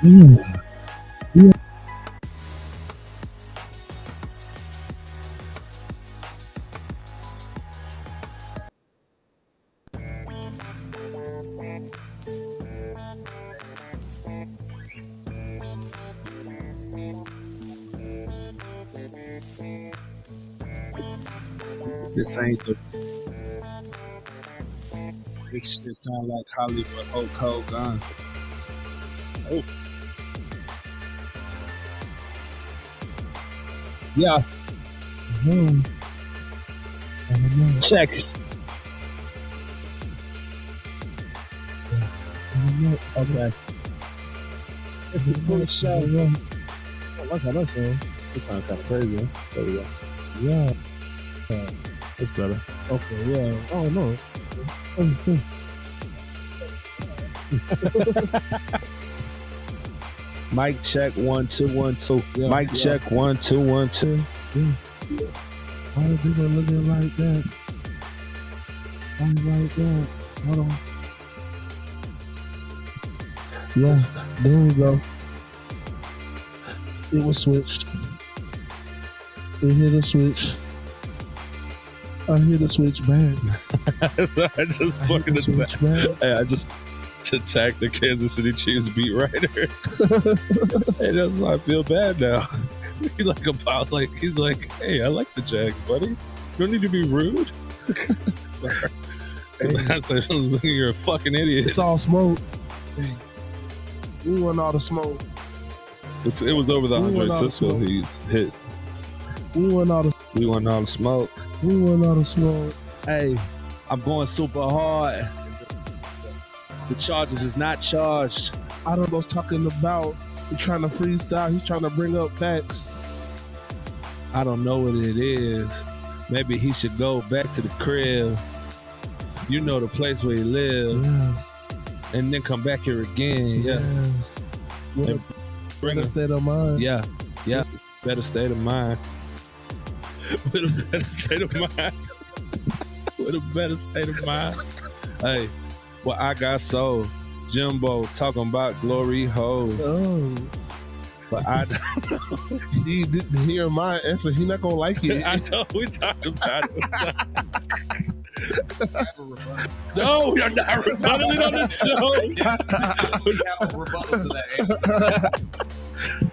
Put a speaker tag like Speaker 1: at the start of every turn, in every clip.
Speaker 1: Yeah. Yeah.
Speaker 2: This ain't the. This shit sound like Hollywood Hulk Hogan. Oh. Yeah. Check. Okay. It's a full show.
Speaker 1: I like how that sounds.
Speaker 2: It sounds kind of crazy. There we go.
Speaker 1: Yeah.
Speaker 2: It's better.
Speaker 1: Okay, yeah. Oh, no.
Speaker 2: Mic check 1 2 1 2.
Speaker 1: Yeah,
Speaker 2: Mic check 1 2 1 2.
Speaker 1: Why are people looking like that? Why like that? Hold on. Yeah, there we go. It was switched. We hit a switch. I hit a switch back.
Speaker 2: I just fucking attacked. Hey, I just attacked the Kansas City Chiefs beat writer. Hey, that's why I feel bad now. He's like, hey, I like the Jags, buddy. You don't need to be rude. Sorry. Hey. You're a fucking idiot.
Speaker 1: It's all smoke. Hey. We want all the smoke.
Speaker 2: It was over the Andre Cisco he hit.
Speaker 1: We want all the
Speaker 2: smoke.
Speaker 1: We want all the smoke.
Speaker 2: Hey, I'm going super hard. The Chargers is not charged.
Speaker 1: I don't know what's talking about. He's trying to freestyle. He's trying to bring up facts.
Speaker 2: I don't know what it is. Maybe he should go back to the crib. You know, the place where he lives.
Speaker 1: Yeah.
Speaker 2: And then come back here again. Yeah.
Speaker 1: With a better state of mind.
Speaker 2: Yeah. Better state of mind. With a better state of mind. With a better state of mind. Hey, well, I got soul. Jimbo talking about glory hoes.
Speaker 1: Oh.
Speaker 2: But I don't know.
Speaker 1: He didn't hear my answer. He not gonna like it.
Speaker 2: I know we talked about it. No, you're not rebutting it on the show.
Speaker 3: We have a rebuttal to that answer.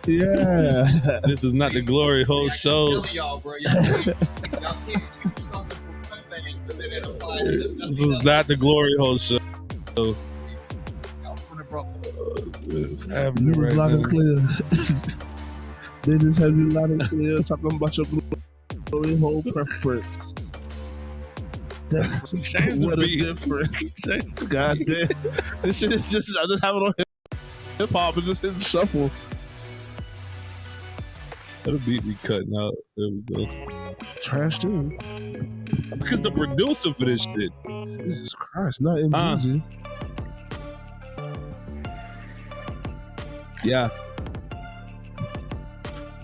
Speaker 1: Yeah.
Speaker 2: This is not the glory hole show.
Speaker 3: Y'all, bro. Y'all can't use something from one thing and then it applies to
Speaker 2: This is not the glory hole show.
Speaker 3: y'all from the bro.
Speaker 2: It's
Speaker 1: You
Speaker 2: happening
Speaker 1: was
Speaker 2: right
Speaker 1: loud and
Speaker 2: now.
Speaker 1: clear. They just have you loud and clear talking about your glory hole preference.
Speaker 2: Change the
Speaker 1: What a
Speaker 2: beat.
Speaker 1: difference.
Speaker 2: Change the
Speaker 1: God damn. This shit is just, I just have it on hip hop and just hit shuffle.
Speaker 2: That'll beat me cutting out. There we go.
Speaker 1: Trash too.
Speaker 2: Because the producer for this shit.
Speaker 1: Jesus Christ, not in easy.
Speaker 2: Yeah.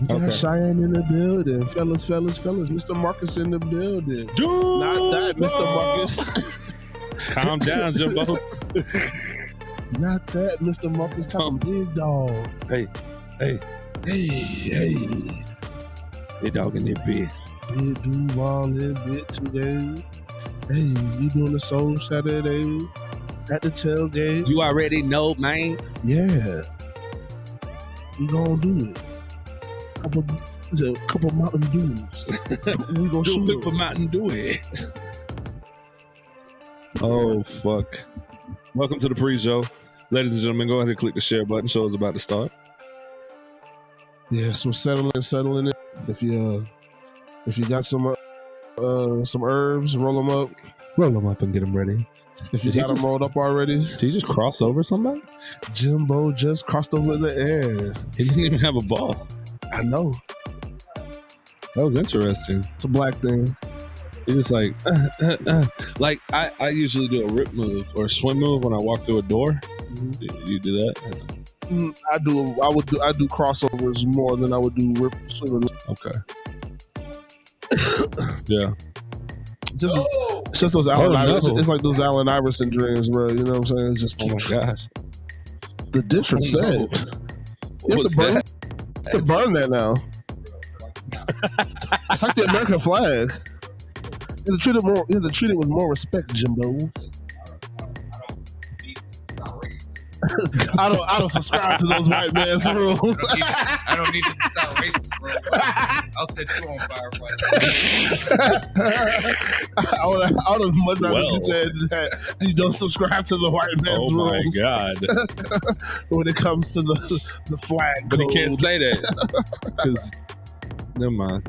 Speaker 1: You got
Speaker 2: Okay.
Speaker 1: Cheyenne in the building. Fellas. Mr. Marcus in the building.
Speaker 2: Dude,
Speaker 1: Not that, Mr. Marcus.
Speaker 2: Calm down, Jimbo.
Speaker 1: Not that, Mr. Marcus. Talking big dog.
Speaker 2: Hey.
Speaker 1: Hey.
Speaker 2: Big dog in their bed.
Speaker 1: Big Duval in bit today. Hey, you doing the Soul Saturday at the tailgate?
Speaker 2: You already know, man.
Speaker 1: Yeah. We gonna do it. Couple Mountain Dews. We gonna
Speaker 2: Do
Speaker 1: shoot
Speaker 2: it for Mountain Dew it. Oh, fuck. Welcome to the pre-show. Ladies and gentlemen, go ahead and click the share button. Show is about to start.
Speaker 1: Yeah, so settle in. If you got some herbs, roll them up.
Speaker 2: Roll them up and get them ready.
Speaker 1: If you got them rolled up already,
Speaker 2: Did he just cross over somebody?
Speaker 1: Jimbo just crossed over the air.
Speaker 2: He didn't even have a ball.
Speaker 1: I know.
Speaker 2: That was interesting.
Speaker 1: It's a black thing.
Speaker 2: He just like I usually do a rip move or a swim move when I walk through a door. You do that?
Speaker 1: I do crossovers more than I would do rip swimming.
Speaker 2: Okay. Yeah.
Speaker 1: It's just those Allen Iverson. It's like those Allen Iverson dreams, bro. You know what I'm saying? It's just
Speaker 2: Oh my gosh.
Speaker 1: the disrespect.
Speaker 2: What's that?
Speaker 1: You have to burn that now. It's like the American flag. You have to treat it with more respect, Jimbo. I don't subscribe to those white man's rules.
Speaker 3: I don't need to stop racist, bro. I'll set you on fire right
Speaker 1: I would have much rather you said that you don't subscribe to the white man's rules.
Speaker 2: Oh my God.
Speaker 1: When it comes to the flag
Speaker 2: But
Speaker 1: code.
Speaker 2: he can't say that. Because, never mind.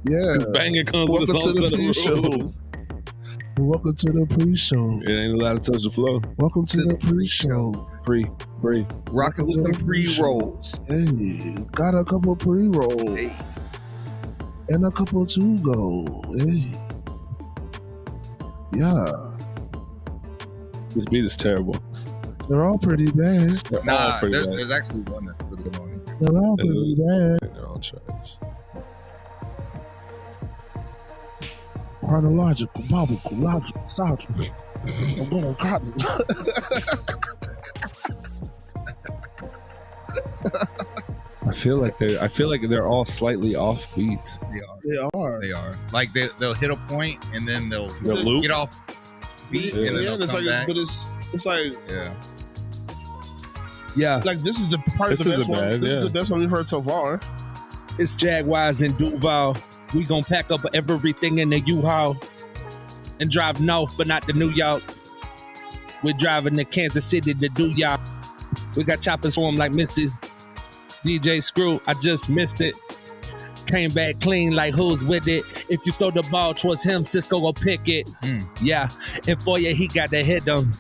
Speaker 1: Yeah.
Speaker 2: Banging comes with its own set of rules.
Speaker 1: Welcome to the pre-show.
Speaker 2: It ain't allowed to touch the flow.
Speaker 1: Welcome to the pre-show.
Speaker 2: Pre.
Speaker 3: Rocking with the pre-rolls.
Speaker 1: Hey, got a couple pre-rolls.
Speaker 3: Hey.
Speaker 1: And a couple to go. Hey. Yeah.
Speaker 2: This beat is terrible.
Speaker 1: They're all pretty bad.
Speaker 2: They're all
Speaker 3: Nah,
Speaker 2: pretty bad.
Speaker 3: there's actually one that's really good on here.
Speaker 1: They're all pretty bad.
Speaker 2: They're all trash.
Speaker 1: Chronological, biblical, logical, logical. I'm going cotton.
Speaker 2: I feel like they're all slightly off beat.
Speaker 1: They are.
Speaker 3: Like they'll hit a point and then they'll
Speaker 2: loop.
Speaker 3: get off beat
Speaker 2: Yeah.
Speaker 3: and then they'll
Speaker 1: it's
Speaker 3: come
Speaker 1: like
Speaker 3: back.
Speaker 1: but it's like
Speaker 2: Yeah.
Speaker 1: like this is the part of
Speaker 2: This
Speaker 1: the
Speaker 2: is
Speaker 1: best
Speaker 2: the
Speaker 1: one.
Speaker 2: bad,
Speaker 1: This
Speaker 2: yeah.
Speaker 1: is the best one we've heard so far.
Speaker 2: It's Jaguars in Duval. We gon' pack up everything in the U-Haul and drive north, but not to New York. We're driving to Kansas City to do y'all. We got choppers for 'em like Mrs. DJ Screw. I just missed it. Came back clean like who's with it. If you throw the ball towards him, Cisco will pick it. Yeah, and for you, he got to hit him.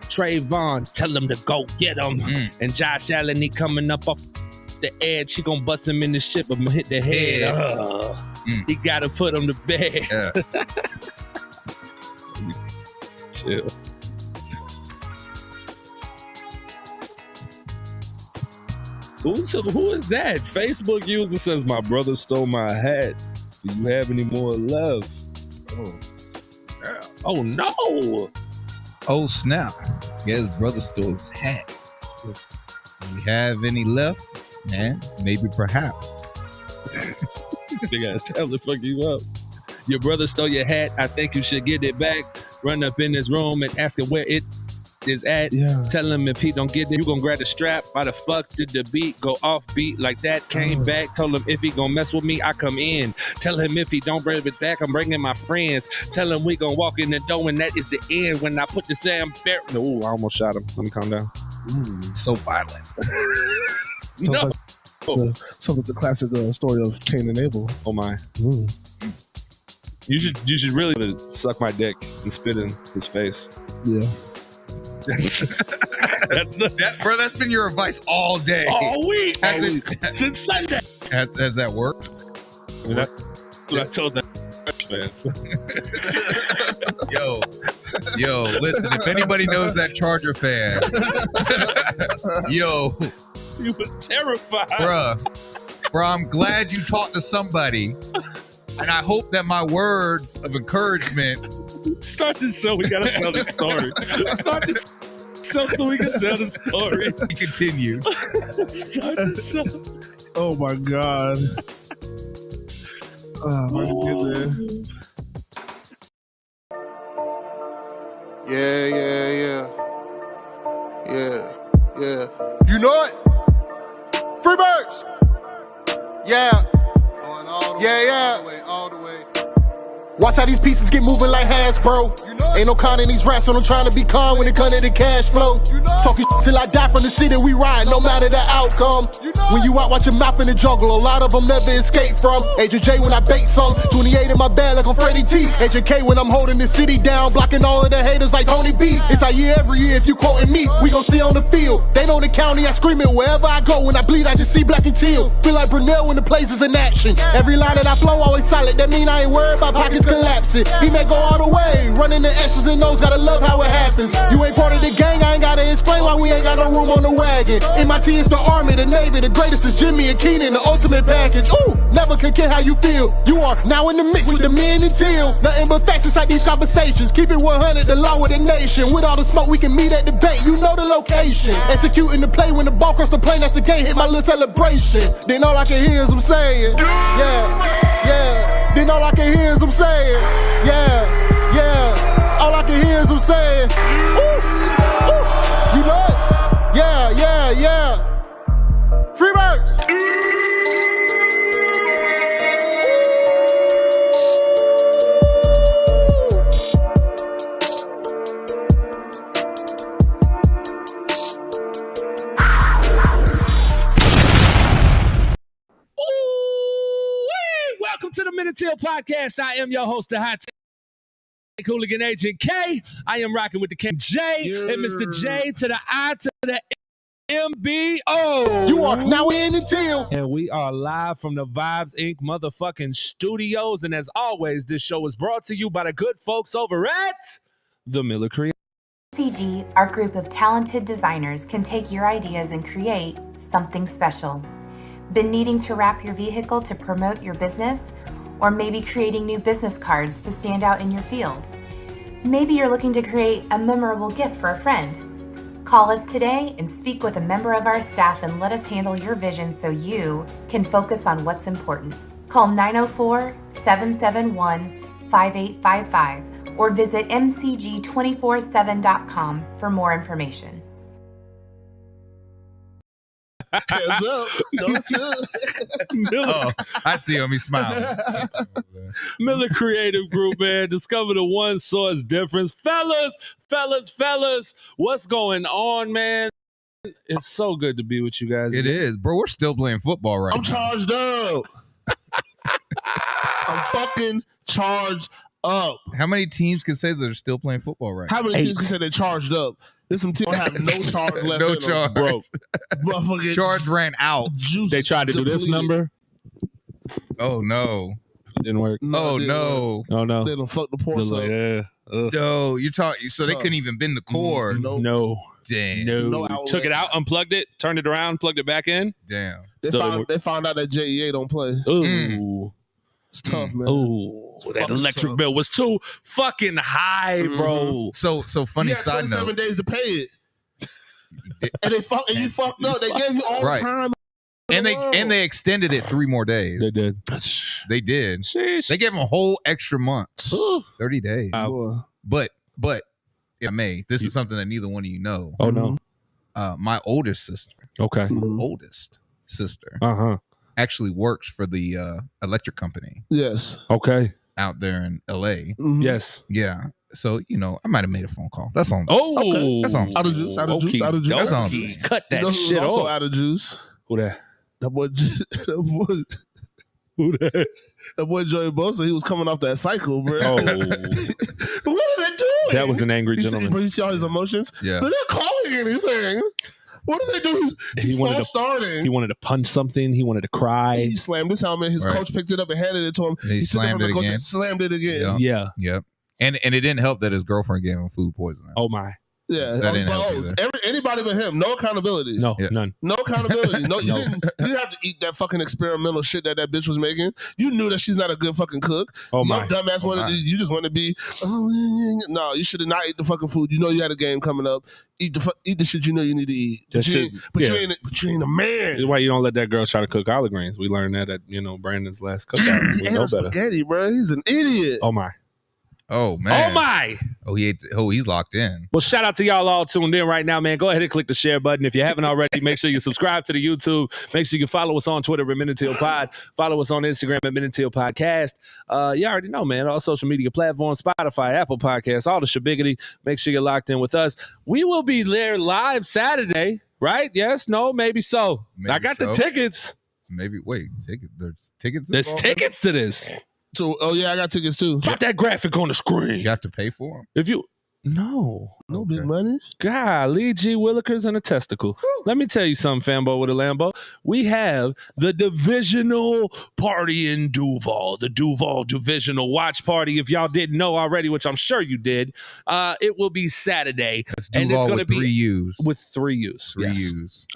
Speaker 2: Trayvon, tell him to go get him. And Josh Allen, he coming up off the edge. He gonna bust him in the ship and hit the head. He gotta put him to bed.
Speaker 3: Yeah.
Speaker 2: Chill. Who is that? Facebook user says, my brother stole my hat. Do you have any more left? Oh no.
Speaker 3: Oh snap! Yeah, his brother stole his hat. Do you have any left, man? Maybe, perhaps.
Speaker 2: They gotta tell the fuck you up. Your brother stole your hat. I think you should get it back. Run up in his room and ask him where it is at.
Speaker 1: Yeah.
Speaker 2: Tell him if he don't get it, you gon' grab the strap. Why the fuck did the beat go off beat like that? Came back, told him if he gon' mess with me, I come in. Tell him if he don't bring it back, I'm bringing my friends. Tell him we gon' walk in the door and that is the end. When I put this damn bear. Ooh, I almost shot him. Let me calm down.
Speaker 3: So violent.
Speaker 2: No.
Speaker 1: Sounds like the classic story of Cain and Abel.
Speaker 2: Oh my. You should really suck my dick and spit in his face.
Speaker 1: Yeah.
Speaker 2: That's
Speaker 3: Bro, that's been your advice all day.
Speaker 2: all week.
Speaker 3: Has
Speaker 2: Since Sunday.
Speaker 3: Has that worked?
Speaker 2: That's what I told the fans.
Speaker 3: Yo, listen, if anybody knows that Charger fan, yo,
Speaker 2: He was terrified.
Speaker 3: bruh, I'm glad you talked to somebody, and I hope that my words of encouragement.
Speaker 2: Start the show. We gotta tell the story. Start the show so we can tell the story.
Speaker 3: Continue.
Speaker 2: Start the show.
Speaker 1: Oh my God. Where did we get there?
Speaker 4: Yeah. You know it? Free birds! Yeah. All the way. Watch how these pieces get moving like Hasbro. Ain't no con in these rats, so I'm trying to be calm when it comes to the cash flow. Talking till I die from the city we ride, no matter the outcome. When you out, watch your mouth in the jungle, a lot of them never escape from. AJJ when I bait some, 28 in my bag like I'm Freddie T. AJK when I'm holding the city down, blocking all of the haters like Tony B. It's our year every year, if you quoting me, we gon' see on the field. They know the county, I scream it wherever I go. When I bleed, I just see black and teal. Feel like Brunel when the place is in action. Every line that I flow always solid, that mean I ain't worried about pockets collapsing. He may go all the way, running the S's and O's, gotta love how it happens. happens. You ain't part of the gang, I ain't gotta explain why we ain't got no room on the wagon. MIT is the Army, the Navy, the greatest is Jimmy and Keenan, the ultimate package. Ooh, never can care how you feel. You are now in the mix with the men and Teal. Nothing but facts inside these conversations. Keep it 100, the law of the nation. With all the smoke, we can meet at the bank. You know the location. Executing the play when the ball cross the plane. That's the game. Hit my little celebration. Then all I can hear is them saying, yeah. Then all I can hear is them saying, yeah. All I can hear is them saying, ooh. You know it? Yeah. Free birds.
Speaker 2: Welcome to the Men and Teal podcast. I am your host, the Hot Take Hooligan Agent K. I am rocking with the King J and Mr. J to the I to the MBO.
Speaker 4: You are now in the Teal.
Speaker 2: And we are live from the Vibes Inc. motherfucking studios. And as always, this show is brought to you by the good folks over at The Miller Creative.
Speaker 5: CG, our group of talented designers, can take your ideas and create something special. Been needing to wrap your vehicle to promote your business? Or maybe creating new business cards to stand out in your field? Maybe you're looking to create a memorable gift for a friend. Call us today and speak with a member of our staff and let us handle your vision so you can focus on what's important. Call 904-771-5855 or visit mcg247.com for more information.
Speaker 1: Hands up. Don't you?
Speaker 3: Oh, I see him. He's smiling.
Speaker 2: Miller Creative Group, man. Discover the one source difference. Fellas, what's going on, man? It's so good to be with you guys.
Speaker 3: It is, bro. We're still playing football right
Speaker 1: I'm
Speaker 3: now.
Speaker 1: charged up. I'm fucking charged up.
Speaker 3: How many teams can say they're still playing football right now?
Speaker 1: How many teams can say they're charged up? There's some teams that have no charge left.
Speaker 3: No
Speaker 1: in
Speaker 3: charge.
Speaker 1: them, bro. Motherfucking
Speaker 3: Charge ran out.
Speaker 1: juice
Speaker 2: They tried to do this
Speaker 1: depleted.
Speaker 2: number.
Speaker 3: Oh, no.
Speaker 2: It didn't work.
Speaker 3: Oh,
Speaker 1: they
Speaker 3: no.
Speaker 2: Oh, no.
Speaker 1: They done fuck the
Speaker 2: They're
Speaker 1: ports
Speaker 2: like,
Speaker 1: up.
Speaker 2: yeah. Ugh.
Speaker 3: No, you're talking. So they couldn't even bend the cord.
Speaker 1: Nope.
Speaker 2: No.
Speaker 3: Damn.
Speaker 1: No outlet.
Speaker 2: Took it out, unplugged it, turned it around, plugged it back in.
Speaker 3: Damn.
Speaker 1: They
Speaker 2: Still
Speaker 1: found, out that JEA don't play.
Speaker 2: Ooh.
Speaker 1: It's tough, man.
Speaker 2: Ooh. That
Speaker 1: fucking
Speaker 2: electric
Speaker 1: tough.
Speaker 2: bill was too fucking high, bro.
Speaker 3: So funny
Speaker 1: You had
Speaker 3: side
Speaker 1: 27
Speaker 3: note.
Speaker 1: days to pay it. And you fucked up. They gave you all
Speaker 3: Right.
Speaker 1: the time.
Speaker 3: And they extended it 3 more days.
Speaker 2: They did.
Speaker 3: They did.
Speaker 2: Sheesh.
Speaker 3: They gave them a whole extra month.
Speaker 2: Ooh.
Speaker 3: 30 days.
Speaker 2: Wow.
Speaker 3: But if I may, this is something that neither one of you know.
Speaker 2: Oh, no.
Speaker 3: My oldest sister,
Speaker 2: Okay.
Speaker 3: oldest sister,
Speaker 2: Uh-huh.
Speaker 3: actually works for the electric company
Speaker 1: Yes.
Speaker 2: Okay.
Speaker 3: out there in LA.
Speaker 1: Mhm.
Speaker 2: Yes.
Speaker 3: Yeah. So, I might have made a phone call. That's all.
Speaker 2: Oh.
Speaker 1: Okay.
Speaker 3: That's all I'm saying.
Speaker 1: Out of juice, out of juice, out of juice.
Speaker 3: That's all I'm
Speaker 2: Okey-dokey.
Speaker 3: saying.
Speaker 2: Cut
Speaker 1: You
Speaker 2: that
Speaker 1: know who's
Speaker 2: shit
Speaker 1: also
Speaker 2: off.
Speaker 1: out of juice?
Speaker 2: Who that?
Speaker 1: That boy,
Speaker 2: Who that?
Speaker 1: that boy Joey Bosa, he was coming off that cycle, bro.
Speaker 2: Oh.
Speaker 1: What are they doing?
Speaker 2: That was an angry
Speaker 1: You see,
Speaker 2: gentleman.
Speaker 1: bro, you see all his emotions?
Speaker 3: Yeah.
Speaker 1: They're not calling anything. What do they do? He's
Speaker 2: wanted
Speaker 1: false starting.
Speaker 2: He wanted to punch something. He wanted to cry.
Speaker 1: He slammed his helmet. His
Speaker 3: Right.
Speaker 1: coach picked it up and handed it to him.
Speaker 3: And he
Speaker 1: took
Speaker 3: slammed
Speaker 1: from
Speaker 3: it
Speaker 1: the coach
Speaker 3: again.
Speaker 1: and slammed it again.
Speaker 3: Yeah.
Speaker 2: Yeah.
Speaker 3: Yep. And it didn't help that his girlfriend gave him food poisoning.
Speaker 2: Oh, my.
Speaker 1: Yeah,
Speaker 3: That didn't help either.
Speaker 1: Anybody but him. No accountability.
Speaker 2: No,
Speaker 3: Yeah.
Speaker 2: none.
Speaker 1: No accountability. No, you
Speaker 2: No.
Speaker 1: didn't have to eat that fucking experimental shit that bitch was making. You knew that she's not a good fucking cook.
Speaker 2: Oh,
Speaker 1: Your
Speaker 2: my.
Speaker 1: dumbass
Speaker 3: Oh,
Speaker 1: wanted
Speaker 3: my.
Speaker 1: to, you just want to be, no, you should have not eat the fucking food. You know you had a game coming up. Eat the shit you know you need to eat.
Speaker 2: That
Speaker 1: But you
Speaker 2: shit-
Speaker 1: ain't- but you ain't a man.
Speaker 2: That's why you don't let that girl try to cook collard greens. We learned that at, Brandon's last cookout. We
Speaker 1: He
Speaker 2: know
Speaker 1: ate
Speaker 2: better.
Speaker 1: spaghetti, bro. He's an idiot.
Speaker 2: Oh, my.
Speaker 3: Oh, man.
Speaker 2: Oh, my.
Speaker 3: Oh, he's locked in.
Speaker 2: Well, shout out to y'all all tuned in right now, man. Go ahead and click the share button. If you haven't already, make sure you subscribe to the YouTube. Make sure you follow us on Twitter at Men and Teal Pod. Follow us on Instagram at Men and Teal Podcast. You already know, man. All social media platforms, Spotify, Apple Podcasts, all the shabiggity. Make sure you're locked in with us. We will be there live Saturday, right? Yes? No? Maybe so.
Speaker 3: Maybe
Speaker 2: I got
Speaker 3: so.
Speaker 2: the tickets.
Speaker 3: Maybe, wait, there's tickets?
Speaker 2: There's
Speaker 3: involved?
Speaker 2: tickets to this.
Speaker 1: So, oh yeah, I got tickets too.
Speaker 2: Drop that graphic on the screen.
Speaker 3: You got to pay for them?
Speaker 2: If you No.
Speaker 1: No big money.
Speaker 2: Golly, G Willikers and a testicle. Let me tell you something, fanboy with a Lambo. We have the Divisional party in Duval. The Duval Divisional watch party. If y'all didn't know already, which I'm sure you did, it will be Saturday.
Speaker 3: It's Duval
Speaker 2: gonna
Speaker 3: with
Speaker 2: be
Speaker 3: 3 U's.
Speaker 2: with 3 U's.
Speaker 3: 3
Speaker 2: yes.
Speaker 3: U's.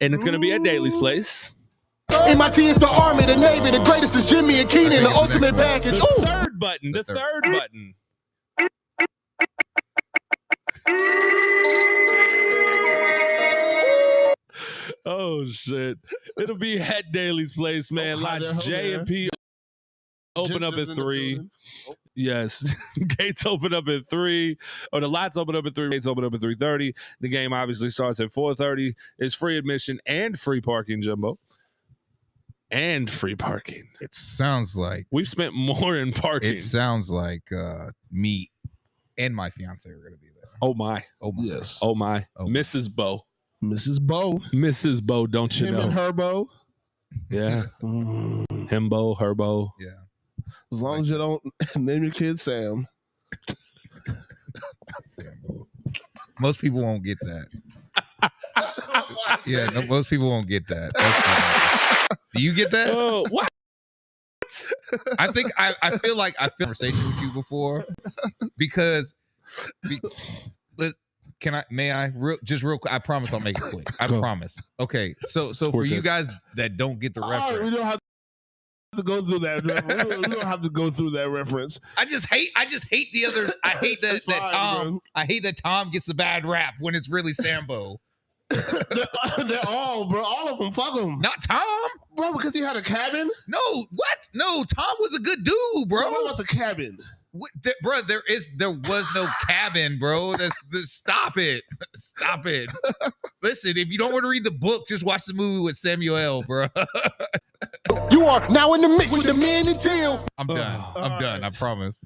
Speaker 2: And it's going to be at Daly's place.
Speaker 4: MIT is the Army, the Navy, the greatest is Jimmy and Keenan, the ultimate package.
Speaker 2: The
Speaker 4: Ooh.
Speaker 2: third button. The third button. Oh shit! It'll be at Daly's place, man. Lodge J and P open up at 3. Yes, gates open up at 3. Or the lots open up at 3. Gates open up at 3:30. The game obviously starts at 4:30. It's free admission and free parking, Jumbo. And free parking.
Speaker 3: It sounds like
Speaker 2: we've spent more in parking.
Speaker 3: It sounds like me and my fiance are gonna be there.
Speaker 2: Oh my!
Speaker 3: Oh my!
Speaker 1: Yes.
Speaker 2: Oh my!
Speaker 3: Oh.
Speaker 2: Mrs. Bo.
Speaker 1: Mrs. Bo.
Speaker 2: Mrs. Bo, don't you
Speaker 1: Him
Speaker 2: know?
Speaker 1: and her Bo.
Speaker 2: Yeah. Him Bo, her Bo.
Speaker 3: Yeah.
Speaker 1: As long as you don't name your kid Sam.
Speaker 3: Sam Bo. Most people won't get that. Yeah, no, most people won't get that. Do you get that?
Speaker 2: Oh, what?
Speaker 3: I think I feel like I've conversation with you before because may I real quick? I promise I'll make it quick. I promise. Okay. So for you guys that don't get the reference.
Speaker 1: We don't have to go through that. We don't have to go through that reference.
Speaker 3: I just hate the other. I hate that Tom. Bro. I hate that Tom gets the bad rap when it's really Sambo.
Speaker 1: They're all, bro. All of them. Fuck them.
Speaker 3: Not Tom,
Speaker 1: bro, because he had a cabin.
Speaker 3: No, what? No, Tom was a good dude, bro.
Speaker 1: What about the cabin?
Speaker 3: What, bro, there was no cabin, bro. Stop it. Stop it. Listen, if you don't want to read the book, just watch the movie with Samuel L., bro.
Speaker 4: You are now in the mix with the man and Teal.
Speaker 3: I'm done. I'm done. I promise.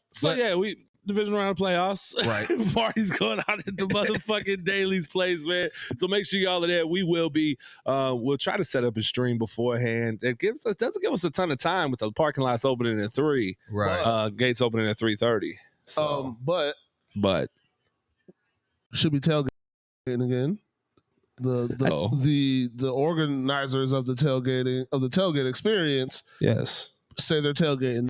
Speaker 2: So yeah, we division round of playoffs.
Speaker 3: Right.
Speaker 2: Party's going out at the motherfucking Daly's place, man. So make sure y'all are there. We will be. We'll try to set up a stream beforehand. It doesn't give us a ton of time with the parking lots opening at 3.
Speaker 3: Right.
Speaker 2: Gates opening at 3:30. So,
Speaker 1: but should be tailgating again. The organizers of the tailgate experience.
Speaker 2: Yes.
Speaker 1: Say they're tailgating.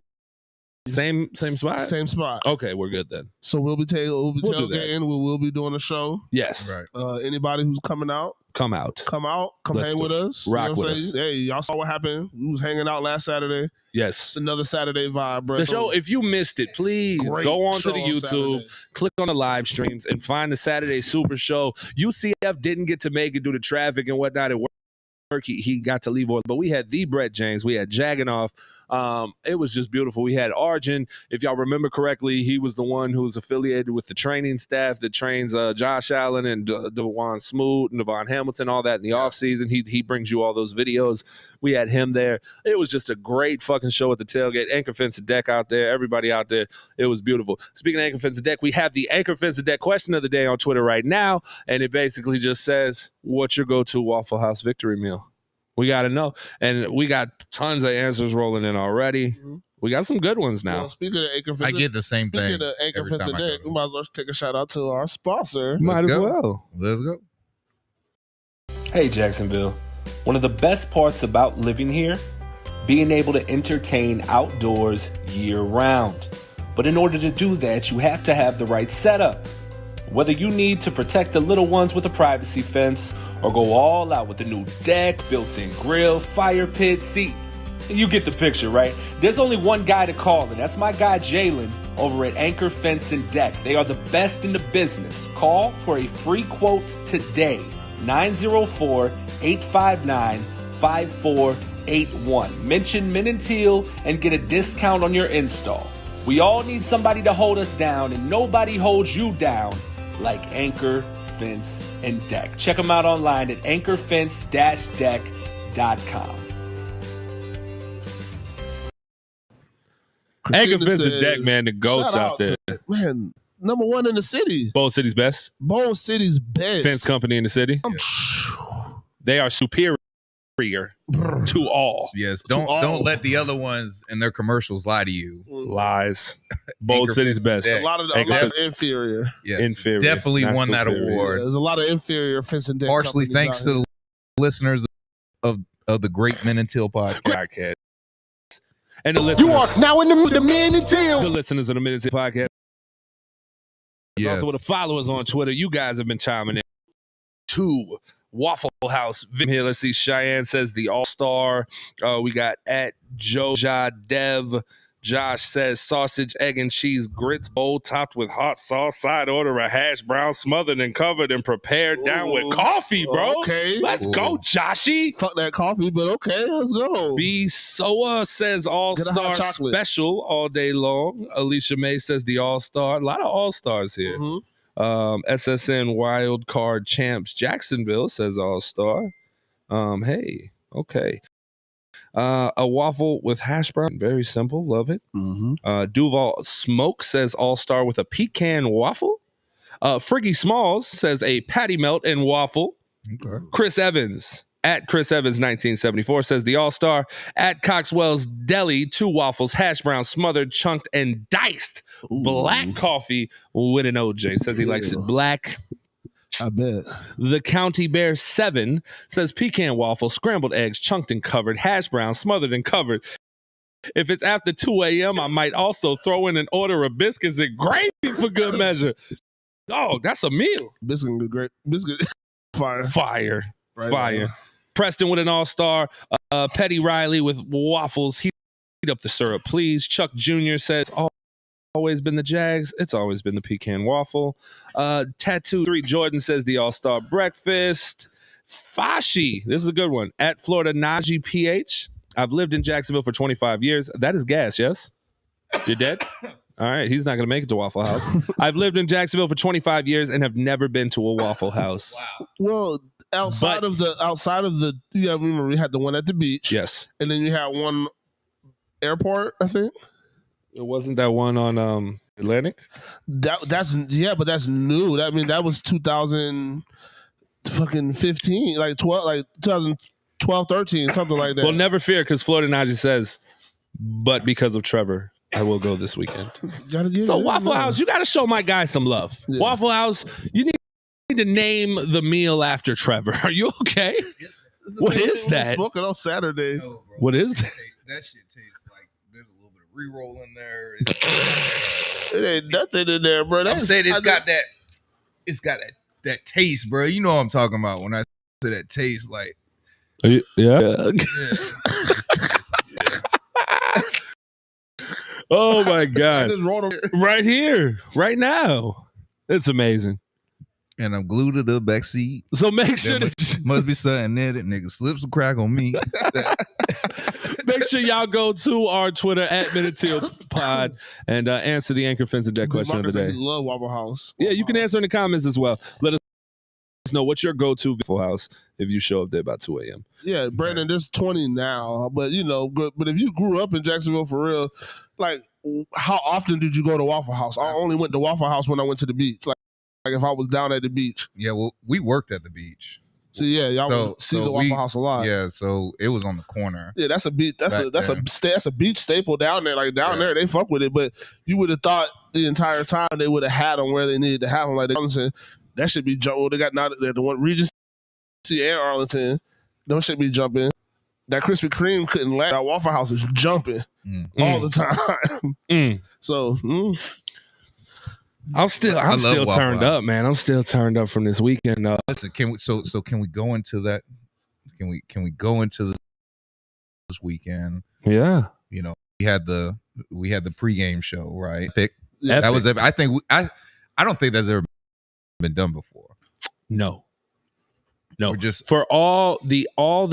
Speaker 2: Same spot?
Speaker 1: Same spot.
Speaker 2: Okay, we're good then.
Speaker 1: So we'll be tailgating. We will be doing a show.
Speaker 2: Yes.
Speaker 3: Right.
Speaker 1: Anybody who's coming out,
Speaker 2: come out.
Speaker 1: Come
Speaker 2: Let's
Speaker 1: hang with us.
Speaker 2: Rock with us.
Speaker 1: Hey, y'all saw what happened. We was hanging out last Saturday.
Speaker 2: Yes.
Speaker 1: It's another Saturday vibe, bro.
Speaker 2: The show, if you missed it, please go on to the YouTube, click on the live streams, and find the Saturday Super Show. UCF didn't get to make it due to traffic and whatnot. It worked. He got to leave, but we had the Brett James, we had Jagganoff. It was just beautiful. We had Arjun, if y'all remember correctly, he was the one who was affiliated with the training staff that trains Josh Allen and Devon Smoot and Devon Hamilton, all that in the offseason. He brings you all those videos. We had him there. It was just a great fucking show at the tailgate. Anchor Fence and Deck out there, everybody out there. It was beautiful. Speaking of Anchor Fence and Deck, we have the Anchor Fence and Deck question of the day on Twitter right now, and it basically just says, what's your go-to Waffle House victory meal? We got to know. And we got tons of answers rolling in already. Mm-hmm. We got some good ones now.
Speaker 1: Well, speaking of Anchor Fence,
Speaker 3: I get the same thing.
Speaker 1: Speaking of Anchor Fence and Deck, we might as well take a shout out to our sponsor.
Speaker 2: Might as well.
Speaker 3: Let's go.
Speaker 6: Hey, Jacksonville. One of the best parts about living here, being able to entertain outdoors year-round. But in order to do that, you have to have the right setup. Whether you need to protect the little ones with a privacy fence or go all out with the new deck, built-in grill, fire pit, seat, you get the picture, right? There's only one guy to call, and that's my guy Jalen over at Anchor Fence and Deck. They are the best in the business. Call for a free quote today, 904-859-5481. Mention Men and Teal and get a discount on your install. We all need somebody to hold us down, and nobody holds you down like Anchor Fence and Deck. Check them out online at anchorfence-deck.com.
Speaker 2: Anchor Fence and Deck, man, the goats out there.
Speaker 1: Man, number one in the city.
Speaker 2: Bold City's best.
Speaker 1: Bold City's best.
Speaker 2: Fence company in the city. They are superior inferior to all.
Speaker 3: Yes, don't let the other ones and their commercials lie to you.
Speaker 2: Lies. Bold
Speaker 3: Anchor
Speaker 2: City's
Speaker 3: Fence
Speaker 2: best.
Speaker 3: Deck.
Speaker 1: A lot of inferior.
Speaker 3: Yes,
Speaker 2: Inferior,
Speaker 3: definitely
Speaker 2: not
Speaker 3: won that
Speaker 2: superior.
Speaker 3: award.
Speaker 1: There's a lot of inferior fencing deck.
Speaker 3: Partially
Speaker 1: companies
Speaker 3: thanks
Speaker 1: out
Speaker 3: to
Speaker 1: here.
Speaker 3: the listeners of the Great Men and Teal podcast.
Speaker 2: And the
Speaker 4: You
Speaker 2: listeners.
Speaker 4: are now in the Men and Teal.
Speaker 2: The listeners of the Minute Podcast.
Speaker 3: Yes.
Speaker 2: Also with the followers on Twitter. You guys have been chiming in. 2 Waffle House. Vim here. Let's see. Cheyenne says the All-Star. We got at Joe Dev. Josh says sausage, egg, and cheese grits bowl topped with hot sauce. Side order a hash brown smothered and covered and prepared down with coffee, bro.
Speaker 1: Okay.
Speaker 2: Let's go, Joshy.
Speaker 1: Fuck that coffee, but okay, let's go.
Speaker 2: B. Soa says All-Star
Speaker 1: chocolate.
Speaker 2: special all day long. Alicia May says the All-Star. A lot of All-Stars here. SSN Wild Card Champs Jacksonville says All-Star. Hey, okay. A waffle with hash brown. Very simple. Love it. Duval Smoke says All-Star with a pecan waffle. Friggy Smalls says a patty melt and waffle.
Speaker 3: Okay.
Speaker 2: Chris Evans at Chris Evans 1974 says the All-Star. At Coxwell's Deli, 2 waffles, hash brown, smothered, chunked, and diced. Black coffee with an OJ. Says he likes it black.
Speaker 1: I bet.
Speaker 2: The County Bear 7 says pecan waffle, scrambled eggs, chunked and covered, hash brown, smothered and covered. If it's after 2 a.m., I might also throw in an order of biscuits and gravy for good measure. Dog, that's a meal.
Speaker 1: Biscuit good, great. Biscuit fire.
Speaker 2: Fire.
Speaker 1: Right
Speaker 2: Fire.
Speaker 1: now.
Speaker 2: Preston with an All-Star. Petty Riley with waffles. Heat up the syrup, please. Chuck Jr. says, always been the Jags. It's always been the pecan waffle. Tattoo 3 Jordan says the All-Star breakfast. Fashi, this is a good one. At Florida Najee PH. I've lived in Jacksonville for 25 years. That is gas, yes? You're dead? All right, he's not going to make it to Waffle House. I've lived in Jacksonville for 25 years and have never been to a Waffle House.
Speaker 3: Wow.
Speaker 1: Well, outside of the yeah, remember we had the one at the beach.
Speaker 2: Yes.
Speaker 1: And then you had one airport, I think.
Speaker 2: It wasn't that one on Atlantic?
Speaker 1: That's but that's new. I mean, that was 2015, like 2012, 13, something like that.
Speaker 2: Well, never fear, because Florida Najee says, but because of Trevor, I will go this weekend. So Waffle House, you got to show my guy some love. Yeah. Waffle House, you need to name the meal after Trevor. Are you okay? What is that?
Speaker 1: Smoking on Saturday.
Speaker 3: No, bro.
Speaker 2: What is that?
Speaker 3: That shit tastes like there's a little bit of re-roll in there.
Speaker 1: It ain't nothing in there, bro.
Speaker 3: I'm saying it's got that taste, bro. You know what I'm talking about when I say that taste, like.
Speaker 2: Yeah. Oh my God. Right here, right now. It's amazing.
Speaker 3: And I'm glued to the back seat.
Speaker 2: So make sure
Speaker 3: must be something there that nigga slips a crack on me.
Speaker 2: Make sure y'all go to our Twitter at Minute Teal Pod and answer the Anchor Fence and Deck question of the day.
Speaker 1: Love Waffle House.
Speaker 2: Yeah, you can answer in the comments as well. Let us know what's your go-to Waffle House if you show up there about 2 a.m.
Speaker 1: Yeah, Brandon, there's 20 now, but but if you grew up in Jacksonville for real, like how often did you go to Waffle House? I only went to Waffle House when I went to the beach. Like if I was down at the beach.
Speaker 3: Yeah, well, we worked at the beach.
Speaker 1: So yeah, y'all would see the Waffle House a lot.
Speaker 3: Yeah, so it was on the corner.
Speaker 1: Yeah, that's a beach. That's a beach staple down there. Like down there, they fuck with it. But you would have thought the entire time they would have had them where they needed to have them. Like that should be jumping. They got now the one Regency and Arlington. Those should be jumping. That Krispy Kreme couldn't last. That Waffle House is jumping all the time. So.
Speaker 2: I'm still turned up, man. I'm still turned up from this weekend.
Speaker 3: Listen, can we go into that? Can we go into this weekend?
Speaker 2: Yeah.
Speaker 3: You know, we had the pregame show, right?
Speaker 2: Epic.
Speaker 3: That was. I think I don't think that's ever been done before.
Speaker 2: No.
Speaker 3: We're just
Speaker 2: for all the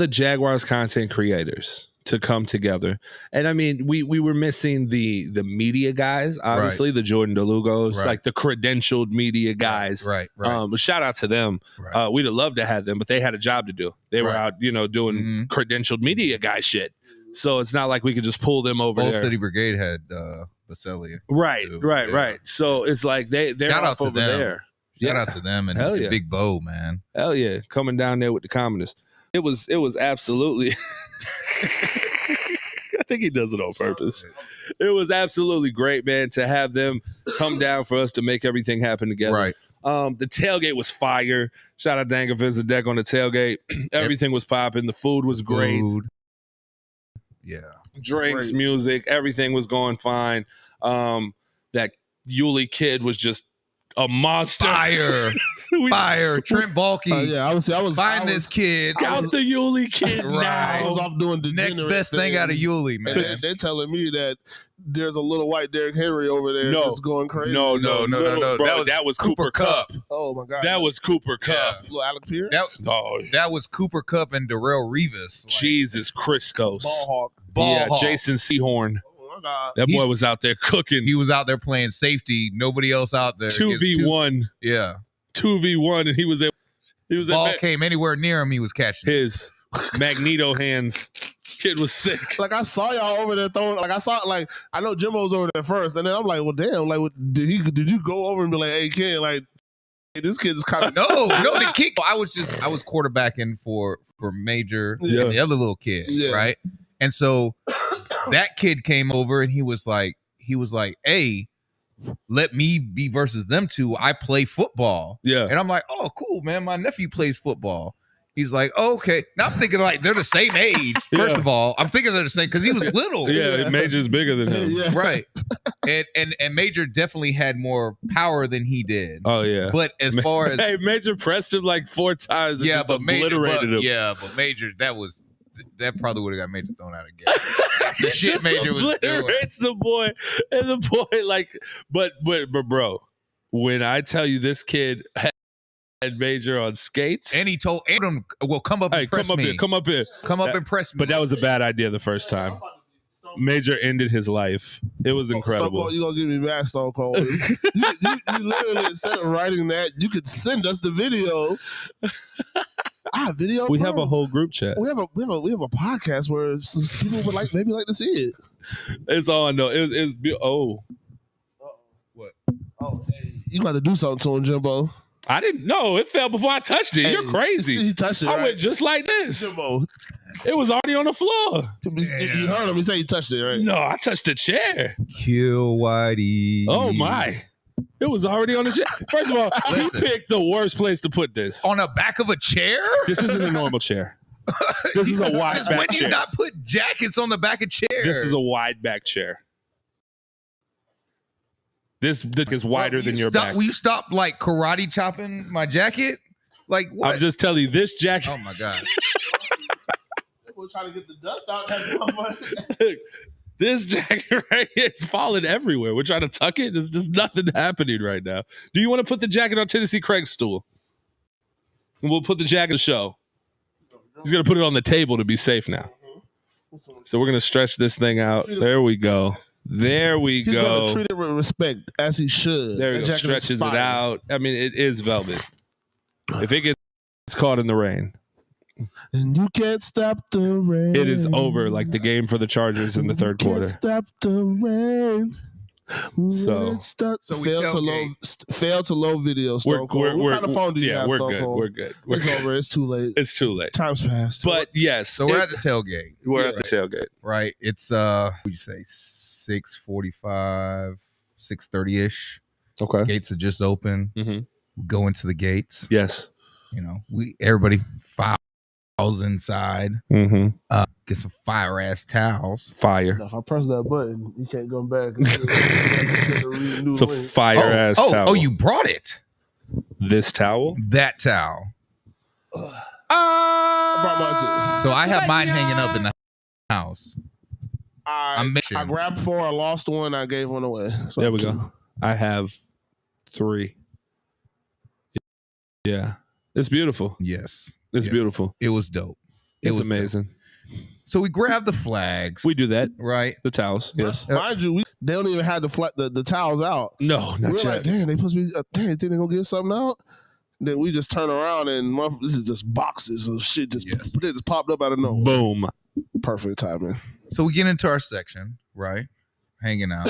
Speaker 2: Jaguars content creators to come together. And I mean, we were missing the media guys, obviously, the Jordan DeLugos, like the credentialed media guys.
Speaker 3: Right.
Speaker 2: But shout out to them.
Speaker 3: Right.
Speaker 2: We'd have loved to have them, but they had a job to do. They were out, doing credentialed media guy shit. So it's not like we could just pull them over there.
Speaker 3: City Brigade had Baselli.
Speaker 2: Right. So it's like they're
Speaker 3: shout
Speaker 2: off
Speaker 3: out to
Speaker 2: over
Speaker 3: them.
Speaker 2: there.
Speaker 3: Shout out to them and Big Bo, man.
Speaker 2: Hell yeah. Coming down there with the communists. It was absolutely. I think he does it on purpose. It was absolutely great, man, to have them come down for us to make everything happen together.
Speaker 3: Right.
Speaker 2: The tailgate was fire. Shout out Danga Vincent on the tailgate. Everything was popping. The food was great.
Speaker 3: Yeah.
Speaker 2: Drinks, music, everything was going fine. That Yulee kid was just a monster.
Speaker 3: Fire. Trent Baalke.
Speaker 1: I was
Speaker 3: Find this kid.
Speaker 2: Scout the Yulee kid
Speaker 3: Right.
Speaker 1: I
Speaker 2: now.
Speaker 1: was off doing the
Speaker 3: Next best thing out of Yulee, man.
Speaker 1: They're telling me that there's a little white Derrick Henry over there just going crazy.
Speaker 2: No.
Speaker 3: No.
Speaker 2: Bro, that was Cooper Kupp.
Speaker 1: Oh my God.
Speaker 2: That was Cooper Kupp.
Speaker 1: Little Alec Pierce.
Speaker 3: That was Cooper Kupp and Darrell Revis.
Speaker 2: Jesus Christos.
Speaker 3: Ball hawk.
Speaker 2: Jason Sehorn.
Speaker 1: Oh my God.
Speaker 2: That boy was out there cooking.
Speaker 3: He was out there playing safety. Nobody else out there.
Speaker 2: 2v1.
Speaker 3: Yeah.
Speaker 2: 2v1, and he was
Speaker 3: Ball came anywhere near him, he was catching
Speaker 2: his Magneto hands. Kid was sick.
Speaker 1: Like I saw y'all over there throwing. Like I know Jimbo was over there first, and then I'm like, well, damn. Like, did you go over and be like, hey, kid, like, hey, this kid is kind of
Speaker 3: No, the kick. I was quarterbacking for Major and the other little kid, right? And so that kid came over and he was like, hey, let me be versus them two. I play football.
Speaker 2: Yeah.
Speaker 3: And I'm like, oh, cool, man. My nephew plays football. He's like, oh, okay. Now I'm thinking like they're the same age. First of all, I'm thinking they're the same because he was little.
Speaker 2: Yeah, Major's bigger than him.
Speaker 1: Yeah.
Speaker 3: Right. And Major definitely had more power than he did.
Speaker 2: Oh yeah.
Speaker 3: But as far as
Speaker 2: Major pressed him like 4 times. And
Speaker 3: but
Speaker 2: obliterated him.
Speaker 3: Yeah, but Major, that probably would have got Major thrown out of game. The shit Major was doing.
Speaker 2: Obliterates the boy, and the boy like, but bro, when I tell you this kid had Major on skates,
Speaker 3: and he told him, "Well, come up and press me.
Speaker 2: Come up here,
Speaker 3: come up and press me."
Speaker 2: But that was a bad idea the first time. Major ended his life. It was incredible.
Speaker 1: Stone Cold, you gonna give me mad Stone Cold? you literally, instead of writing that, you could send us the video. Video.
Speaker 2: We
Speaker 1: bro.
Speaker 2: have a whole group chat.
Speaker 1: We have a podcast where some people would maybe like to see it.
Speaker 2: It's all I know. It's
Speaker 3: what?
Speaker 1: Oh, hey, you got to do something to him, Jimbo.
Speaker 2: I didn't know. It fell before I touched it.
Speaker 1: Hey,
Speaker 2: You're crazy.
Speaker 1: He touched it.
Speaker 2: I
Speaker 1: right?
Speaker 2: went just like this.
Speaker 1: Jimbo.
Speaker 2: It was already on the floor.
Speaker 1: You heard him. He said he touched it, right?
Speaker 2: No, I touched the chair.
Speaker 3: Kill Whitey.
Speaker 2: Oh my. It was already on the chair. First of all,
Speaker 3: Listen.
Speaker 2: he picked the worst place to put this.
Speaker 3: On the back of a chair?
Speaker 2: This isn't a normal chair. This is a wide
Speaker 3: Since
Speaker 2: back
Speaker 3: when do
Speaker 2: chair.
Speaker 3: you not put jackets on the back of chairs?
Speaker 2: This is a wide back chair. This is wider than your back.
Speaker 3: Will you stop like karate chopping my jacket? Like what?
Speaker 2: I'm just telling you, this jacket.
Speaker 3: Oh my God.
Speaker 1: We're trying to get the dust out.
Speaker 2: This jacket right here, it's falling everywhere. We're trying to tuck it. There's just nothing happening right now. Do you want to put the jacket on Tennessee Craig's stool? And we'll put the jacket on the show. He's going to put it on the table to be safe now. So we're going to stretch this thing out. There we go. There we
Speaker 1: He's
Speaker 2: go.
Speaker 1: going to treat it with respect, as he should.
Speaker 2: There we
Speaker 1: That
Speaker 2: go.
Speaker 1: jacket is
Speaker 2: Stretches it
Speaker 1: fire.
Speaker 2: out. I mean, it is velvet. If it gets caught in the rain,
Speaker 1: And you can't stop the rain.
Speaker 2: it is over like the game for the Chargers in the third quarter.
Speaker 1: Can't stop the rain.
Speaker 3: So we
Speaker 1: fail to low video. Stone Cold. What kind of phone do you have?
Speaker 2: We're
Speaker 1: Stone
Speaker 2: good.
Speaker 1: Cold?
Speaker 2: We're good.
Speaker 1: It's over. It's too late.
Speaker 2: It's too late.
Speaker 1: Time's passed.
Speaker 2: But yes.
Speaker 3: So we're at the tailgate.
Speaker 2: We're at the tailgate.
Speaker 3: Right. It's what would you say, 6:45, 6:30-ish.
Speaker 2: Okay.
Speaker 3: Gates are just open.
Speaker 2: Mm-hmm.
Speaker 3: We go into the gates.
Speaker 2: Yes.
Speaker 3: You know, everybody files inside.
Speaker 2: Mm-hmm.
Speaker 3: Get some fire ass towels.
Speaker 2: Fire.
Speaker 1: Now, if I press that button, you can't go back.
Speaker 2: It's a fire ass towel.
Speaker 3: Oh, you brought it.
Speaker 2: This towel?
Speaker 3: That towel.
Speaker 1: I brought mine too.
Speaker 3: So I have mine hanging up in the house.
Speaker 1: I
Speaker 3: missing.
Speaker 1: grabbed 4, I lost 1, I gave 1 away. So
Speaker 2: There we go. I have 3. Yeah. It's beautiful.
Speaker 3: Yes.
Speaker 2: It's
Speaker 3: Yes.
Speaker 2: beautiful.
Speaker 3: It was dope. It
Speaker 2: It's
Speaker 3: was
Speaker 2: amazing.
Speaker 3: dope. So we grabbed the flags.
Speaker 2: We do that.
Speaker 3: right.
Speaker 2: The towels. Yes.
Speaker 1: Mind you, they don't even have the towels out.
Speaker 2: No,
Speaker 1: We
Speaker 2: not
Speaker 1: were
Speaker 2: yet.
Speaker 1: like, damn, they supposed to be, think they're going to get something out? Then we just turn around and this is just boxes of shit. They just popped up out of nowhere.
Speaker 2: Boom.
Speaker 1: Perfect timing.
Speaker 3: So we get into our section, right? Hanging out.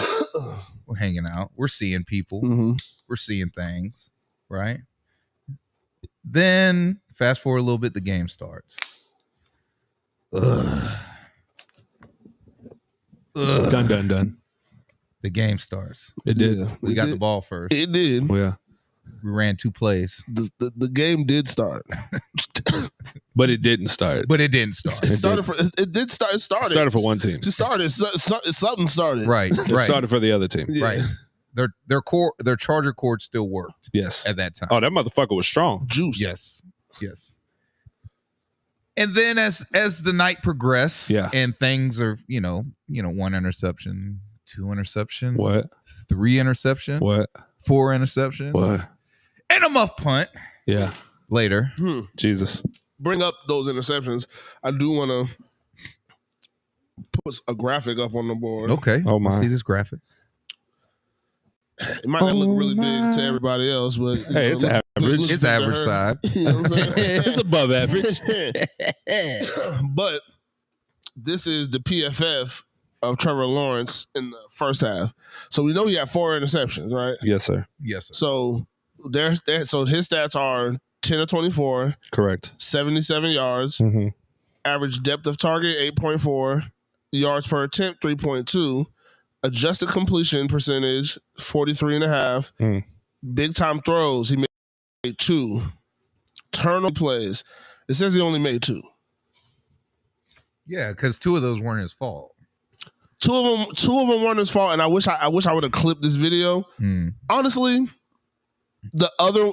Speaker 3: We're hanging out. We're seeing people.
Speaker 1: Mm-hmm.
Speaker 3: We're seeing things, right? Then fast forward a little bit, the game starts.
Speaker 2: Done.
Speaker 3: The game starts.
Speaker 2: It did.
Speaker 3: We got the ball first.
Speaker 1: It did.
Speaker 2: Yeah.
Speaker 3: We ran 2 plays.
Speaker 1: The game did start.
Speaker 2: But it didn't start.
Speaker 1: It started for one team. It started. Something started.
Speaker 3: Right.
Speaker 2: It started for the other team.
Speaker 1: Yeah.
Speaker 3: Right. Their charger cord still worked.
Speaker 2: Yes.
Speaker 3: At that time.
Speaker 2: Oh, that motherfucker was strong.
Speaker 1: Juice.
Speaker 3: Yes. And then as the night progressed, and things are, one interception, 2 interception,
Speaker 2: what?
Speaker 3: 3 interception,
Speaker 2: what?
Speaker 3: 4 interception,
Speaker 2: what?
Speaker 3: And a muff punt.
Speaker 2: Yeah.
Speaker 3: Later.
Speaker 2: Jesus.
Speaker 1: Bring up those interceptions. I do want to put a graphic up on the board.
Speaker 3: Okay.
Speaker 2: Oh my.
Speaker 3: See this graphic.
Speaker 1: It might not look really big to everybody else, but
Speaker 2: hey, it's average.
Speaker 3: It's average side.
Speaker 1: You know what I'm saying?
Speaker 2: It's above average.
Speaker 1: But this is the PFF of Trevor Lawrence in the first half. So we know he had 4 interceptions, right?
Speaker 2: Yes, sir.
Speaker 1: So so his stats are 10 of 24.
Speaker 2: Correct.
Speaker 1: 77 yards.
Speaker 2: Mm-hmm.
Speaker 1: Average depth of target 8.4. Yards per attempt 3.2. Adjusted completion percentage 43.5. Big time throws he made 2. Turnover plays. It says he only made 2.
Speaker 3: Yeah, because 2 of those weren't his fault.
Speaker 1: Two of them weren't his fault, and I wish I would have clipped this video. Honestly, the other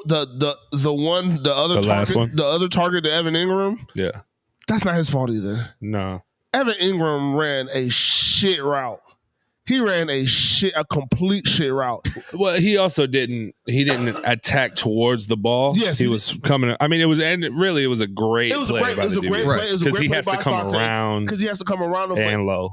Speaker 1: target to Evan Ingram.
Speaker 2: Yeah,
Speaker 1: that's not his fault either.
Speaker 2: No,
Speaker 1: Evan Ingram ran a shit route. He ran a complete shit route.
Speaker 2: Well, he also didn't attack towards the ball.
Speaker 1: Yes,
Speaker 2: he was coming. I mean, it was a great play. It was a great play
Speaker 1: because
Speaker 2: he has to come around.
Speaker 1: Because he has to come around them
Speaker 2: and low.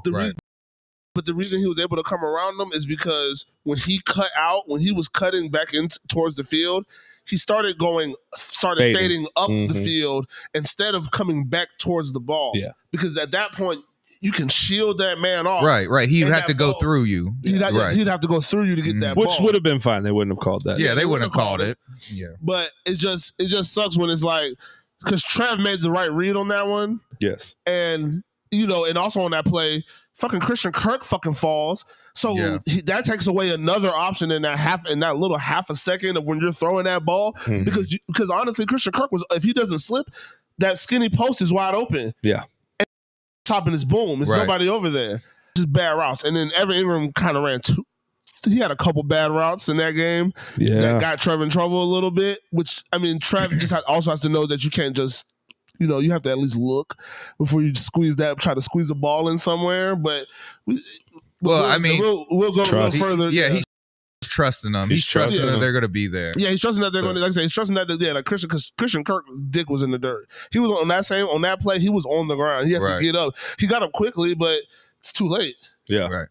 Speaker 1: But the reason he was able to come around them is because when he was cutting back in towards the field, he started fading up the field instead of coming back towards the ball.
Speaker 2: Yeah.
Speaker 1: Because at that point, you can shield that man off.
Speaker 3: Right. He had to go through you.
Speaker 1: He'd have to go through you to get that
Speaker 2: ball. Which would have been fine. They wouldn't have called that.
Speaker 3: Yeah, they wouldn't have called it. Yeah.
Speaker 1: But it just sucks when it's like, because Trev made the right read on that one.
Speaker 2: Yes.
Speaker 1: And, and also on that play, fucking Christian Kirk fucking falls. So that takes away another option in that little half a second of when you're throwing that ball. Because honestly, Christian Kirk if he doesn't slip, that skinny post is wide open.
Speaker 2: Yeah.
Speaker 1: And top and it's boom. There's nobody over there. Just bad routes. And then Evan Ingram kind of ran 2. He had a couple bad routes in that game that got Trev in trouble a little bit, which, I mean, Trev also has to know that you can't just, you have to at least look before you try to squeeze the ball in somewhere. But we'll go a little further.
Speaker 3: He's trusting them. He's trusting that they're going to be there.
Speaker 1: Yeah, he's trusting that they're going to, like I say, he's trusting that, Christian, because Christian Kirk's dick was in the dirt. He was on that play, he was on the ground. He had to get up. He got up quickly, but it's too late.
Speaker 2: Yeah.
Speaker 3: Right.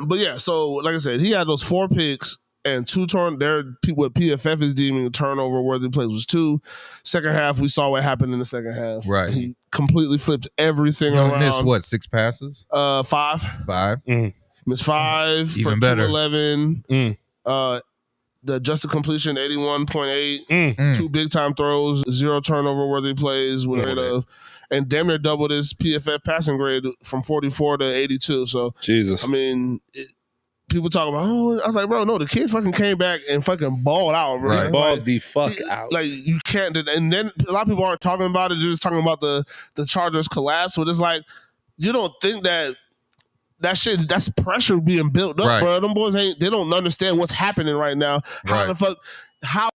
Speaker 1: But yeah, so like I said, he had those 4 picks and 2 what PFF is deeming turnover-worthy plays was 2. Second half, we saw what happened in the second half.
Speaker 3: Right.
Speaker 1: He completely flipped everything around.
Speaker 3: Missed what, 6 passes?
Speaker 1: 5.
Speaker 3: 5.
Speaker 1: Missed 5.
Speaker 3: Even better.
Speaker 1: 211. The adjusted completion 81.8. 2 big time throws. 0 turnover-worthy plays. And damn near doubled his PFF passing grade from 44 to 82. So
Speaker 2: Jesus.
Speaker 1: I mean. People talk about, I was like, bro, no, the kid fucking came back and fucking balled out, bro.
Speaker 2: Right. Balled the fuck out.
Speaker 1: Like, you can't. And then a lot of people aren't talking about it. They're just talking about the Chargers collapse. But it's like, you don't think that shit, that's pressure being built up, bro. Them boys they don't understand what's happening right now. How the fuck, how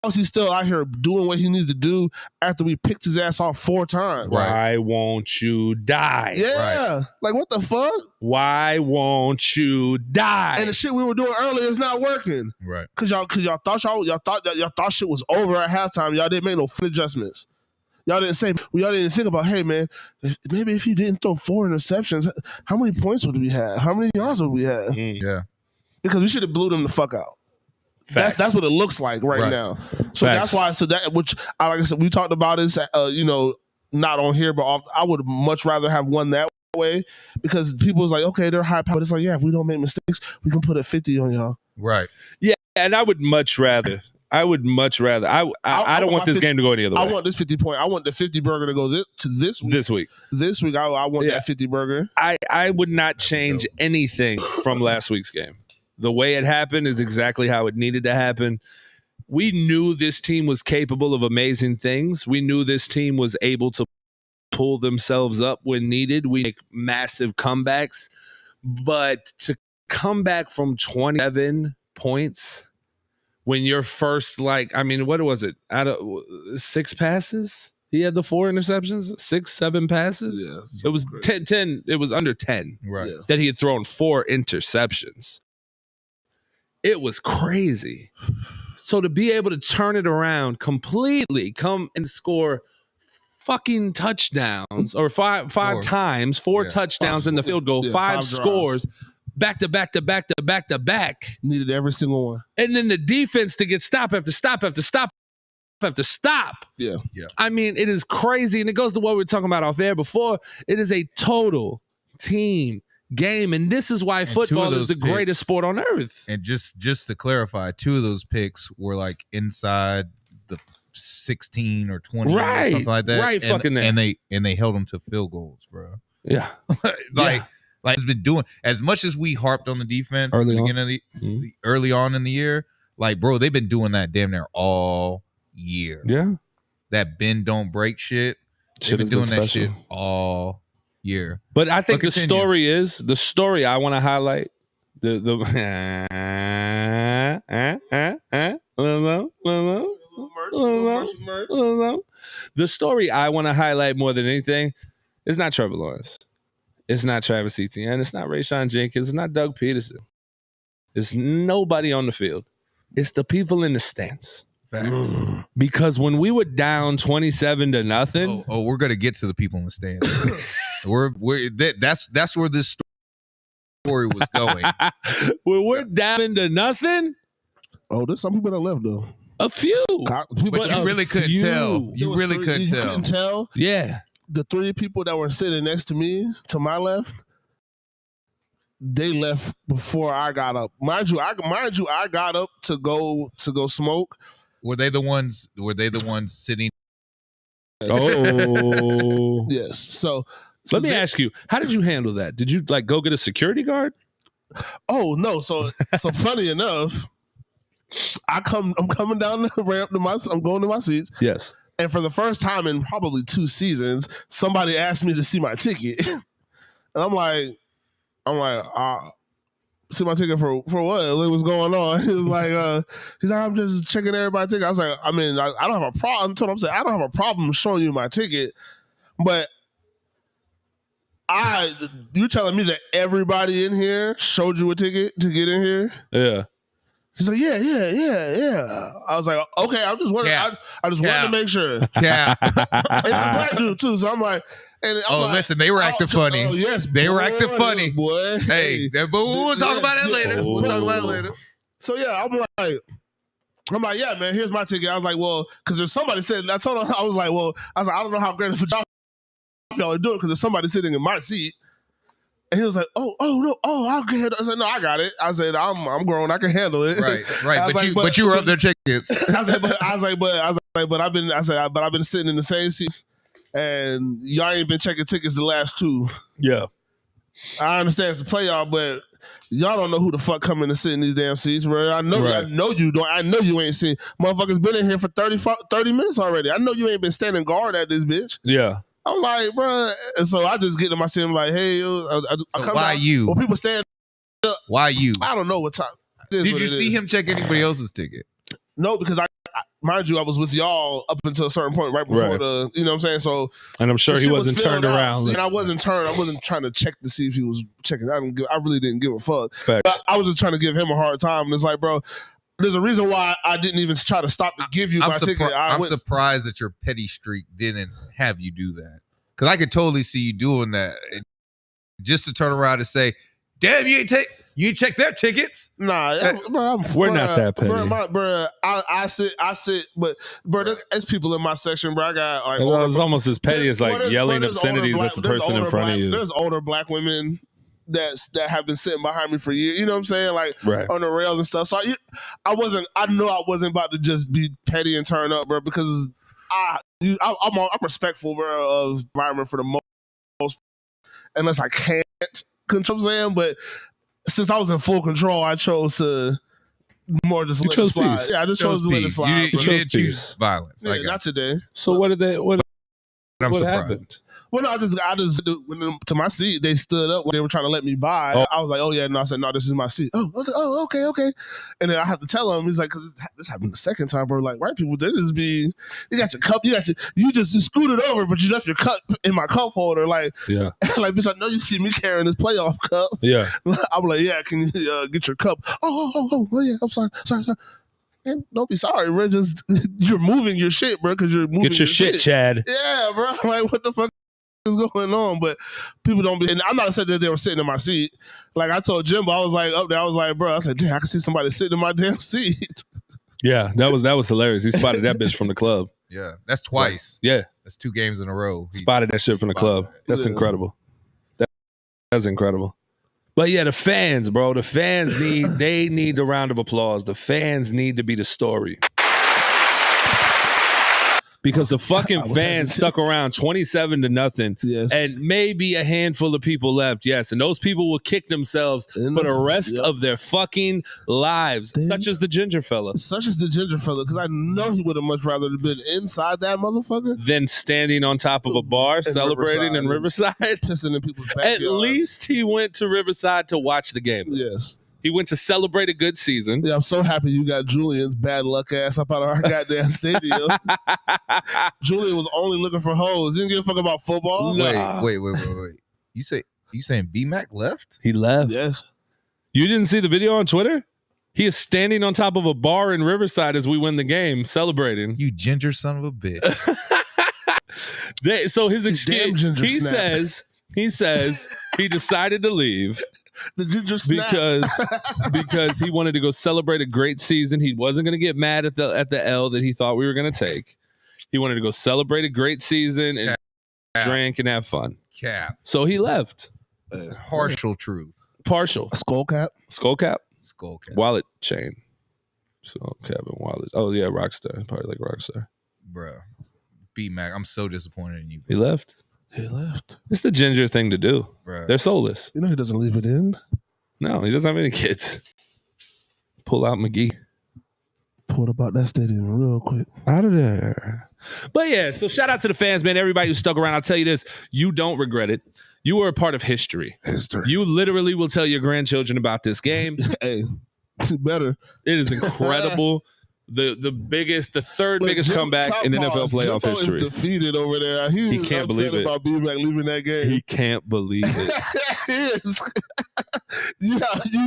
Speaker 1: is he still out here doing what he needs to do after we picked his ass off 4 times?
Speaker 2: Why won't you die?
Speaker 1: Yeah. Like, what the fuck?
Speaker 2: Why won't you die?
Speaker 1: And the shit we were doing earlier is not working.
Speaker 3: Right.
Speaker 1: Cause y'all thought shit was over at halftime. Y'all didn't make no fit adjustments. Y'all didn't think about, hey man, maybe if he didn't throw 4 interceptions, how many points would we have? How many yards would we have?
Speaker 3: Yeah.
Speaker 1: Because we should have blew them the fuck out. That's what it looks like right now. So that's why. So that, which like I said, we talked about is not on here, but I would much rather have won that way, because people was like, okay, they're high powered. It's like, yeah, if we don't make mistakes, we can put a 50 on y'all.
Speaker 3: Right.
Speaker 2: Yeah, and I would much rather I would much rather. I don't want this game to go any other way.
Speaker 1: I want this 50 point. I want the 50 burger to go this week. This week, I want that 50 burger.
Speaker 2: I would not change anything from last week's game. The way it happened is exactly how it needed to happen. We knew this team was capable of amazing things. We knew this team was able to pull themselves up when needed. We make massive comebacks. But to come back from 27 points when you're first, what was it? Out of 6 passes? He had the 4 interceptions, 6, 7 passes.
Speaker 1: Yeah,
Speaker 2: it was 10. It was under 10
Speaker 3: right?
Speaker 2: That he had thrown 4 interceptions. It was crazy. So to be able to turn it around completely, come and score fucking touchdowns or five times, 4 touchdowns in the field goal, 5 scores. Back to back.
Speaker 1: Needed every single one.
Speaker 2: And then the defense to get stop after stop.
Speaker 3: Yeah.
Speaker 2: I mean, it is crazy. And it goes to what we were talking about off air before. It is a total team game. And this is why football is the greatest sport on earth.
Speaker 3: And just to clarify, 2 of those picks were like inside the 16 or 20 or something like that.
Speaker 2: Right,
Speaker 3: and they held them to field goals, bro.
Speaker 2: Yeah.
Speaker 3: Like it's been doing as much as we harped on the defense
Speaker 2: early
Speaker 3: on in the year. Like, bro, they've been doing that damn near all year.
Speaker 2: Yeah,
Speaker 3: that bend don't break shit. They've been doing that shit all year.
Speaker 2: But I think the story I want to highlight. The story I want to highlight more than anything is not Trevor Lawrence. It's not Travis Etienne. It's not Rayshawn Jenkins. It's not Doug Peterson. It's nobody on the field. It's the people in the stands.
Speaker 3: Facts.
Speaker 2: Because when we were down 27-0,
Speaker 3: we're gonna get to the people in the stands. That's where this story was going.
Speaker 2: When we're down to nothing.
Speaker 1: Oh, there's some people that left though.
Speaker 2: A few,
Speaker 3: but you really couldn't tell. You really couldn't tell.
Speaker 2: Yeah.
Speaker 1: The 3 people that were sitting next to me, to my left, they left before I got up. Mind you, I got up to go smoke.
Speaker 3: Were they the ones sitting?
Speaker 2: Oh,
Speaker 1: yes. So
Speaker 2: let me ask you, how did you handle that? Did you go get a security guard?
Speaker 1: Oh no. So funny enough, I'm coming down the ramp I'm going to my seats.
Speaker 2: Yes.
Speaker 1: And for the first time in probably 2 seasons, somebody asked me to see my ticket. And I'm like, see my ticket for what? Like, what's going on? He was like, he's like, I'm just checking everybody's ticket. I was like, I mean, I don't have a problem. I don't have a problem showing you my ticket, but you telling me that everybody in here showed you a ticket to get in here?
Speaker 2: Yeah.
Speaker 1: He's like, yeah. I was like, okay, I'm just wondering. I just wanted to make sure.
Speaker 3: Yeah.
Speaker 1: And I'm black dude too, so I'm like,
Speaker 3: listen, they were acting funny.
Speaker 1: Oh yes,
Speaker 3: they were acting funny,
Speaker 1: boy.
Speaker 3: Hey, but we'll talk about that later. We'll talk about it later.
Speaker 1: So yeah, I'm like, yeah, man. Here's my ticket. I was like, well, because there's somebody sitting. I told him, I was like, I don't know how great of a job y'all are doing because there's somebody sitting in my seat. And he was like, oh no, I'll get it. I said, no, I got it. I said, I'm grown, I can handle it.
Speaker 3: Right. But you were up there tickets.
Speaker 1: I was like, but I've been sitting in the same seats, and y'all ain't been checking tickets the last 2.
Speaker 2: Yeah.
Speaker 1: I understand it's the playoff, but y'all don't know who the fuck coming to sit in these damn seats, bro. I know you don't. I know you ain't seen motherfuckers been in here for 30 minutes already. I know you ain't been standing guard at this bitch.
Speaker 2: Yeah.
Speaker 1: I'm like, bro. And so I just get to my seat. I'm like, hey, I come
Speaker 3: why
Speaker 1: out.
Speaker 3: you?
Speaker 1: Well, people stand up.
Speaker 3: Why you?
Speaker 1: I don't know what time.
Speaker 3: Did you see him check anybody else's ticket?
Speaker 1: No, because mind you, I was with y'all up until a certain point right before the, you know what I'm saying? So,
Speaker 2: and I'm sure he wasn't turned around.
Speaker 1: And I wasn't trying to check to see if he was checking. I really didn't give a fuck.
Speaker 2: Facts.
Speaker 1: I was just trying to give him a hard time. And it's like, bro, there's a reason why I didn't even try to stop to give you my ticket.
Speaker 3: I'm surprised that your petty streak didn't have you do that. Because I could totally see you doing that. Just to turn around and say, damn, you ain't check their tickets.
Speaker 1: Nah, bro,
Speaker 2: we're not that petty.
Speaker 1: Bro, I sit, but bro, there's people in my section, bro. I got like
Speaker 2: it's almost as petty as like yelling obscenities at the person in front of you.
Speaker 1: There's older black women that have been sitting behind me for years. You know what I'm saying? Like
Speaker 6: Right.
Speaker 1: on the rails and stuff. So I know I wasn't about to just be petty and turn up, bro, because I'm respectful, bro, of environment for the most, unless I can't control what I'm saying. But since I was in full control, I chose to more just let it slide.
Speaker 3: Peace.
Speaker 1: Yeah, I just chose to let it slide.
Speaker 3: You didn't choose violence.
Speaker 1: Yeah, not today.
Speaker 6: So what
Speaker 3: surprised.
Speaker 6: happened?
Speaker 1: Well, no, I just went to my seat. They stood up when they were trying to let me by.
Speaker 6: Oh.
Speaker 1: I was like, oh yeah, no. I said, no, this is my seat. Oh, I was like, oh, okay. And then I have to tell him. He's like, because this happened the second time, bro. Like white people, they got your cup, you just scooted over, but you left your cup in my cup holder. Like,
Speaker 6: yeah,
Speaker 1: like bitch, I know you see me carrying this playoff cup.
Speaker 6: Yeah,
Speaker 1: I'm like, yeah, can you get your cup? Oh yeah, I'm sorry. Man, don't be sorry, bro. Just you're moving your shit, bro, because you're moving
Speaker 6: get your shit, Chad.
Speaker 1: Yeah, bro. Like, what the fuck is going on? But people don't be. And I'm not saying that they were sitting in my seat. Like I told Jimbo, I was like up there. I was like, bro. I said, damn, I can see somebody sitting in my damn seat.
Speaker 6: Yeah, that was hilarious. He spotted that bitch from the club.
Speaker 3: Yeah, that's twice.
Speaker 6: Yeah,
Speaker 3: that's 2 games in a row.
Speaker 6: Spotted that shit from the club. That's incredible. That's incredible. But yeah, the fans, bro. The fans need the round of applause. The fans need to be the story. Because the fucking fans stuck around 27-0.
Speaker 1: Yes.
Speaker 6: And maybe a handful of people left. Yes. And those people will kick themselves for the rest of their fucking lives. Such as the ginger fella.
Speaker 1: Because I know he would have much rather been inside that motherfucker
Speaker 6: than standing on top of a bar celebrating in Riverside.
Speaker 1: Pissing in people's backyards.
Speaker 6: At least he went to Riverside to watch the game.
Speaker 1: Yes.
Speaker 6: He went to celebrate a good season.
Speaker 1: Yeah, I'm so happy you got Julian's bad luck ass up out of our goddamn stadium. Julian was only looking for hoes. He didn't give a fuck about football.
Speaker 3: Wait. You saying B-Mac left?
Speaker 6: He left.
Speaker 1: Yes.
Speaker 6: You didn't see the video on Twitter? He is standing on top of a bar in Riverside as we win the game, celebrating.
Speaker 3: You ginger son of a bitch.
Speaker 6: So his excuse, he says he decided to leave. Because he wanted to go celebrate a great season. He wasn't going to get mad at the L that he thought we were going to take. He wanted to go celebrate a great season and drink and have fun. So he left.
Speaker 3: Partial truth.
Speaker 6: Partial.
Speaker 1: Skull cap.
Speaker 6: Wallet chain. Skull cap and wallet. Oh yeah, Rockstar. Probably like Rockstar.
Speaker 3: Bruh. B-Mac, I'm so disappointed in you.
Speaker 6: He left. It's the ginger thing to do.
Speaker 3: Bruh.
Speaker 6: They're soulless.
Speaker 1: You know he doesn't leave it in.
Speaker 6: No, he doesn't have any kids. Pull out McGee.
Speaker 1: Pulled up out that stadium real quick.
Speaker 6: Out of there. But yeah, so shout out to the fans, man. Everybody who stuck around. I'll tell you this. You don't regret it. You were a part of history. You literally will tell your grandchildren about this game.
Speaker 1: Hey, better.
Speaker 6: It is incredible. The third biggest comeback in NFL playoff
Speaker 1: Jimbo
Speaker 6: history.
Speaker 1: Is defeated over there. He
Speaker 6: can't believe it.
Speaker 1: About B-Mac leaving that game.
Speaker 6: He can't believe it.
Speaker 1: He is.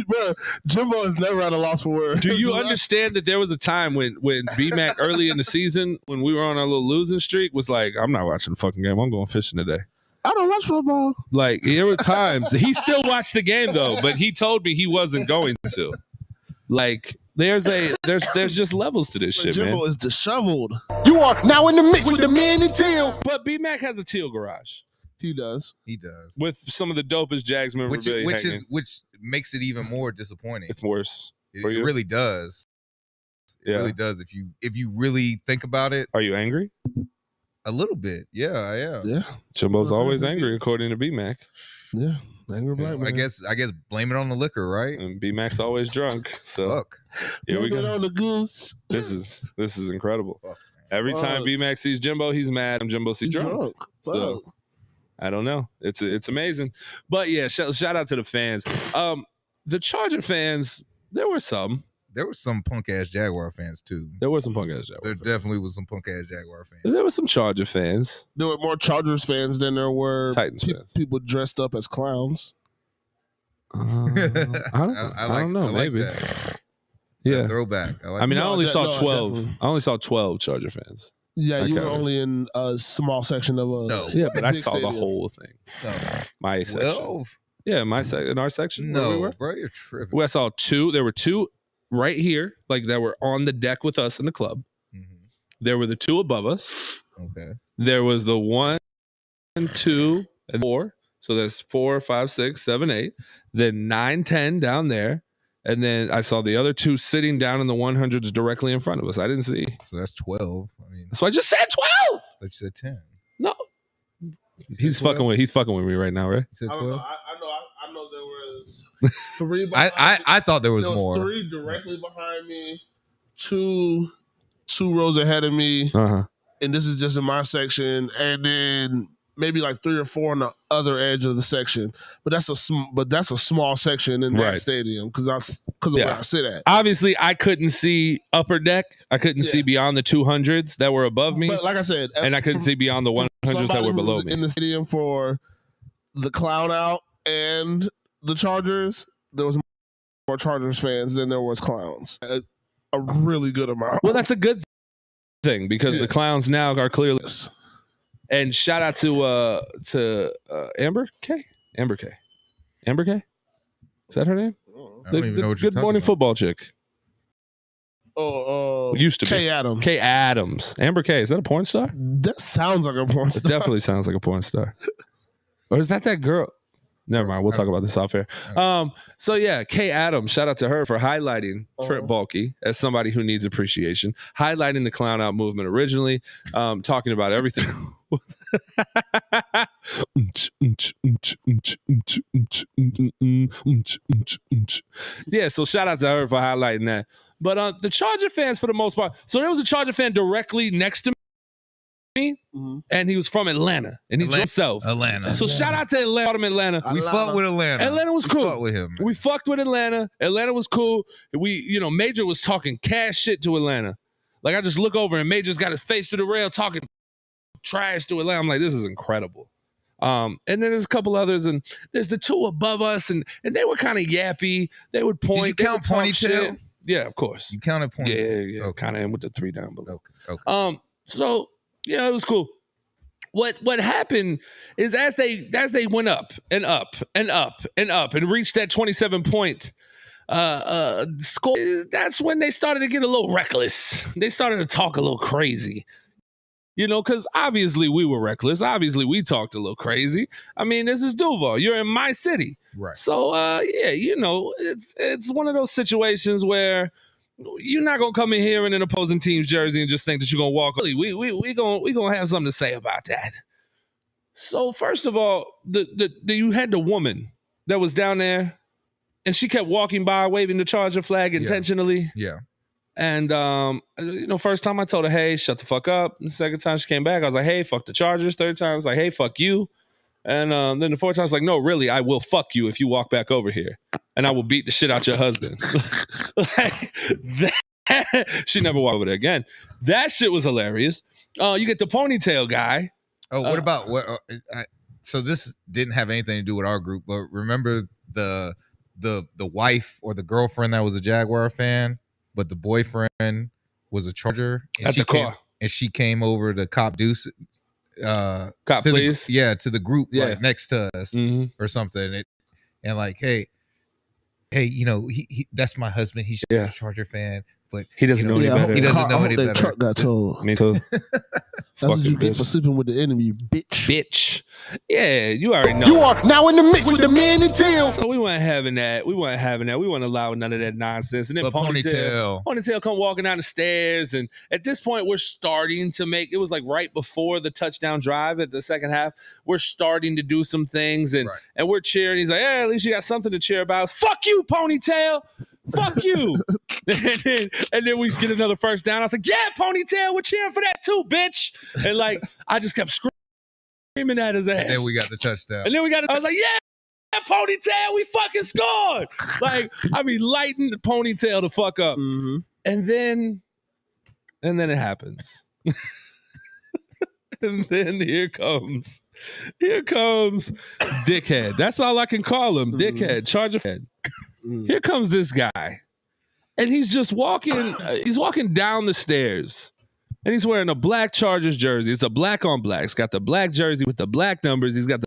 Speaker 1: Bro, Jimbo has never had a loss for words.
Speaker 6: Do you understand that there was a time when B-Mac early in the season, when we were on our little losing streak, was like, I'm not watching the fucking game. I'm going fishing today.
Speaker 1: I don't watch football.
Speaker 6: Like, there were times. He still watched the game, though, but he told me he wasn't going to. Like, there's just levels to this shit,
Speaker 1: Jimbo
Speaker 6: man.
Speaker 1: is disheveled.
Speaker 4: You are now in the mix with the man in Teal.
Speaker 6: But B-Mac has a Teal garage.
Speaker 1: He does.
Speaker 6: With some of the dopest Jags memorabilia
Speaker 3: which makes it even more disappointing.
Speaker 6: It's worse.
Speaker 3: It really does. It really does. If you really think about it.
Speaker 6: Are you angry?
Speaker 3: A little bit. Yeah, I am.
Speaker 1: Yeah.
Speaker 6: Jimbo's always angry, according to B-Mac.
Speaker 1: Yeah. Angry black man.
Speaker 3: I guess blame it on the liquor, right?
Speaker 6: And B-Mac's always drunk. So
Speaker 3: Fuck.
Speaker 6: Here we go.
Speaker 1: On the goose.
Speaker 6: This is incredible.
Speaker 3: Fuck,
Speaker 6: Every time B-Mac sees Jimbo, he's mad. Jimbo sees drunk. So I don't know. It's amazing. But yeah, shout out to the fans. The Charger fans, there were some
Speaker 3: punk ass Jaguar fans too.
Speaker 6: There were some punk ass Jaguar
Speaker 3: fans. Definitely was some punk ass Jaguar fans.
Speaker 6: There were some Charger fans.
Speaker 1: There were more Chargers fans than there were
Speaker 6: Titans fans.
Speaker 1: People dressed up as clowns.
Speaker 6: I don't know. Maybe.
Speaker 3: That.
Speaker 6: Yeah.
Speaker 3: Throwback.
Speaker 6: I only saw 12.
Speaker 1: Definitely.
Speaker 6: I only saw 12 Charger fans.
Speaker 1: Yeah, you were only in a small section of a.
Speaker 3: No.
Speaker 6: Yeah, but I saw the whole thing.
Speaker 3: No.
Speaker 6: My section.
Speaker 3: 12?
Speaker 6: Yeah, in our section.
Speaker 3: No,
Speaker 6: where we were.
Speaker 3: bro, you're tripping.
Speaker 6: I saw 2. There were 2 right here, like that were on the deck with us in the club.
Speaker 3: Mm-hmm.
Speaker 6: There were the 2 above us.
Speaker 3: Okay.
Speaker 6: There was the 1, 2, and 4
Speaker 2: So there's 4, 5, 6, 7, 8. Then 9, 10 down there. And then I saw the other 2 sitting down in the 100s directly in front of us. I didn't see.
Speaker 3: So that's 12. I mean,
Speaker 2: so I just said 12.
Speaker 3: I said 10.
Speaker 2: No. He's fucking with me right now, right?
Speaker 3: You said 12?
Speaker 1: I know there was 3
Speaker 3: I thought there was more.
Speaker 1: 3 directly behind me, 2 rows ahead of me, and this is just in my section, and then maybe like 3 or 4 on the other edge of the section. But that's a small section in that stadium because of where I sit at.
Speaker 2: Obviously, I couldn't see upper deck. I couldn't see beyond the 200s that were above me.
Speaker 1: But like I said,
Speaker 2: and I couldn't see beyond the 100s that were below me.
Speaker 1: In the stadium for the clown out and the Chargers, there was more Chargers fans than there was clowns. A really good amount.
Speaker 2: Well, that's a good thing because the clowns now are clearly. And shout out to Amber K. Is that her name?
Speaker 3: I don't even know what you're
Speaker 2: Good Morning
Speaker 3: about.
Speaker 2: Football chick. Used to be.
Speaker 1: K Adams.
Speaker 2: K Adams. Amber K. Is that a porn star?
Speaker 1: That sounds like a porn star.
Speaker 2: It definitely sounds like a porn star. Or is that girl? Never mind. We'll talk about this off air. So yeah, Kay Adams, shout out to her for highlighting Trent Baalke as somebody who needs appreciation, highlighting the clown out movement originally, talking about everything. Yeah, so shout out to her for highlighting that. But the Charger fans, for the most part, so there was a Charger fan directly next to me, and he was from Atlanta, and he drove himself.
Speaker 3: Atlanta.
Speaker 2: So shout out to Atlanta.
Speaker 3: We fucked with Atlanta.
Speaker 2: Atlanta was cool.
Speaker 3: Fucked with him.
Speaker 2: We fucked with Atlanta. Atlanta was cool. Major was talking cash shit to Atlanta. Like I just look over and Major's got his face to the rail talking trash to Atlanta. I'm like, this is incredible. And then there's a couple others, and there's the 2 above us, and they were kind of yappy. They would point.
Speaker 3: Did you count Ponytail?
Speaker 2: Yeah, of course.
Speaker 3: You counted Ponytail?
Speaker 2: Yeah. Okay. Kind of in with the 3 down below.
Speaker 3: Okay.
Speaker 2: So yeah, it was cool. What happened is as they went up and up and up and up and reached that 27-point score, that's when they started to get a little reckless. They started to talk a little crazy. Because obviously we were reckless. Obviously we talked a little crazy. I mean, this is Duval. You're in my city.
Speaker 3: Right.
Speaker 2: So, it's one of those situations where you're not going to come in here in an opposing team's jersey and just think that you're going to walk. We going to have something to say about that. So, first of all, you had the woman that was down there, and she kept walking by waving the Charger flag intentionally.
Speaker 3: Yeah.
Speaker 2: And, first time I told her, hey, shut the fuck up. And the second time she came back, I was like, hey, fuck the Chargers. Third time I was like, hey, fuck you. And then the fourth time I was like, no, really, I will fuck you if you walk back over here. And I will beat the shit out your husband. She never walked over there again. That shit was hilarious. You get the ponytail guy.
Speaker 3: Oh, what about what? So this didn't have anything to do with our group, but remember the wife or the girlfriend that was a Jaguar fan, but the boyfriend was a Charger.
Speaker 2: At the car.
Speaker 3: And she came over to cop Deuce.
Speaker 2: Cop, please.
Speaker 3: To the group like next to us or something. And like, hey, he that's my husband. He's just a Charger fan, but
Speaker 2: he doesn't know any better.
Speaker 3: He doesn't know any better.
Speaker 1: Truck got told.
Speaker 2: Me too.
Speaker 1: That's what you get for sleeping with the enemy, bitch.
Speaker 2: Yeah, you already know.
Speaker 4: You are now in the mix with the man and Teal.
Speaker 2: So we weren't having that. We weren't allowing none of that nonsense. And then Ponytail come walking down the stairs. And at this point, we're starting to it was like right before the touchdown drive at the second half. We're starting to do some things. And we're cheering. He's like, hey, at least you got something to cheer about. Fuck you, Ponytail. Fuck you. and then we get another first down. I was like, yeah, Ponytail, we're cheering for that too, bitch. And like, I just kept screaming at his ass.
Speaker 3: And then we got the touchdown.
Speaker 2: I was like, yeah, Ponytail, we fucking scored. Like, I mean, lighting the Ponytail the fuck up. Mm-hmm. And then it happens. And then here comes Dickhead. That's all I can call him. Dickhead, Charger head. Here comes this guy. And he's just walking, he's walking down the stairs. And he's wearing a black Chargers jersey. It's a black on black. It's got the black jersey with the black numbers. He's got the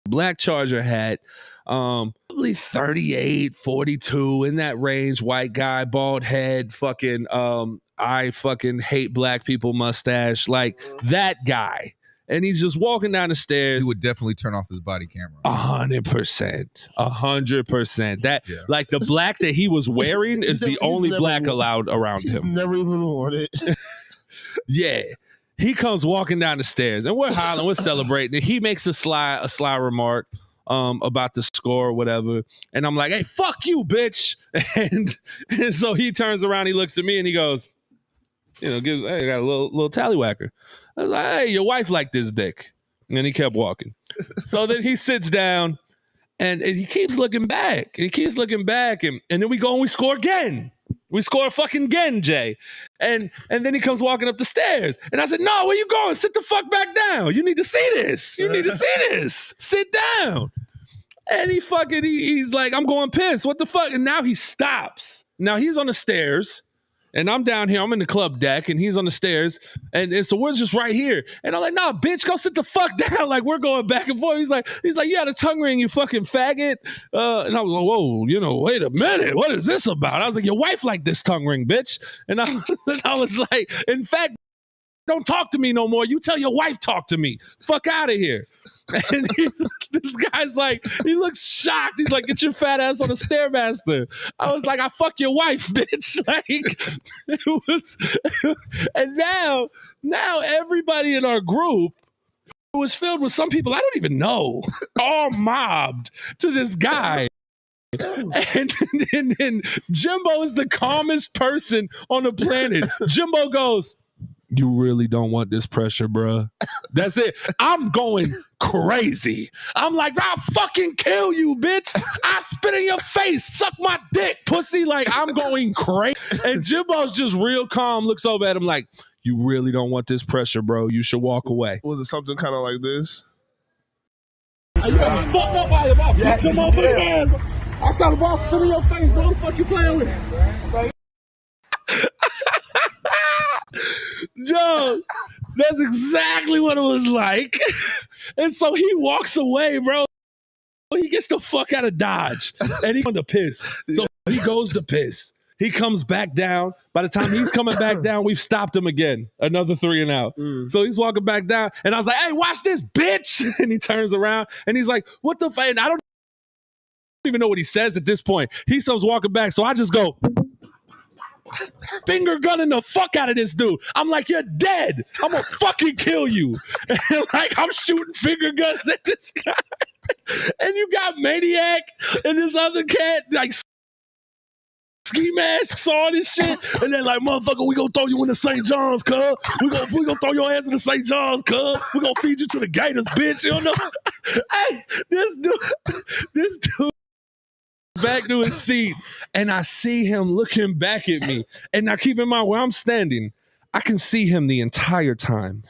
Speaker 2: black Charger hat. Probably 38, 42 in that range. White guy, bald head, fucking I fucking hate black people mustache. Like that guy. and he's just walking down the stairs.
Speaker 3: He would definitely turn off his body camera.
Speaker 2: 100%. That like the black that he was wearing is the only black allowed around him.
Speaker 1: He's never even worn it.
Speaker 2: Yeah. He comes walking down the stairs and we're hollering, we're celebrating. And he makes a sly remark about the score or whatever. And I'm like, hey, fuck you, bitch. And so he turns around, he looks at me and he goes, hey, I got a little tallywhacker. I was like, hey, your wife liked this dick. And he kept walking. So then he sits down and he keeps looking back. And then we go and we score again. We score fucking again, Jay. And then he comes walking up the stairs. And I said, no, where you going? Sit the fuck back down. You need to see this. Sit down. And he's like, I'm going piss. What the fuck? And now he stops. Now he's on the stairs. And I'm down here. I'm in the club deck. And he's on the stairs. And so we're just right here. And I'm like, nah, bitch, go sit the fuck down. Like, we're going back and forth. He's like, you had a tongue ring, you fucking faggot. And I was like, whoa, wait a minute. What is this about? I was like, your wife liked this tongue ring, bitch. And I was like, in fact, don't talk to me no more. You tell your wife talk to me. Fuck out of here. And this guy's like, he looks shocked. He's like, get your fat ass on the Stairmaster. I was like, I fuck your wife, bitch. Like, it was. And now everybody in our group, who was filled with some people I don't even know, all mobbed to this guy. And Jimbo is the calmest person on the planet. Jimbo goes, you really don't want this pressure, bruh. That's it. I'm going crazy. I'm like, I'll fucking kill you, bitch. I spit in your face. Suck my dick, pussy. Like, I'm going crazy. And Jimbo's just real calm, looks over at him like, you really don't want this pressure, bro. You should walk away.
Speaker 1: Was it something kind of like this?
Speaker 2: You got me fucked up by your mouth. Yeah, your motherfucking ass. I tell the boss, spit in your face, bro. What the fuck you playing with? Joe, that's exactly what it was like. And so he walks away, bro. He gets the fuck out of Dodge. And he's going to piss. So he goes to piss. He comes back down. By the time he's coming back down, we've stopped him again. Another 3 and out. So he's walking back down. And I was like, hey, watch this, bitch. And he turns around. And he's like, what the fuck? And I don't even know what he says at this point. He starts walking back. So I just go, finger gunning the fuck out of this dude. I'm like, you're dead. I'm gonna fucking kill you. And like, I'm shooting finger guns at this guy. And you got Maniac and this other cat, like, ski masks on and shit. And they're like, motherfucker, we gonna throw you in the St. John's, cuz. We gonna throw your ass in the St. John's, cuz. We gonna feed you to the Gators, bitch. You don't know? Hey, this dude back to his seat, and I see him looking back at me. And now keep in mind where I'm standing, I can see him the entire time.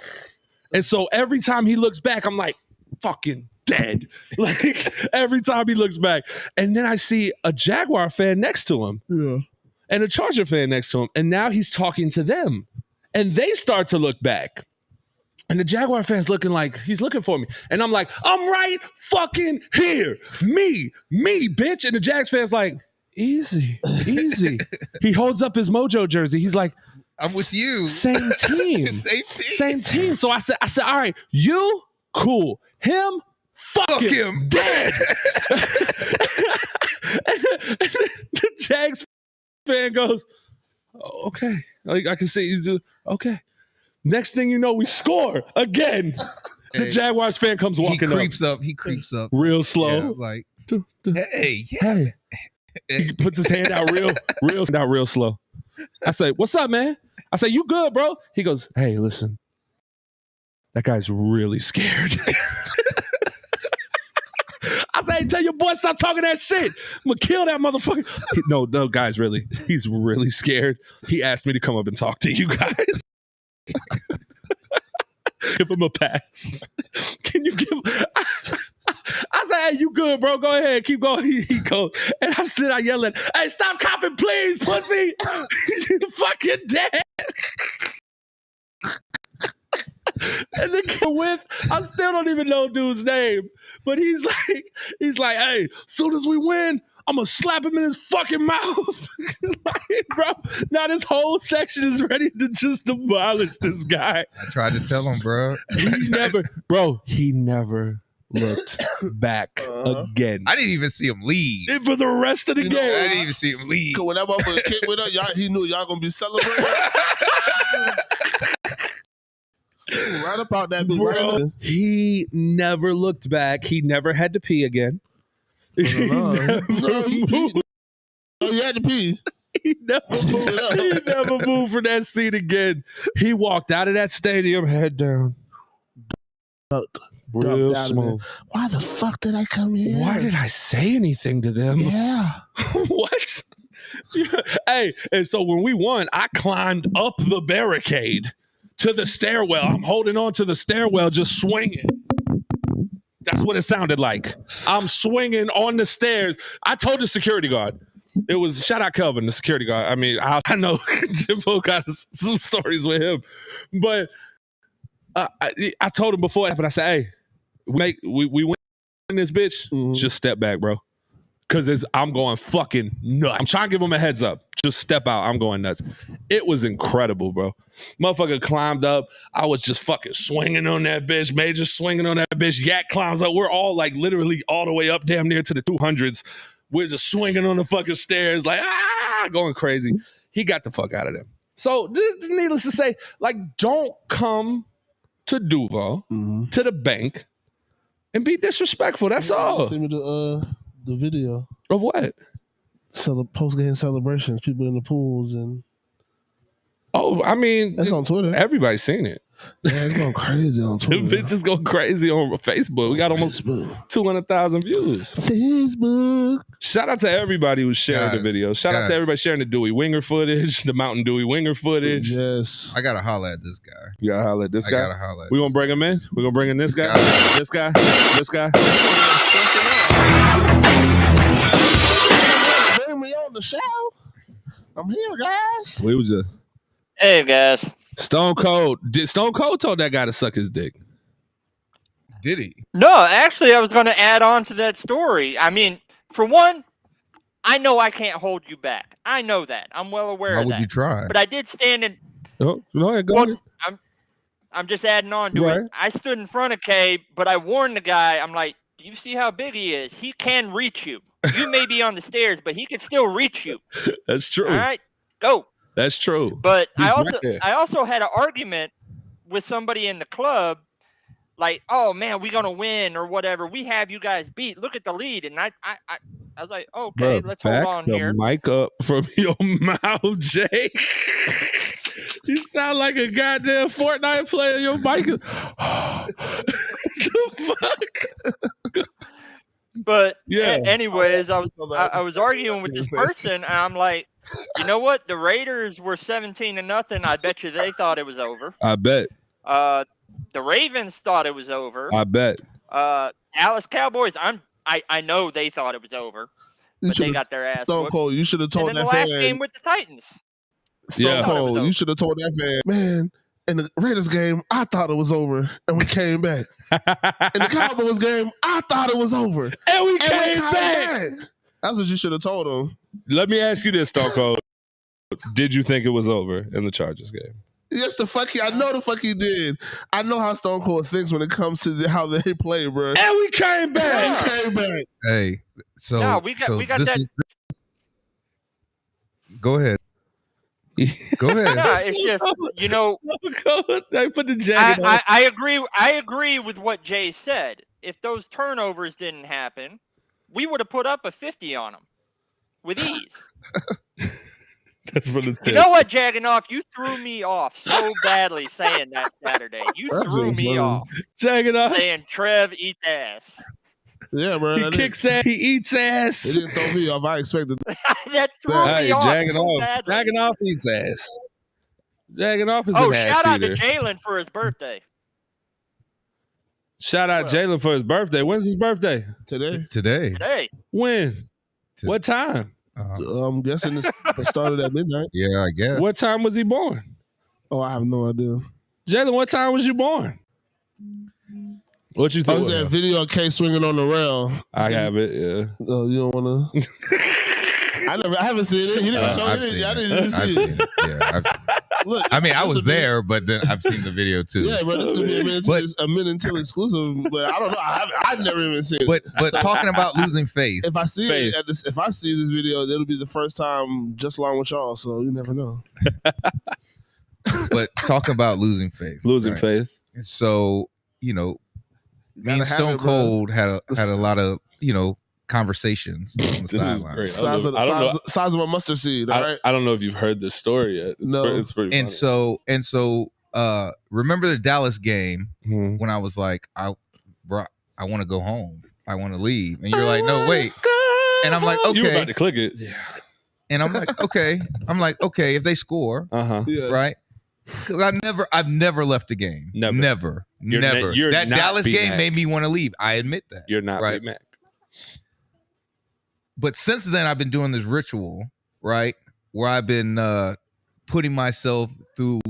Speaker 2: And so every time he looks back, I'm like, fucking dead. Like, every time he looks back. And then I see a Jaguar fan next to him. Yeah. And a Charger fan next to him. And now he's talking to them. And they start to look back. And the Jaguar fan's looking like he's looking for me. And I'm like, I'm right fucking here. Me, bitch. And the Jags fan's like, easy. He holds up his Mojo jersey. He's like,
Speaker 3: I'm with you.
Speaker 2: Same team. Same team. So I said, all right, you, cool. Him, fuck him. Dead. And the Jags fan goes, oh, okay. Like, I can see you do, okay. Next thing you know, we score again. Hey, the Jaguars fan comes walking up.
Speaker 3: He creeps up.
Speaker 2: Real slow.
Speaker 3: Yeah, like, hey.
Speaker 2: He puts his hand out real slow. I say, what's up, man? I say, you good, bro? He goes, hey, listen. That guy's really scared. I say, hey, tell your boy stop talking that shit. I'm going to kill that motherfucker. No, guys, really. He's really scared. He asked me to come up and talk to you guys. Give him a pass. Can you give I said, hey, you good, bro? Go ahead. Keep going. He goes. And I yell at, hey, stop copping, please, pussy. You're fucking dead. And the kid with, I still don't even know dude's name. But he's like, hey, soon as we win,
Speaker 6: I'm gonna slap him in his fucking mouth. Like, bro, now this whole section is ready to just demolish this guy.
Speaker 3: I tried to tell him, bro.
Speaker 6: He never looked back again.
Speaker 3: I didn't even see him leave.
Speaker 6: And for the rest of the game.
Speaker 3: I didn't even see him leave.
Speaker 1: When that motherfucker kicked with her, he knew y'all gonna be celebrating. Right about that bitch.
Speaker 6: Bro, he never looked back. He never had to pee again. He never moved.
Speaker 1: Oh, you had to pee.
Speaker 6: He never moved from that seat again. He walked out of that stadium head down. Real smooth.
Speaker 1: Why the fuck did I come here?
Speaker 6: Why did I say anything to them?
Speaker 1: Yeah.
Speaker 6: What? Hey, and so when we won, I climbed up the barricade to the stairwell. I'm holding on to the stairwell, just swinging. That's what it sounded like. I'm swinging on the stairs. I told the security guard. It was, shout out Kelvin, the security guard. I mean, I know Jimbo got some stories with him. But I told him before, but I said, hey, we win this bitch. Just step back, bro. Because I'm going fucking nuts. I'm trying to give him a heads up. Just step out. I'm going nuts. It was incredible, bro. Motherfucker climbed up. I was just fucking swinging on that bitch. Major swinging on that bitch. Yak climbs up. We're all like literally all the way up damn near to the 200s. We're just swinging on the fucking stairs like, going crazy. He got the fuck out of there. So just needless to say, like, don't come to Duval, to the bank, and be disrespectful. That's all.
Speaker 1: Send me the video
Speaker 6: of what?
Speaker 1: Post-game celebrations, people in the pools and.
Speaker 6: Oh, I mean,
Speaker 1: that's on Twitter.
Speaker 6: Everybody's seen it.
Speaker 1: Yeah, it's going crazy on Twitter.
Speaker 6: The bitches go crazy on Facebook. We got almost 200,000 views.
Speaker 1: Facebook.
Speaker 6: Shout out to everybody who's sharing the video. Shout out to everybody sharing the Dewey Winger footage, the Mountain Dewey Winger footage.
Speaker 1: Yes.
Speaker 3: I gotta holler at this guy.
Speaker 6: You gotta holler at this guy?
Speaker 3: I gotta holler at
Speaker 6: We gonna bring him in? We gonna bring in this guy? This guy? This guy?
Speaker 1: Bring me on the show. I'm here, guys.
Speaker 6: We was just.
Speaker 7: Hey, guys.
Speaker 6: Stone Cold told that guy to suck his dick.
Speaker 3: Did he?
Speaker 7: No, actually, I was going to add on to that story. I mean, for one, I know I can't hold you back. I know that. I'm well aware of that.
Speaker 3: Why would you try?
Speaker 7: But I did stand in.
Speaker 6: Oh, go ahead.
Speaker 7: I'm just adding on to it. I stood in front of Kay, but I warned the guy. I'm like, do you see how big he is? He can reach you. You may be on the stairs, but he can still reach you.
Speaker 6: That's true.
Speaker 7: All right, go.
Speaker 6: That's true.
Speaker 7: But I also had an argument with somebody in the club, like, oh man, we're gonna win or whatever. We have you guys beat. Look at the lead. And I was like, okay, let's hold on here.
Speaker 6: Mic up from your mouth, Jake. You sound like a goddamn Fortnite player. Your mic is the fuck.
Speaker 7: But anyways, I was arguing with this person, and I'm like, you know what? The Raiders were 17-0. I bet you they thought it was over.
Speaker 6: I bet.
Speaker 7: The Ravens thought it was over.
Speaker 6: I bet.
Speaker 7: Dallas Cowboys, I know they thought it was over, but they got their ass.
Speaker 1: Stone Cold, you should have told that fan.
Speaker 7: And then the last game with the Titans.
Speaker 1: Stone Cold, you should have told that fan, man. In the Raiders game, I thought it was over, and we came back. In the Cowboys game, I thought it was over,
Speaker 6: and we came back.
Speaker 1: That's what you should have told him.
Speaker 6: Let me ask you this, Stone Cold. Did you think it was over in the Chargers game?
Speaker 1: Yes, I know the fuck he did. I know how Stone Cold thinks when it comes to how they play, bro.
Speaker 6: And we came back.
Speaker 3: Hey, so
Speaker 7: no, we got that.
Speaker 3: Go ahead. Go ahead.
Speaker 7: No, it's just, you know,
Speaker 6: they put the jacket on.
Speaker 7: I agree with what Jay said. If those turnovers didn't happen, we would have put up a 50 on them with ease.
Speaker 6: That's what it said.
Speaker 7: You know what, Jagganoff? You threw me off so badly saying that Saturday. You threw me off.
Speaker 6: Jagganoff
Speaker 7: saying Trev eats ass.
Speaker 1: Yeah, bro.
Speaker 6: He kicks ass. He eats ass.
Speaker 1: It didn't throw me off. I expected
Speaker 7: that. Threw me off so badly.
Speaker 6: Jagganoff eats ass. Jagganoff is
Speaker 7: an
Speaker 6: ass
Speaker 7: shout out
Speaker 6: eater.
Speaker 7: to Jalen for his birthday.
Speaker 6: Shout out Jalen for his birthday. When's his birthday?
Speaker 3: Today.
Speaker 6: When? What time?
Speaker 1: I'm guessing it started at midnight.
Speaker 3: Yeah, I guess.
Speaker 6: What time was he born?
Speaker 1: Oh, I have no idea.
Speaker 6: Jalen, what time was you born?
Speaker 2: What you think?
Speaker 1: I was that video of K swinging on the rail.
Speaker 2: I have it. Yeah.
Speaker 1: Oh, you don't want to? I haven't seen it. You didn't show
Speaker 3: I've
Speaker 1: it.
Speaker 3: seen
Speaker 1: I
Speaker 3: it.
Speaker 1: didn't see
Speaker 3: I've
Speaker 1: it.
Speaker 3: seen it. Yeah.
Speaker 1: Look,
Speaker 3: I mean, I was
Speaker 1: this will be-
Speaker 3: there, but then I've seen the video too.
Speaker 1: Yeah, but it's gonna be a minute until exclusive. But I don't know. I've never even seen it.
Speaker 3: But talking about losing faith.
Speaker 1: If I see it at this, if I see this video, it'll be the first time just along with y'all. So you never know.
Speaker 3: But talking about losing faith.
Speaker 2: Losing faith.
Speaker 3: So me and
Speaker 1: Gotta
Speaker 3: Stone
Speaker 1: have it, bro.
Speaker 3: Cold had a lot of conversations on the
Speaker 2: This is
Speaker 3: sideline.
Speaker 2: great.
Speaker 1: Size of a mustard seed. All right.
Speaker 2: I don't know if you've heard this story yet. It's pretty
Speaker 3: And
Speaker 2: funny.
Speaker 3: so remember the Dallas game when I was like, I want to go home. I want to leave. And you're like, no, wait. And I'm like, okay.
Speaker 2: You were about to click it.
Speaker 1: Yeah.
Speaker 3: And I'm like, okay. If they score,
Speaker 1: Yeah.
Speaker 3: right? Because I've never left a game. Never.
Speaker 2: You're
Speaker 3: that
Speaker 2: not
Speaker 3: Dallas game
Speaker 2: B-Mac.
Speaker 3: made me want to leave. I admit that.
Speaker 2: You're not
Speaker 3: right.
Speaker 2: Big Mac.
Speaker 3: But since then, I've been doing this ritual, right, where I've been putting myself through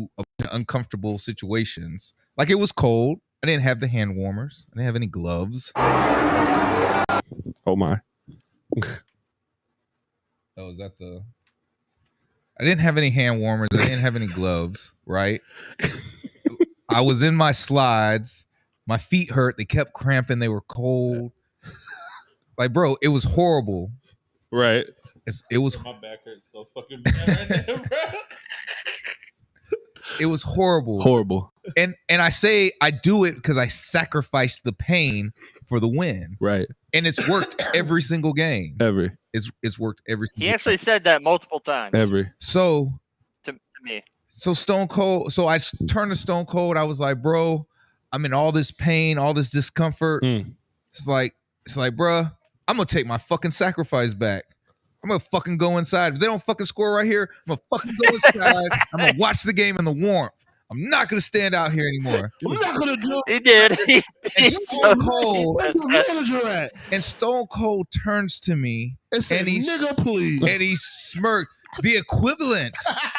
Speaker 3: uncomfortable situations. Like it was cold. I didn't have the hand warmers. I didn't have any gloves.
Speaker 2: Oh my.
Speaker 3: Oh, is that the? I didn't have any hand warmers. I didn't have any gloves. Right. I was in my slides. My feet hurt. They kept cramping. They were cold. Like, bro, it was horrible.
Speaker 2: Right.
Speaker 3: It was.
Speaker 2: My back hurts so fucking bad right now, bro.
Speaker 3: It was horrible.
Speaker 2: Horrible.
Speaker 3: And I say I do it because I sacrifice the pain for the win.
Speaker 2: Right.
Speaker 3: And it's worked every single game. It's worked every single
Speaker 7: He actually said that multiple times.
Speaker 3: So
Speaker 7: to me.
Speaker 3: So Stone Cold. So I turned to Stone Cold. I was like, bro, I'm in all this pain, all this discomfort. It's like, bruh, I'm gonna take my fucking sacrifice back. I'm gonna fucking go inside. If they don't fucking score right here, I'm gonna fucking go inside. I'm gonna watch the game in the warmth. I'm not gonna stand out here anymore.
Speaker 1: I'm not gonna do it.
Speaker 7: He did.
Speaker 3: And Stone Cold,
Speaker 1: Where's the manager at?
Speaker 3: and Stone Cold turns to me
Speaker 1: And said, nigga, please.
Speaker 3: and he smirked. The equivalent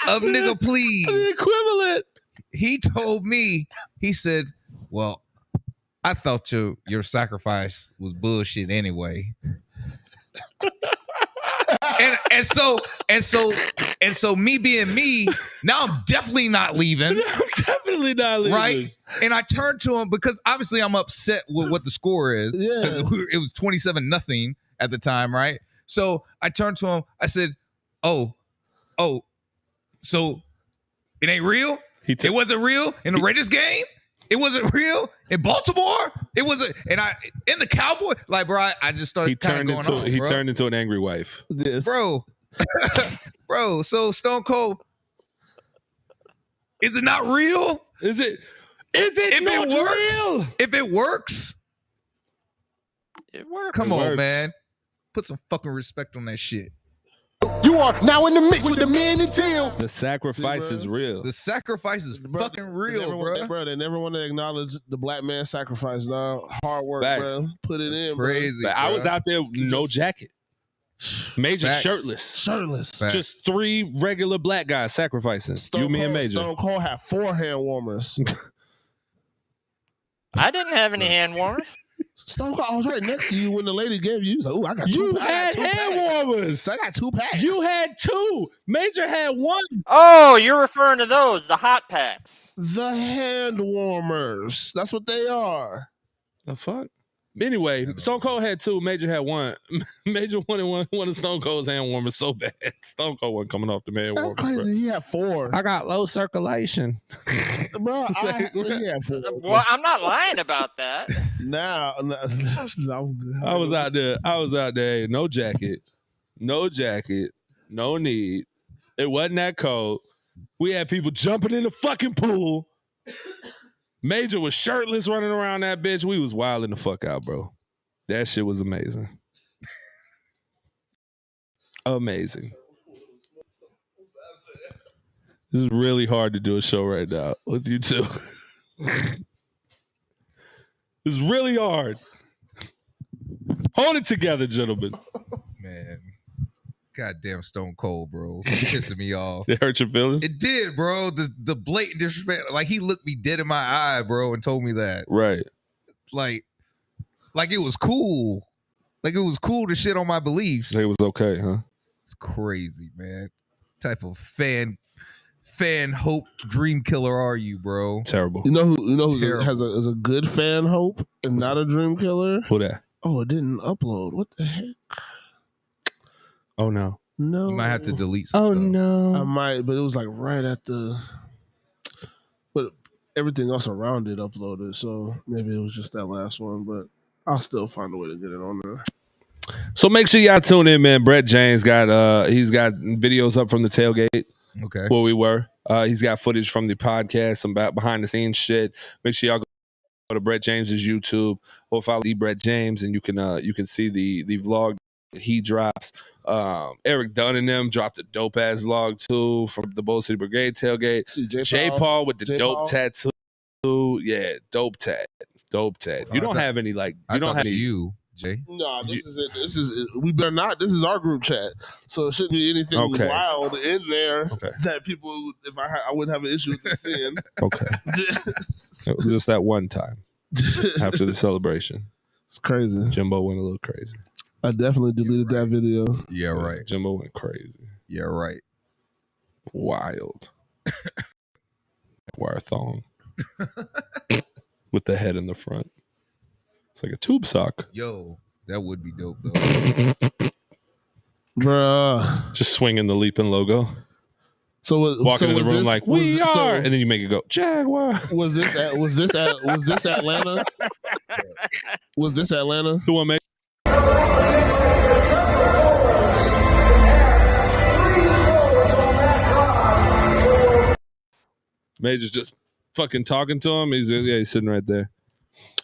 Speaker 3: of nigga, please.
Speaker 2: The equivalent.
Speaker 3: He told me, he said, well, I thought your sacrifice was bullshit anyway. and so me being me, now I'm definitely not leaving. Right? And I turned to him because obviously I'm upset with what the score is.
Speaker 1: Yeah.
Speaker 3: It was 27-0 at the time, right? So I turned to him, I said, oh, so it ain't real? It wasn't real in the Raiders game? It wasn't real in Baltimore? It wasn't, and in the Cowboy, like, bro, I just started kind of going on.
Speaker 2: He turned into an angry wife.
Speaker 1: Yes.
Speaker 3: Bro. Bro, so Stone Cold, is it not real?
Speaker 2: Is it not real?
Speaker 3: If it works,
Speaker 7: It works.
Speaker 3: come on, man. Put some fucking respect on that shit.
Speaker 4: You are now in the mix with the men and Teal.
Speaker 2: The sacrifice is real.
Speaker 3: The sacrifice is fucking real, bro.
Speaker 1: They never want to acknowledge the black man's sacrifice, dog. Hard work,
Speaker 2: Facts.
Speaker 1: bro. Put it in,
Speaker 3: Crazy.
Speaker 1: bro.
Speaker 2: I was out there with no jacket. Major
Speaker 3: Facts.
Speaker 1: Shirtless.
Speaker 3: Facts.
Speaker 2: Just 3 regular black guys sacrificing. You, me, and Major.
Speaker 1: Stone Cold had 4 hand warmers.
Speaker 7: I didn't have any hand warmers.
Speaker 1: Stone Cold, I was right next to you when the lady gave you. Like, oh, I got 2
Speaker 2: You
Speaker 1: packs.
Speaker 2: had hand warmers.
Speaker 1: I got 2 packs.
Speaker 2: You had 2. Major had 1.
Speaker 7: Oh, you're referring to those, the hot packs.
Speaker 1: the hand warmers. That's what they are.
Speaker 2: The fuck? Anyway, Stone Cold had 2. Major had 1. Major wanted one of Stone Cold's hand warmers so bad. Stone Cold wasn't coming off the hand
Speaker 1: That's
Speaker 2: warmers.
Speaker 1: crazy. He had 4.
Speaker 2: I got low circulation.
Speaker 1: Bro, he had 4.
Speaker 7: Well, I'm not lying about that.
Speaker 1: Now,
Speaker 2: I was out there. No jacket. No need. It wasn't that cold. We had people jumping in the fucking pool. Major was shirtless running around that bitch. We was wilding the fuck out, bro. That shit was amazing. Amazing. This is really hard to do a show right now with you two. It's really hard. Hold it together, gentlemen.
Speaker 3: Man. Goddamn Stone Cold, bro. Pissing me off.
Speaker 2: It hurt your feelings?
Speaker 3: It did, bro. The blatant disrespect. Like, he looked me dead in my eye, bro, and told me that.
Speaker 2: Right.
Speaker 3: like it was cool. Like it was cool to shit on my beliefs.
Speaker 2: It was okay, huh?
Speaker 3: It's crazy, man. Type of fan hope dream killer are you, bro?
Speaker 2: Terrible.
Speaker 1: You know who has a good fan hope and not a dream killer?
Speaker 2: Who that?
Speaker 1: Oh, it didn't upload. What the heck?
Speaker 2: Oh no.
Speaker 1: No.
Speaker 3: You might have to delete some stuff.
Speaker 2: No.
Speaker 1: I might, but it was like right at the. But everything else around it uploaded, so maybe it was just that last one. But I'll still find a way to get it on there.
Speaker 2: So make sure y'all tune in, man. Brett James got he's got videos up from the tailgate.
Speaker 3: Okay.
Speaker 2: Where we were. He's got footage from the podcast, some behind the scenes shit. Make sure y'all go to Brett James's YouTube or follow the Brett James, and you can see the vlog that he drops. Eric Dunn and them dropped a dope ass vlog too from the Bold City Brigade tailgate. J Paul with the dope tattoo. Yeah, dope tat. You don't have any like you don't have any
Speaker 3: you. Jay?
Speaker 1: No, this is it. This is we better not. This is our group chat, so it shouldn't be anything wild in there that people. If I wouldn't have an issue with them seeing.
Speaker 2: Okay, just that one time after the celebration.
Speaker 1: It's crazy.
Speaker 2: Jimbo went a little crazy.
Speaker 1: I definitely deleted that video.
Speaker 3: Yeah, right.
Speaker 2: Jimbo went crazy.
Speaker 3: Yeah, right.
Speaker 2: Wild. Wire thong with the head in the front. It's like a tube sock.
Speaker 3: Yo, that would be dope though.
Speaker 1: Bruh.
Speaker 2: Just swinging the Leaping logo.
Speaker 1: So
Speaker 2: walking in the room like we are, and then you make it go Jaguar.
Speaker 1: Was this Atlanta? Was this Atlanta?
Speaker 2: Who want to make? Major's just fucking talking to him. He's sitting right there.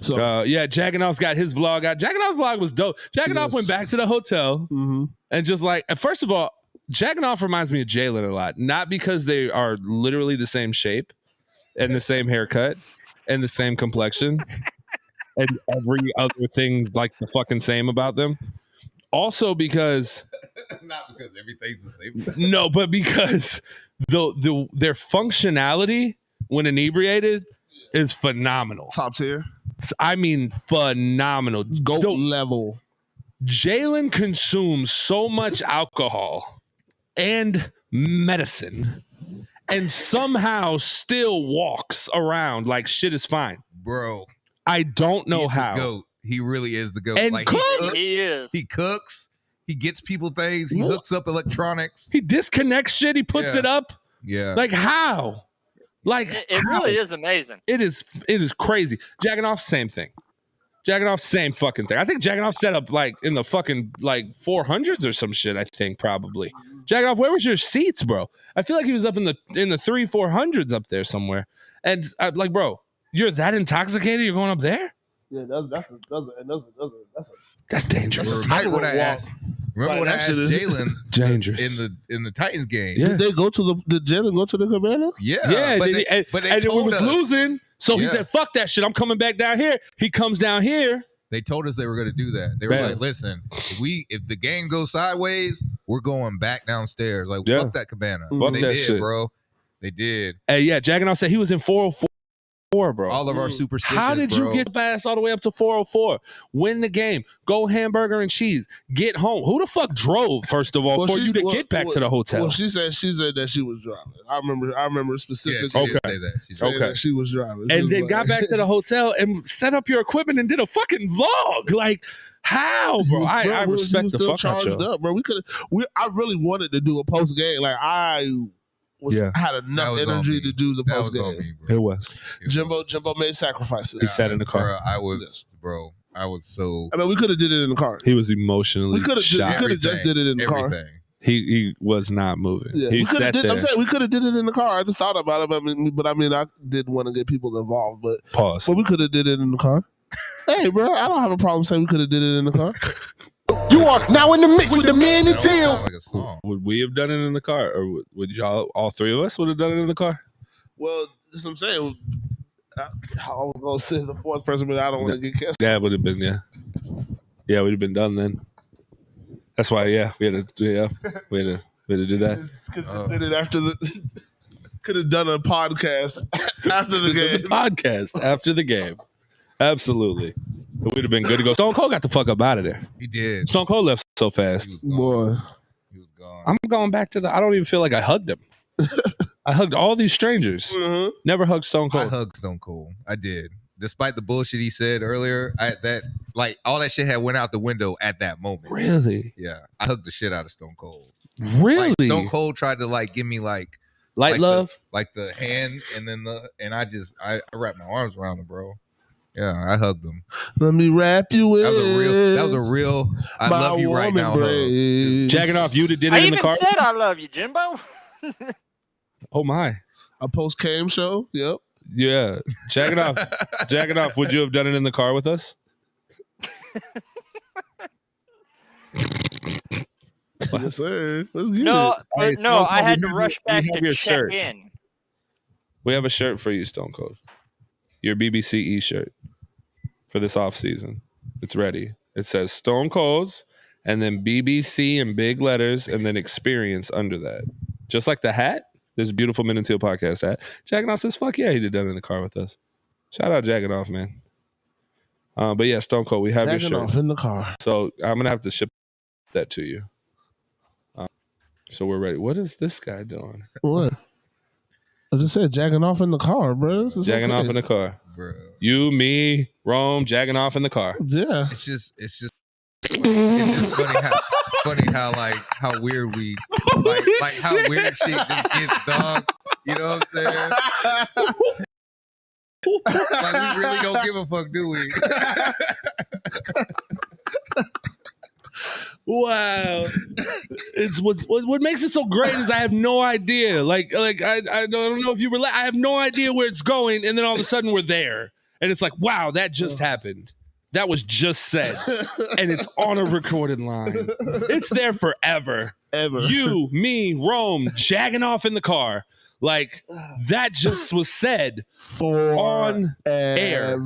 Speaker 2: So Jagganoff's got his vlog out. Jagganoff's vlog was dope. Jagganoff went back to the hotel and just like, first of all, Jagganoff reminds me of Jalen a lot. Not because they are literally the same shape and the same haircut and the same complexion and every other thing's like the fucking same about them. Also because
Speaker 3: not because everything's the same.
Speaker 2: No, but because their functionality when inebriated is phenomenal.
Speaker 1: Top tier.
Speaker 2: I mean, phenomenal.
Speaker 1: GOAT level.
Speaker 2: Jalen consumes so much alcohol and medicine and somehow still walks around like shit is fine.
Speaker 3: Bro.
Speaker 2: I don't know how.
Speaker 3: The GOAT. He really is the GOAT.
Speaker 2: And
Speaker 3: like,
Speaker 2: cooks.
Speaker 7: He is.
Speaker 3: He cooks. He gets people things. He hooks up electronics.
Speaker 2: He disconnects shit. He puts it up.
Speaker 3: Yeah.
Speaker 2: Like how? Like
Speaker 7: it really is amazing.
Speaker 2: It is crazy. Jagganoff, same thing. Jagganoff, same fucking thing. I think Jagganoff set up like in the fucking like 400s or some shit. I think probably. Jagganoff, where was your seats, bro? I feel like he was up in the 300-400s up there somewhere. And I'm like, bro, you're that intoxicated? You're going up there?
Speaker 1: Yeah,
Speaker 2: that's dangerous.
Speaker 3: Remember what I asked Jalen
Speaker 2: dangerous
Speaker 3: in the Titans game?
Speaker 2: Yeah.
Speaker 1: Did Jalen go to the cabana?
Speaker 3: Yeah,
Speaker 2: but
Speaker 3: they told
Speaker 2: was
Speaker 3: us.
Speaker 2: losing. So he said, "Fuck that shit! I'm coming back down here." He comes down here.
Speaker 3: They told us they were going to do that. They were like, "Listen, if the game goes sideways, we're going back downstairs. Like, fuck that cabana."
Speaker 2: Fuck
Speaker 3: they
Speaker 2: that
Speaker 3: did,
Speaker 2: shit,
Speaker 3: bro. They did.
Speaker 2: Hey, yeah, Jagganoff said he was in 404. Bro.
Speaker 3: All of our superstitions.
Speaker 2: How did you get past all the way up to 404? Win the game. Go hamburger and cheese. Get home. Who the fuck drove, first of all, for you to get back to the hotel?
Speaker 1: Well, she said that she was driving. I remember specifically.
Speaker 3: Yeah, she did say that. She said
Speaker 1: that she was driving.
Speaker 2: And then got back to the hotel and set up your equipment and did a fucking vlog. Like, how, bro? I respect the fuck out of you.
Speaker 1: Bro, I really wanted to do a post game. Like I had enough energy to do the post game.
Speaker 2: It was.
Speaker 1: Jimbo made sacrifices.
Speaker 2: He sat in the car.
Speaker 3: I was so.
Speaker 1: I mean, we could have did it in the car.
Speaker 2: He was emotionally.
Speaker 1: We could have just did it in the car.
Speaker 2: He was not moving.
Speaker 1: Yeah,
Speaker 2: he sat there.
Speaker 1: I'm saying we could have did it in the car. I just thought about it. I did want to get people involved. But
Speaker 2: pause.
Speaker 1: But we could have did it in the car. Hey, bro, I don't have a problem saying we could have did it in the car.
Speaker 4: You are now in the mix with the man and Teal.
Speaker 3: Like
Speaker 2: would we have done it in the car, or would y'all, all three of us, would have done it in the car?
Speaker 1: Well, that's what I'm saying. I was going to say the fourth person, but I don't want to get canceled.
Speaker 2: Yeah, it would have been, yeah, we'd have been done then. That's why, we had to do that.
Speaker 1: Could have did it after the. Could have done a podcast after the game.
Speaker 2: Podcast after the game.
Speaker 6: Absolutely. It would have been good to go. Stone Cold got the fuck up out of there.
Speaker 3: He did.
Speaker 6: Stone Cold left so fast.
Speaker 1: Boy.
Speaker 3: He was gone.
Speaker 6: I'm going back to I don't even feel like I hugged him. I hugged all these strangers.
Speaker 1: Mm-hmm.
Speaker 6: Never hugged Stone Cold.
Speaker 3: I hugged Stone Cold. I did. Despite the bullshit he said earlier, all that shit had went out the window at that moment.
Speaker 6: Really?
Speaker 3: Yeah. I hugged the shit out of Stone Cold.
Speaker 6: Really?
Speaker 3: Like, Stone Cold tried to give me
Speaker 6: light love?
Speaker 3: the hand and then I wrapped my arms around him, bro. Yeah, I hugged him.
Speaker 1: Let me wrap you in.
Speaker 3: That was a real I love you right now hug.
Speaker 6: Jacking off you that did it in the car?
Speaker 7: I even said I love you, Jimbo.
Speaker 6: Oh my.
Speaker 1: A post-game show? Yep.
Speaker 6: Yeah. Jacking off. Jacking off. Would you have done it in the car with us?
Speaker 1: Yes, sir. Let's get
Speaker 7: No,
Speaker 1: it.
Speaker 7: no, I had to rush back to check
Speaker 6: shirt.
Speaker 7: in.
Speaker 6: We have a shirt for you, Stone Cold. Your BBCE shirt for this off season. It's ready. It says Stone Cold's and then BBC in big letters and then experience under that. Just like the hat. There's a beautiful Men and Teal podcast hat. Jacking Off says, fuck yeah, he did that in the car with us. Shout out Jacking Off, man. But yeah, Stone Cold, we have your shirt.
Speaker 1: Off in the car.
Speaker 6: So I'm going to have to ship that to you. So we're ready. What is this guy doing?
Speaker 1: What? I just said jacking off in the car, bro.
Speaker 6: Jacking off in the car.
Speaker 3: Bro.
Speaker 6: You, me, Rome, jacking off in the car.
Speaker 1: Yeah.
Speaker 3: It's just funny how weird we how weird shit just gets, dog. You know what I'm saying? Like we really don't give a fuck, do we?
Speaker 6: Wow. It's what makes it so great is I have no idea. Like I don't know if you were I have no idea where it's going, and then all of a sudden we're there. And it's like, wow, that just happened. That was just said. And it's on a recorded line. It's there forever.
Speaker 1: Ever.
Speaker 6: You, me, Rome, jagging off in the car. Like, that just was said on air.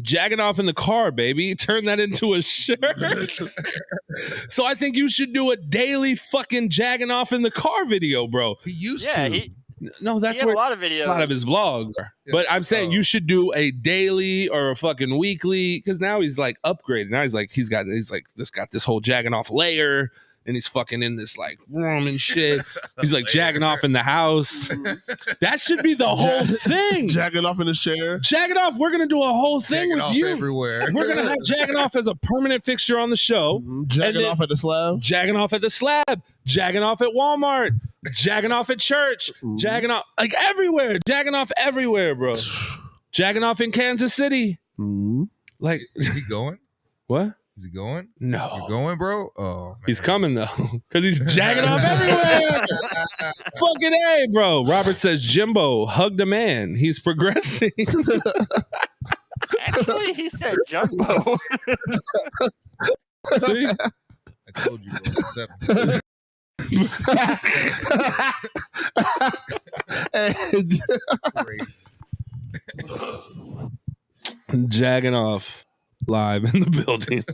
Speaker 6: Jagging off in the car, baby. Turn that into a shirt. So I think you should do a daily fucking jagging off in the car video, bro.
Speaker 3: He used to.
Speaker 6: No, that's
Speaker 7: where
Speaker 6: a lot of videos, a lot of his vlogs. Yeah. But I'm saying you should do a daily or a fucking weekly, because now he's like upgraded. Now he's got this whole jagging off layer, and he's fucking in this like room and shit. He's like jagging off in the house. That should be the whole thing.
Speaker 1: Jagging off in the chair.
Speaker 6: Jagging off. We're gonna do a whole thing
Speaker 3: jagging
Speaker 6: with
Speaker 3: off
Speaker 6: you
Speaker 3: everywhere.
Speaker 6: We're gonna have jagging off as a permanent fixture on the show.
Speaker 1: Jagging off at the slab.
Speaker 6: Jagging off at the slab. Jagging off at Walmart. Jagging off at church. Jagging off like everywhere. Jagging off everywhere, bro. Jagging off in Kansas City. Like,
Speaker 3: is he going?
Speaker 6: What?
Speaker 3: Is he going?
Speaker 6: No.
Speaker 3: You're going, bro? Oh, man.
Speaker 6: He's coming, though, because he's jagging off everywhere. Fucking A, bro. Robert says, Jimbo, hug the man. He's progressing.
Speaker 7: Actually, he said Jumbo.
Speaker 6: See?
Speaker 3: I told you, bro.
Speaker 6: Jagging off live in the building.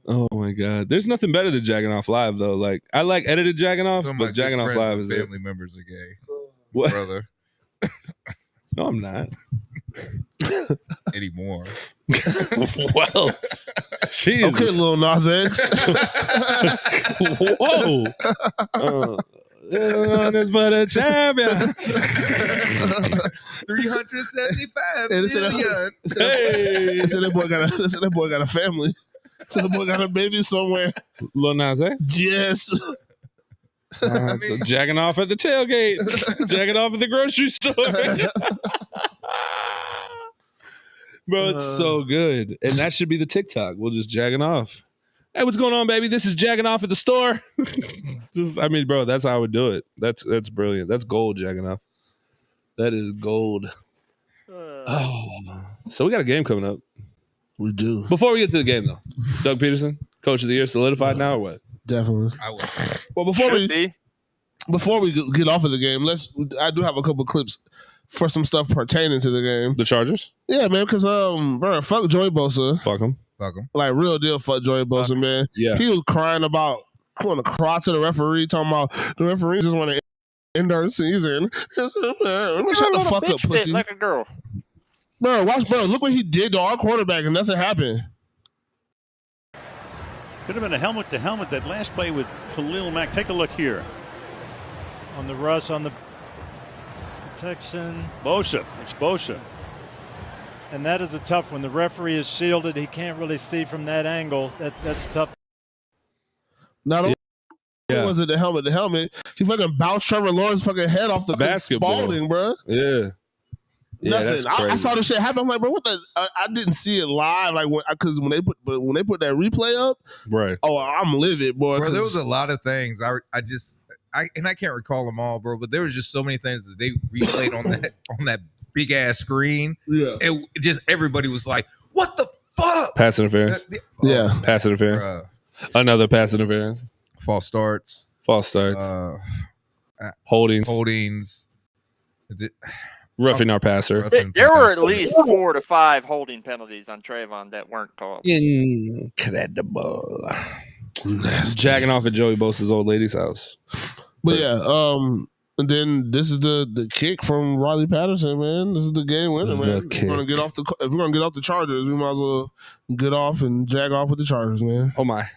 Speaker 6: Oh my god, there's nothing better than jagging off live though. Like I like edited jagging off, but jagging off live is
Speaker 3: family members are gay.
Speaker 6: What,
Speaker 3: brother?
Speaker 6: No, I'm not
Speaker 3: anymore.
Speaker 6: Well, Jesus.
Speaker 1: Okay, Lil Nas X.
Speaker 6: Whoa. It's for the champions.
Speaker 3: 375 million.
Speaker 1: Hey, so that boy got a family. So the boy got a baby somewhere.
Speaker 6: Lil Nas X?
Speaker 1: Yes.
Speaker 6: So jagging off at the tailgate, jagging off at the grocery store. Bro, it's so good. And that should be the TikTok. We'll just jagging off. Hey, what's going on, baby? This is jagging off at the store. Bro, that's how I would do it. That's brilliant. That's gold, jagging off. That is gold. So we got a game coming up.
Speaker 1: We do.
Speaker 6: Before we get to the game, though, Doug Peterson, Coach of the Year, solidified now or what?
Speaker 1: Definitely.
Speaker 3: I will.
Speaker 1: Well, before we get off of the game, I do have a couple clips for some stuff pertaining to the game.
Speaker 6: The Chargers?
Speaker 1: Yeah, man, because bro, fuck Joey Bosa.
Speaker 6: Fuck him.
Speaker 1: Like real deal, fuck Joey Bosa, man.
Speaker 6: Yeah.
Speaker 1: He was crying about want to cry to the referee, talking about the referee just want to end our season. Shut the fuck up, pussy.
Speaker 7: Like a girl.
Speaker 1: Bro, watch, bro. Look what he did to our quarterback, and nothing happened.
Speaker 8: Could have been a helmet-to-helmet that last play with Khalil Mack. Take a look here.
Speaker 9: On the rush, on the protection.
Speaker 8: Bosa. It's Bosa.
Speaker 9: And that is a tough one. The referee is shielded. He can't really see from that angle. That's tough.
Speaker 1: Not only was it the helmet, he fucking bounced Trevor Lawrence's fucking head off the
Speaker 2: basketball,
Speaker 1: Spalding, bro.
Speaker 2: Yeah. Yeah,
Speaker 1: nothing. I saw this shit happen. I'm like, bro, what the? I didn't see it live, like because when they put that replay up,
Speaker 2: right?
Speaker 1: Oh, I'm livid, boy.
Speaker 3: Bro, there was a lot of things. I can't recall them all, bro. But there was just so many things that they replayed on that big ass screen.
Speaker 1: Yeah,
Speaker 3: it just everybody was like, "What the fuck?"
Speaker 2: Pass interference.
Speaker 1: Yeah,
Speaker 2: pass interference. Another pass interference.
Speaker 3: False starts.
Speaker 2: Holdings. Roughing our passer.
Speaker 7: There were at least 4 to 5 holding penalties on Trayvon that weren't called.
Speaker 2: Incredible. Jacking off at Joey Bosa's old lady's house.
Speaker 1: But yeah, and then this is the kick from Riley Patterson, man. This is the game winner, man. If we're gonna get off the Chargers, we might as well get off and jag off with the Chargers, man.
Speaker 2: Oh my.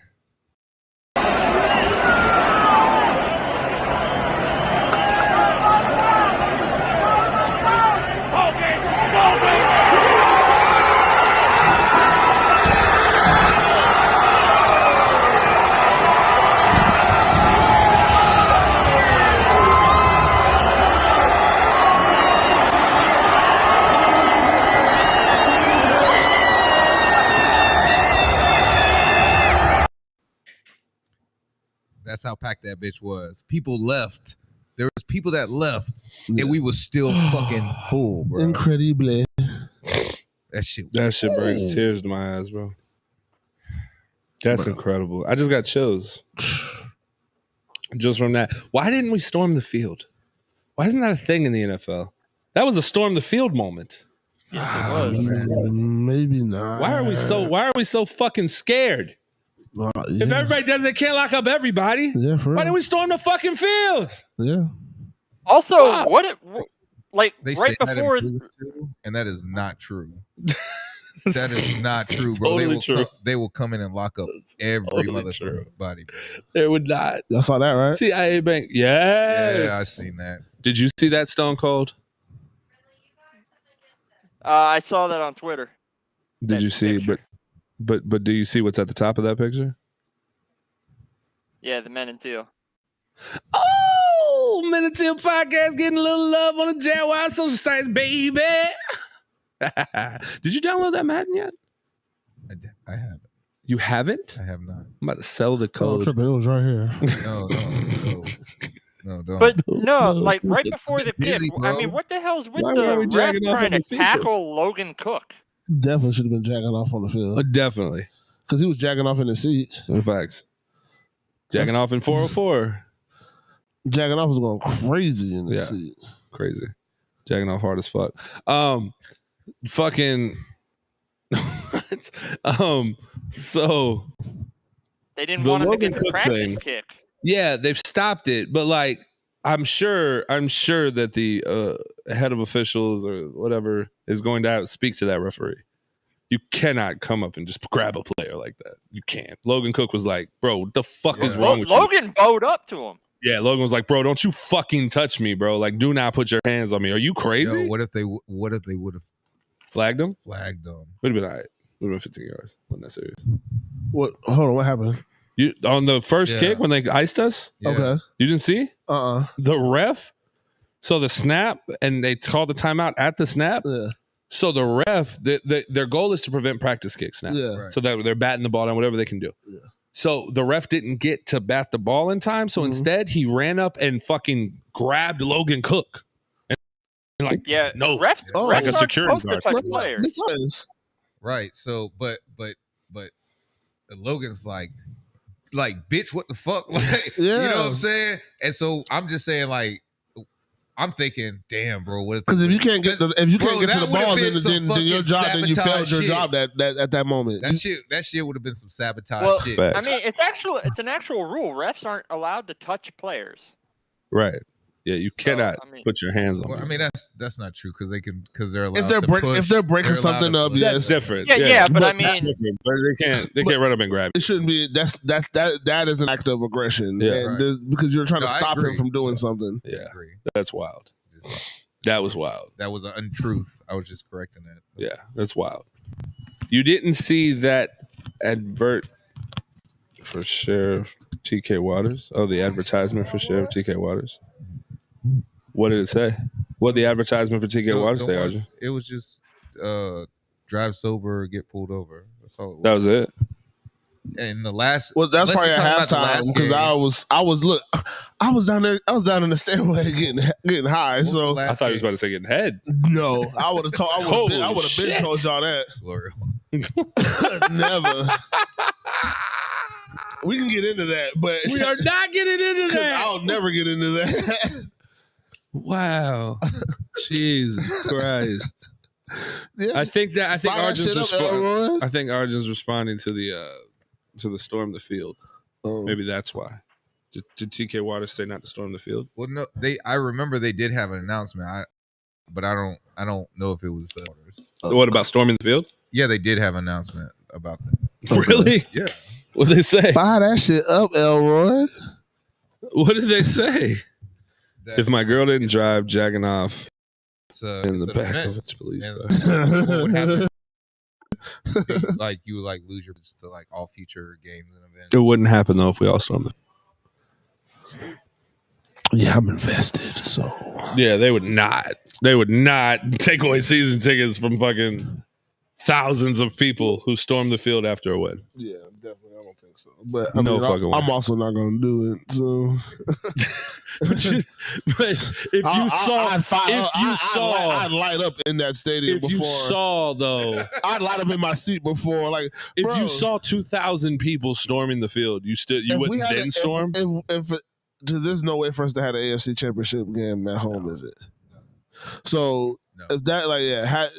Speaker 3: That's how packed that bitch was. People left. There was people that left, and we was still fucking full, bro.
Speaker 1: Incredible.
Speaker 3: That shit
Speaker 2: brings tears to my eyes, bro. That's incredible. I just got chills. Just from that. Why didn't we storm the field? Why isn't that a thing in the NFL? That was a storm the field moment.
Speaker 7: Yes, it was.
Speaker 1: Maybe not.
Speaker 2: Why are we so fucking scared?
Speaker 1: Yeah.
Speaker 2: If everybody does it, they can't lock up everybody.
Speaker 1: Yeah, for real.
Speaker 2: Why didn't we storm the fucking field?
Speaker 1: Yeah.
Speaker 7: Also,
Speaker 2: wow.
Speaker 7: Right
Speaker 3: say
Speaker 7: before,
Speaker 3: and that is not true. That is not true, bro.
Speaker 2: Totally true.
Speaker 3: They will come in and lock up every motherfucking body.
Speaker 2: They would not.
Speaker 1: Y'all saw that, right?
Speaker 2: CIA Bank. Yes.
Speaker 3: Yeah, I seen that.
Speaker 2: Did you see that, Stone Cold?
Speaker 7: I saw that on Twitter.
Speaker 2: Did you see?
Speaker 7: Picture.
Speaker 2: But do you see what's at the top of that picture?
Speaker 7: Yeah, the men in teal.
Speaker 2: Oh, Men in Teal podcast getting a little love on the Jaguars social sites, baby. Did you download that Madden yet?
Speaker 3: I haven't.
Speaker 2: You haven't?
Speaker 3: I have not.
Speaker 2: I'm about to sell the code.
Speaker 1: It was right here.
Speaker 3: No, don't.
Speaker 7: But no, like right before the kick.
Speaker 3: Busy,
Speaker 7: I mean, what the hell's with
Speaker 2: Why
Speaker 7: the
Speaker 2: were we
Speaker 7: ref
Speaker 2: dragging off
Speaker 7: trying
Speaker 2: on
Speaker 7: to
Speaker 2: the field?
Speaker 7: tackle Logan Cook?
Speaker 1: Definitely should have been jacking off on the field.
Speaker 2: Definitely.
Speaker 1: Because he was jacking off in the seat.
Speaker 2: In facts. Jacking off in 404.
Speaker 1: Jacking off was going crazy in the seat.
Speaker 2: Crazy. Jacking off hard as fuck. Fucking. So.
Speaker 7: They didn't want him to get the practice kick.
Speaker 2: Yeah, they've stopped it, but like I'm sure that the head of officials or whatever is going to speak to that referee. You cannot come up and just grab a player like that. You can't. Logan Cook was like, bro, what the fuck is wrong with you?
Speaker 7: Logan bowed up to him.
Speaker 2: Yeah, Logan was like, bro, don't you fucking touch me, bro. Like, do not put your hands on me. Are you crazy?
Speaker 3: Yo, what if they would have
Speaker 2: flagged him?
Speaker 3: Would have been
Speaker 2: all right. Would have been 15 yards. Wasn't that serious.
Speaker 1: What? Hold on, what happened?
Speaker 2: You on the first kick when they iced us?
Speaker 3: Yeah.
Speaker 1: Okay.
Speaker 2: You didn't see? The ref. So the snap, and they called the timeout at the snap.
Speaker 1: Yeah.
Speaker 2: So the ref, their goal is to prevent practice kicks now.
Speaker 1: Yeah.
Speaker 3: Right.
Speaker 2: So that they're batting the ball down, whatever they can do.
Speaker 1: Yeah.
Speaker 2: So the ref didn't get to bat the ball in time. So instead, he ran up and fucking grabbed Logan Cook. And like, no,
Speaker 7: refs,
Speaker 2: like a
Speaker 7: refs
Speaker 2: security
Speaker 7: aren't supposed to
Speaker 2: guard.
Speaker 7: touch players.
Speaker 3: Right. So, but Logan's like, bitch, what the fuck? Like, you know what I'm saying? And so I'm just saying, like, I'm thinking, damn, bro, what is?
Speaker 1: Because if you can't get to the ball, then your job, then you failed your
Speaker 3: shit.
Speaker 1: job at that moment.
Speaker 3: That shit would have been some sabotage shit.
Speaker 7: I mean, it's an actual rule. Refs aren't allowed to touch players.
Speaker 2: Right. Yeah, you cannot put your hands on.
Speaker 3: Well,
Speaker 2: them.
Speaker 3: I mean, that's not true because they're allowed.
Speaker 1: If they're breaking something up, yeah,
Speaker 2: that's different.
Speaker 7: Yeah, but I mean,
Speaker 2: but they can't run up and grab.
Speaker 1: It shouldn't be. That is an act of aggression.
Speaker 2: Yeah,
Speaker 1: and because you're trying to stop him from doing something.
Speaker 2: Yeah, that's wild. That was wild.
Speaker 3: That was an untruth. I was just correcting that.
Speaker 2: Yeah, that's wild. You didn't see that advert for Sheriff TK Waters? Oh, the advertisement for Sheriff TK Waters. What did it say? What did the advertisement for TK Waters say, Arjun?
Speaker 3: It was just drive sober or get pulled over. That's all it was.
Speaker 2: That was it?
Speaker 3: And the last,
Speaker 1: well, that's probably at halftime because I was down there. I was down in the stairway getting high. So
Speaker 2: I thought he was about to say getting head.
Speaker 1: No, I would have told. I would have been told y'all that. Never. We can get into that, but
Speaker 2: we are not getting into that.
Speaker 1: I'll never get into that.
Speaker 2: Wow, Jesus Christ! Yeah. I think Arjun's responding to the storm the field. Maybe that's why. Did TK Waters say not to storm the field?
Speaker 3: Well, no, I remember they did have an announcement. But I don't know if it was Waters.
Speaker 2: What about storming the field?
Speaker 3: Yeah, they did have an announcement about that.
Speaker 2: Really?
Speaker 3: Yeah.
Speaker 2: What did they say?
Speaker 1: Fire that shit up, Elroy.
Speaker 2: What did they say? If my girl didn't drive, jacking off in the back of its police car.
Speaker 3: Like you would lose your to all future games and events.
Speaker 2: It wouldn't happen though if we all stormed the.
Speaker 1: Yeah, I'm invested. So
Speaker 2: yeah, they would not. They would not take away season tickets from fucking thousands of people who stormed the field after a win.
Speaker 1: Yeah, definitely. I don't think so. But I'm also not going to do it. So.
Speaker 2: But if you saw,
Speaker 1: I'd light up in that stadium.
Speaker 2: If you saw, though,
Speaker 1: I'd light up in my seat before. Like,
Speaker 2: if you saw 2,000 people storming the field, you wouldn't then storm.
Speaker 1: There's no way for us to have the AFC Championship game at home, is it? So if that,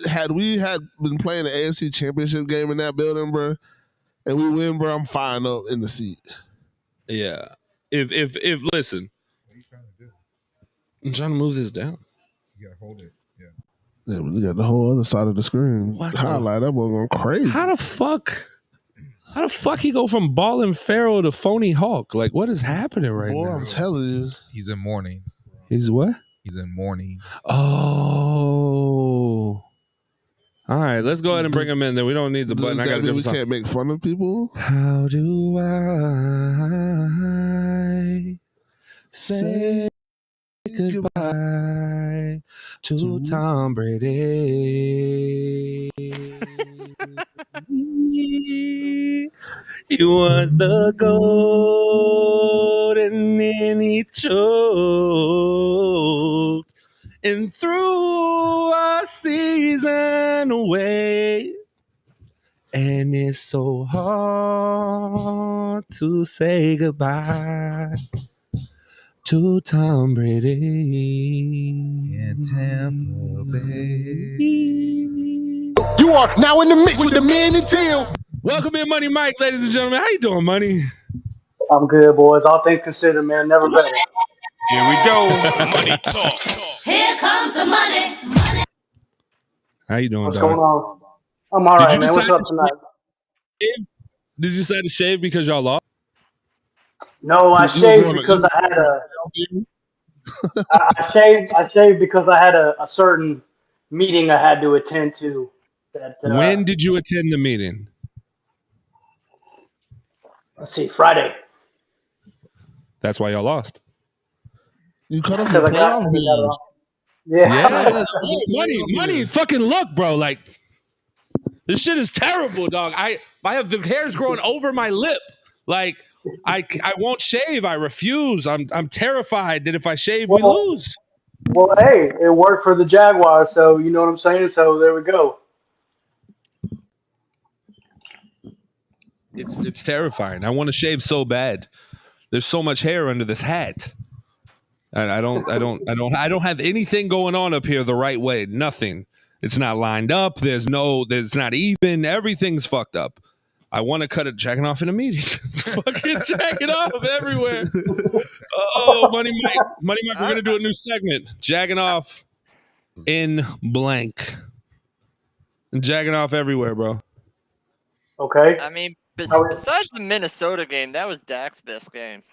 Speaker 1: had we been playing the AFC Championship game in that building, bro, and we win, bro, I'm fine up in the seat.
Speaker 2: Yeah. If listen. I'm trying to move this down.
Speaker 3: You gotta hold it. Yeah.
Speaker 1: Yeah, we got the whole other side of the screen. Highlight that boy going crazy.
Speaker 2: How the fuck he go from Ballin' Pharaoh to Phony Hawk? Like, what is happening right now?
Speaker 1: Boy, I'm telling you.
Speaker 3: He's in mourning.
Speaker 2: He's what?
Speaker 3: He's in mourning.
Speaker 2: Oh. All right, let's go ahead and bring him in. Then we don't need the button. I got to do something.
Speaker 1: We can't make fun of people.
Speaker 2: How do I say goodbye to Tom Brady? He was the GOAT, and then he choked and threw a season away. And it's so hard to say goodbye to Tom Brady
Speaker 3: in Tampa Bay.
Speaker 4: You are now in the mix with the man and Teal.
Speaker 2: Welcome in, Money Mike, ladies and gentlemen. How you doing, Money?
Speaker 10: I'm good, boys. All things considered, man. Never better.
Speaker 8: Here we go. Money talk.
Speaker 11: Here comes the money.
Speaker 2: How you doing,
Speaker 10: What's
Speaker 2: dog?
Speaker 10: going on? I'm all right, man. What's up tonight?
Speaker 2: Did you decide to shave because y'all lost?
Speaker 10: No, I shaved because I had I shaved because I had a certain meeting I had to attend to.
Speaker 2: When did you attend the meeting?
Speaker 10: Let's see, Friday.
Speaker 2: That's why y'all lost.
Speaker 1: You cut off your playoff games.
Speaker 10: Yeah.
Speaker 2: Money, fucking look, bro. Like, this shit is terrible, dog. I have the hairs growing over my lip. Like, I won't shave. I refuse. I'm terrified that if I shave, we lose.
Speaker 10: Well, hey, it worked for the Jaguars, so you know what I'm saying? So there we go.
Speaker 2: It's terrifying. I want to shave so bad. There's so much hair under this hat. And I don't have anything going on up here the right way. Nothing. It's not lined up. There's not even. Everything's fucked up. I want to cut it jacking off in a meeting. Fucking jacking off everywhere. Oh, Money Mike, we're gonna do a new segment. Jagging off in blank. Jagging off everywhere, bro.
Speaker 10: Okay.
Speaker 7: I mean, besides the Minnesota game, that was Dak's best game.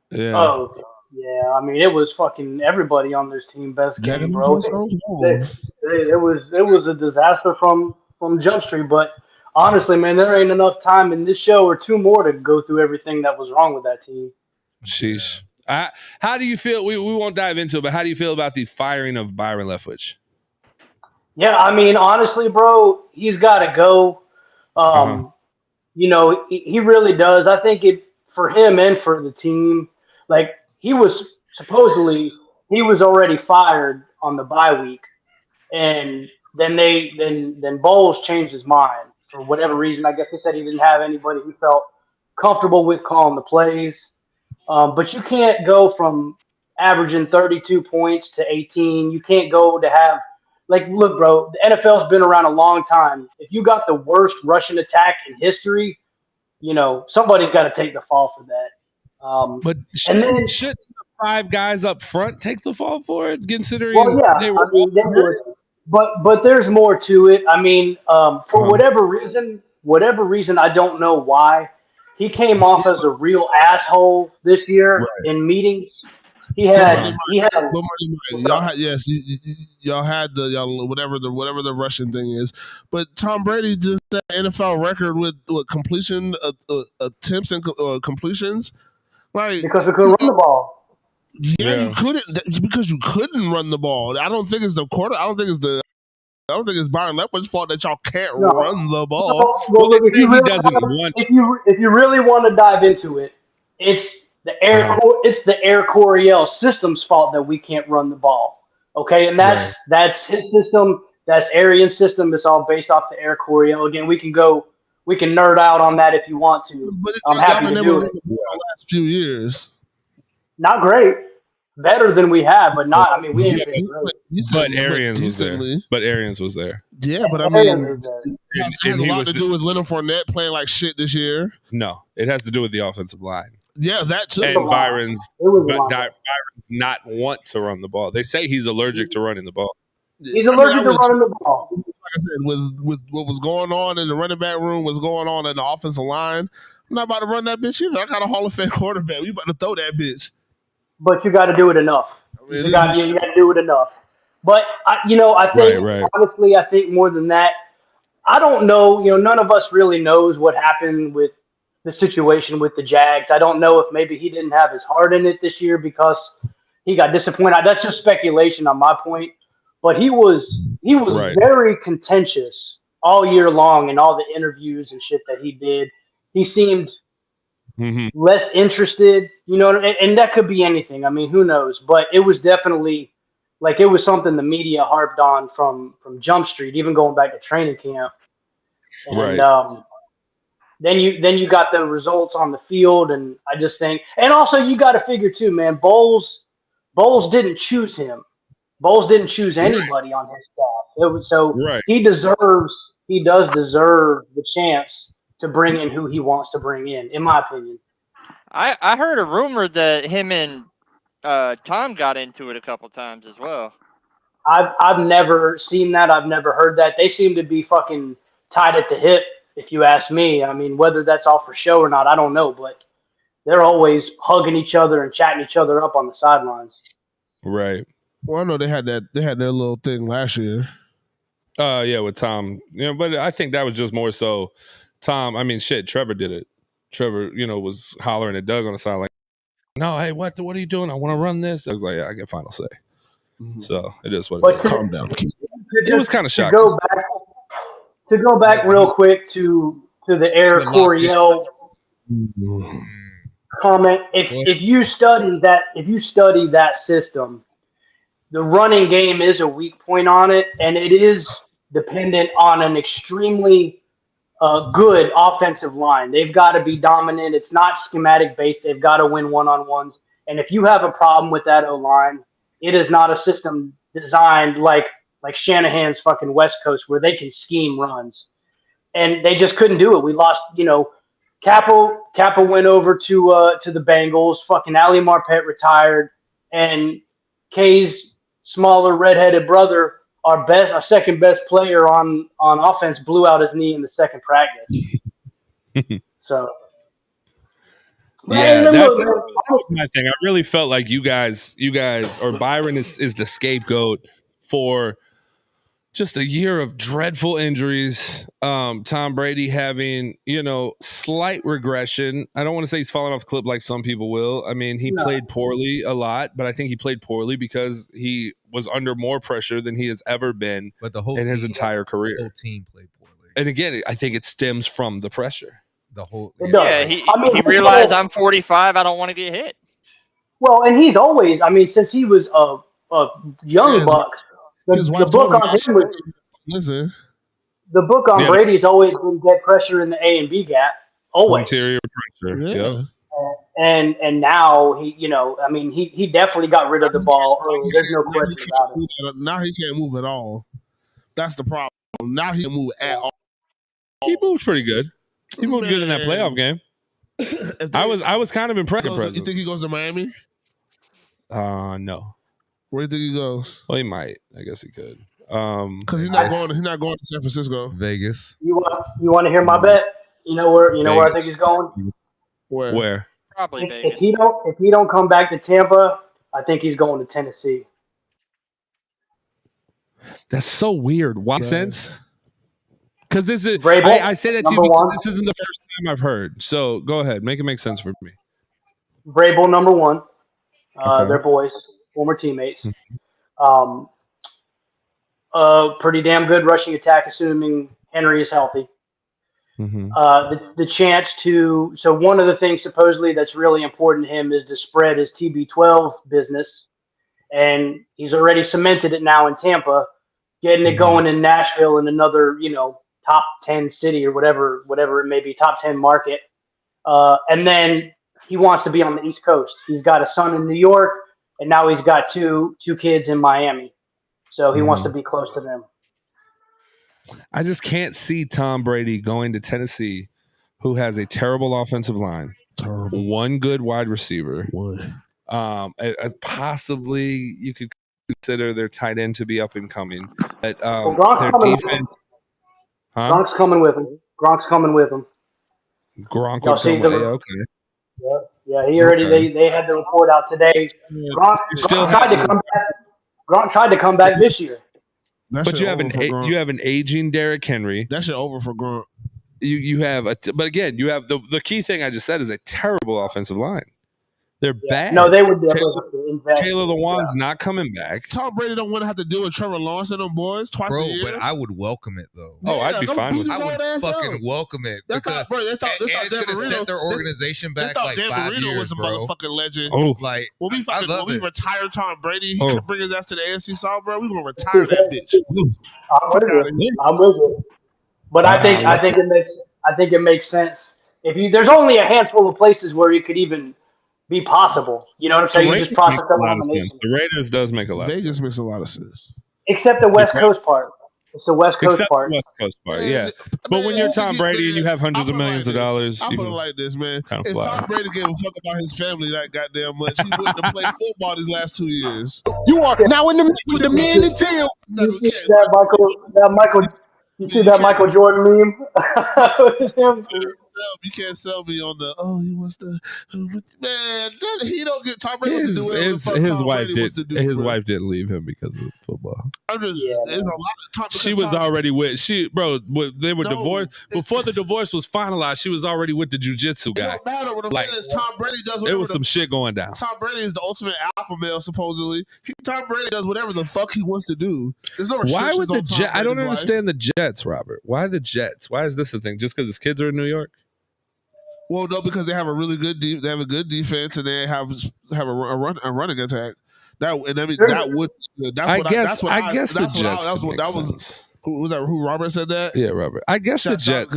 Speaker 2: Yeah.
Speaker 10: Oh, yeah. I mean, it was fucking everybody on this team best game, bro. It was a disaster from Jump Street. But honestly, man, there ain't enough time in this show or two more to go through everything that was wrong with that team.
Speaker 2: Sheesh. How do you feel? We won't dive into it, but how do you feel about the firing of Byron Leftwich?
Speaker 10: Yeah, I mean, honestly, bro, he's got to go. You know, he really does. I think it for him and for the team. Like he was already fired on the bye week, and then then Bowles changed his mind for whatever reason. I guess he said he didn't have anybody he felt comfortable with calling the plays. But you can't go from averaging 32 points to 18. You can't go to have look, bro, the NFL's been around a long time. If you got the worst rushing attack in history, you know, somebody's got to take the fall for that.
Speaker 2: But should the 5 guys up front take the fall for it, considering they were?
Speaker 10: But there's more to it. I mean, for whatever reason, I don't know why, he came off as a real asshole this year in meetings. He had
Speaker 1: y'all had whatever the Russian thing is, but Tom Brady just set NFL record with completion attempts and completions, like
Speaker 10: because we couldn't run the ball.
Speaker 1: Yeah, you couldn't because you couldn't run the ball. I don't think it's the quarter. I don't think it's Byron Leftwich's fault that y'all can't run the ball.
Speaker 10: Well, look, if you really want to dive into it, it's the Air Coryell system's fault that we can't run the ball. Okay, and that's his system. That's Arian's system. It's all based off the Air Coryell. Again, we can nerd out on that if you want to.
Speaker 1: But
Speaker 10: I'm happy to do it.
Speaker 1: The last few years,
Speaker 10: not great. Better than we have, but not. I mean, we ain't been great.
Speaker 2: But Arians was there.
Speaker 1: Yeah, but I mean, it has a lot to do with Leonard Fournette playing like shit this year.
Speaker 2: No, it has to do with the offensive line.
Speaker 1: Yeah, that too.
Speaker 2: And Byron's not want to run the ball. They say he's allergic to running the ball.
Speaker 10: He's allergic to running the ball.
Speaker 1: Like I said, with what was going on in the running back room, was going on in the offensive line. I'm not about to run that bitch either. I got a Hall of Fame quarterback. We about to throw that bitch.
Speaker 10: But you got to do it enough. You got to do it enough. But I think honestly, I think more than that, I don't know. You know, none of us really knows what happened with the situation with the Jags. I don't know if maybe he didn't have his heart in it this year because he got disappointed. That's just speculation on my point. But he was very contentious all year long in all the interviews and shit that he did. He seemed less interested, you know, and that could be anything. I mean, who knows? But it was definitely it was something the media harped on from Jump Street, even going back to training camp. And then you got the results on the field, and I just think, and also you got to figure too, man. Bowles didn't choose him. Bowles didn't choose anybody on his staff. He does deserve the chance to bring in who he wants to bring in my opinion.
Speaker 7: I heard a rumor that him and Tom got into it a couple times as well.
Speaker 10: I've never seen that. I've never heard that. They seem to be fucking tied at the hip, if you ask me. I mean, whether that's all for show or not, I don't know. But they're always hugging each other and chatting each other up on the sidelines.
Speaker 2: Right.
Speaker 1: Well, I know they had their little thing last year.
Speaker 2: Yeah, with Tom. You know, but I think that was just more so Tom. I mean, shit, Trevor did it. Trevor, you know, was hollering at Doug on the side like, "No, hey, what are you doing? I want to run this." I was like, "Yeah, I get final say." So it is what it is.
Speaker 1: Calm down.
Speaker 2: It was kind of shocking.
Speaker 10: To go back real quick to the Air Coryell comment. If you study that system, the running game is a weak point on it, and it is dependent on an extremely good offensive line. They've got to be dominant. It's not schematic based. They've got to win one-on-ones. And if you have a problem with that O-line, it is not a system designed like Shanahan's fucking West Coast where they can scheme runs. And they just couldn't do it. We lost, Kappa went over to the Bengals. Fucking Ali Marpet retired, and K's smaller redheaded brother, our second best player on offense, blew out his knee in the second practice. So.
Speaker 6: Yeah, that was my thing. I really felt like you guys, or Byron is the scapegoat for just a year of dreadful injuries. Tom Brady having, slight regression. I don't want to say he's falling off the cliff like some people will. I mean, he played poorly a lot, but I think he played poorly because he was under more pressure than he has ever been in his entire career.
Speaker 3: The whole team played poorly.
Speaker 6: And again, I think it stems from the pressure.
Speaker 7: He realized I'm 45. I don't want to get hit.
Speaker 10: Well, and he's always, since he was a young buck, the book on him was, the book on Brady's always been get pressure in the A and B gap, always.
Speaker 6: Interior pressure. Yeah.
Speaker 10: And now he definitely got rid of the ball early. There's no question about it.
Speaker 1: Now he can't move at all. That's the problem. Now he can move at all.
Speaker 6: He moves pretty good. He moved good in that playoff game. I was kind of impressed.
Speaker 1: You think he goes to Miami?
Speaker 6: No.
Speaker 1: Where do you think he goes?
Speaker 6: Well, he might. I guess he could.
Speaker 1: Because he's not going. He's not going to San Francisco.
Speaker 3: Vegas.
Speaker 10: You want to hear my bet? You know where I think he's going?
Speaker 6: Where?
Speaker 7: Probably Vegas.
Speaker 10: If he don't come back to Tampa, I think he's going to Tennessee.
Speaker 6: That's so weird. Why sense? Because this is, I say that to you because this isn't the first time I've heard. So go ahead, make it make sense for me.
Speaker 10: Vrabel, number one. They're boys, former teammates. Pretty damn good rushing attack, assuming Henry is healthy. The chance to, so one of the things supposedly that's really important to him is to spread his TB12 business, and he's already cemented it now in Tampa, getting it going in Nashville and another, top 10 city or whatever it may be, top 10 market. And then he wants to be on the East Coast. He's got a son in New York, and now he's got two kids in Miami. So he wants to be close to them.
Speaker 6: I just can't see Tom Brady going to Tennessee, who has a terrible offensive line, one good wide receiver. Possibly you could consider their tight end to be up and coming. But their defense.
Speaker 10: Gronk's coming with him.
Speaker 6: Gronk will come with okay.
Speaker 10: Yeah, he already they had the report out today. Gronk tried to come back this year.
Speaker 6: But you have an aging Derrick Henry.
Speaker 1: That shit over for Gronk.
Speaker 6: You have but again, you have the key thing I just said is a terrible offensive line. They're bad.
Speaker 10: No, they would definitely invest.
Speaker 6: Taylor Lewan's not coming back.
Speaker 1: Tom Brady don't want to have to deal with Trevor Lawrence and them boys twice a year.
Speaker 3: But I would welcome it though.
Speaker 6: Oh, I'd be fine with it.
Speaker 3: I would fucking welcome it. Because it's gonna set their organization back like 5 years,
Speaker 1: was a motherfucking legend.
Speaker 6: Oh,
Speaker 3: like
Speaker 1: when we retire Tom Brady, he can bring his ass to the AFC South, bro. We gonna retire that bitch.
Speaker 10: I'm with it. But I think it makes sense. There's only a handful of places where it could even be possible. You know what I'm saying? You just process up elimination.
Speaker 6: The Raiders does make a lot of sense.
Speaker 1: Vegas makes a lot of sense.
Speaker 10: Except the West Coast part. It's the West Coast part.
Speaker 6: The West Coast part, yeah. But when you're Tom Brady and you have hundreds of millions of dollars,
Speaker 1: I'll put it like this, man. If Tom Brady gave a fuck about his family that goddamn much, he wouldn't have played football these last 2 years.
Speaker 4: You are now in the mix with the man and Teal.
Speaker 10: You see that Michael Jordan meme?
Speaker 1: You can't sell me on the he wants to man. He don't get Tom Brady to do whatever the fuck Tom Brady wants to do.
Speaker 6: His wife didn't leave him because of football.
Speaker 1: There's a lot of
Speaker 6: she was already with they were divorced before the divorce was finalized. She was already with the jiu-jitsu guy.
Speaker 1: It don't matter. What I'm saying is Tom Brady does whatever.
Speaker 6: There was some shit going down.
Speaker 1: Tom Brady is the ultimate alpha male, supposedly. Tom Brady does whatever the fuck he wants to do. There's no restrictions.
Speaker 6: Why would the
Speaker 1: Jets?
Speaker 6: I don't understand the Jets, Robert. Why the Jets? Why is this a thing? Just because his kids are in New York?
Speaker 1: Well, no, because they have a really good they have a good defense and they have a running attack. That's what I guess the Jets. Who Robert said that?
Speaker 6: Yeah, Robert. I guess the Jets.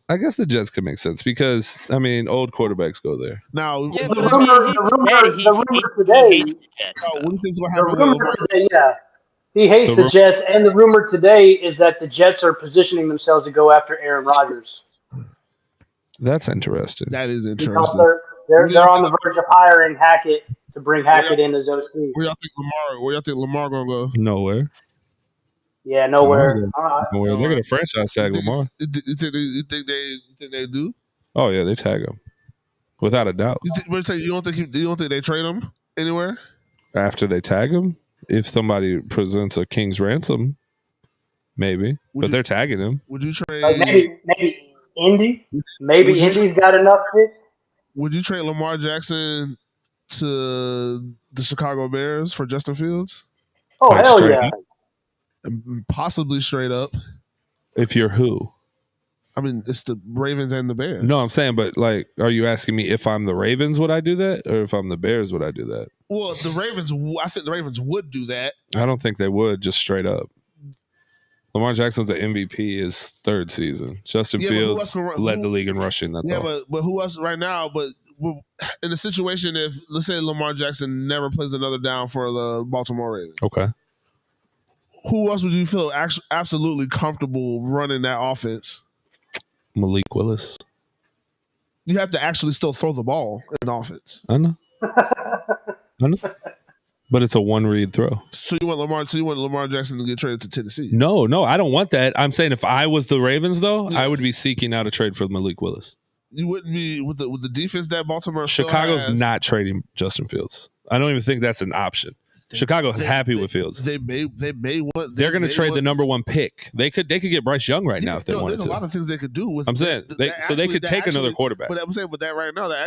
Speaker 6: I guess the Jets could make sense because old quarterbacks go there.
Speaker 1: Now,
Speaker 10: the rumor today.
Speaker 1: What do you think's gonna happen?
Speaker 10: He hates the Jets, and the rumor today is that the Jets are positioning themselves to go after Aaron Rodgers.
Speaker 6: That's interesting.
Speaker 1: That is
Speaker 10: Because
Speaker 1: interesting.
Speaker 10: they're on the verge of hiring Hackett to bring Hackett in as OC.
Speaker 1: Where y'all think Lamar gonna go?
Speaker 6: Nowhere.
Speaker 10: Yeah, nowhere.
Speaker 6: Nowhere. They're gonna franchise tag Lamar.
Speaker 1: You think they do?
Speaker 6: Oh yeah, they tag him without a doubt.
Speaker 1: You don't think they trade him anywhere
Speaker 6: after they tag him? If somebody presents a king's ransom, maybe. But they're tagging him.
Speaker 1: Would you trade?
Speaker 10: Like maybe Indy? Maybe Indy's got enough picks.
Speaker 1: Would you trade Lamar Jackson to the Chicago Bears for Justin Fields?
Speaker 10: Oh, like hell yeah.
Speaker 1: And possibly straight up.
Speaker 6: If you're who?
Speaker 1: I mean, it's the Ravens and the Bears.
Speaker 6: No, I'm saying, but like, are you asking me if I'm the Ravens, would I do that? Or if I'm the Bears, would I do that?
Speaker 1: Well, I think the Ravens would do that.
Speaker 6: I don't think they would, just straight up. Lamar Jackson's the MVP his third season. Justin Fields led the league in rushing. That's all.
Speaker 1: But who else right now? But in a situation, if let's say Lamar Jackson never plays another down for the Baltimore Ravens,
Speaker 6: okay,
Speaker 1: who else would you feel absolutely comfortable running that offense?
Speaker 6: Malik Willis.
Speaker 1: You have to actually still throw the ball in offense.
Speaker 6: I know. But it's a one-read throw.
Speaker 1: So you want Lamar Jackson to get traded to Tennessee?
Speaker 6: No, I don't want that. I'm saying if I was the Ravens, though, I would be seeking out a trade for Malik Willis.
Speaker 1: You wouldn't be with the defense that Baltimore.
Speaker 6: Chicago's not trading Justin Fields. I don't even think that's an option. Chicago's happy with Fields.
Speaker 1: They may want.
Speaker 6: They're going to trade the number one pick. They could get Bryce Young right now if they wanted to.
Speaker 1: There's a lot of things they could do with.
Speaker 6: I'm saying they could take another quarterback.
Speaker 1: But I'm saying, but that right now that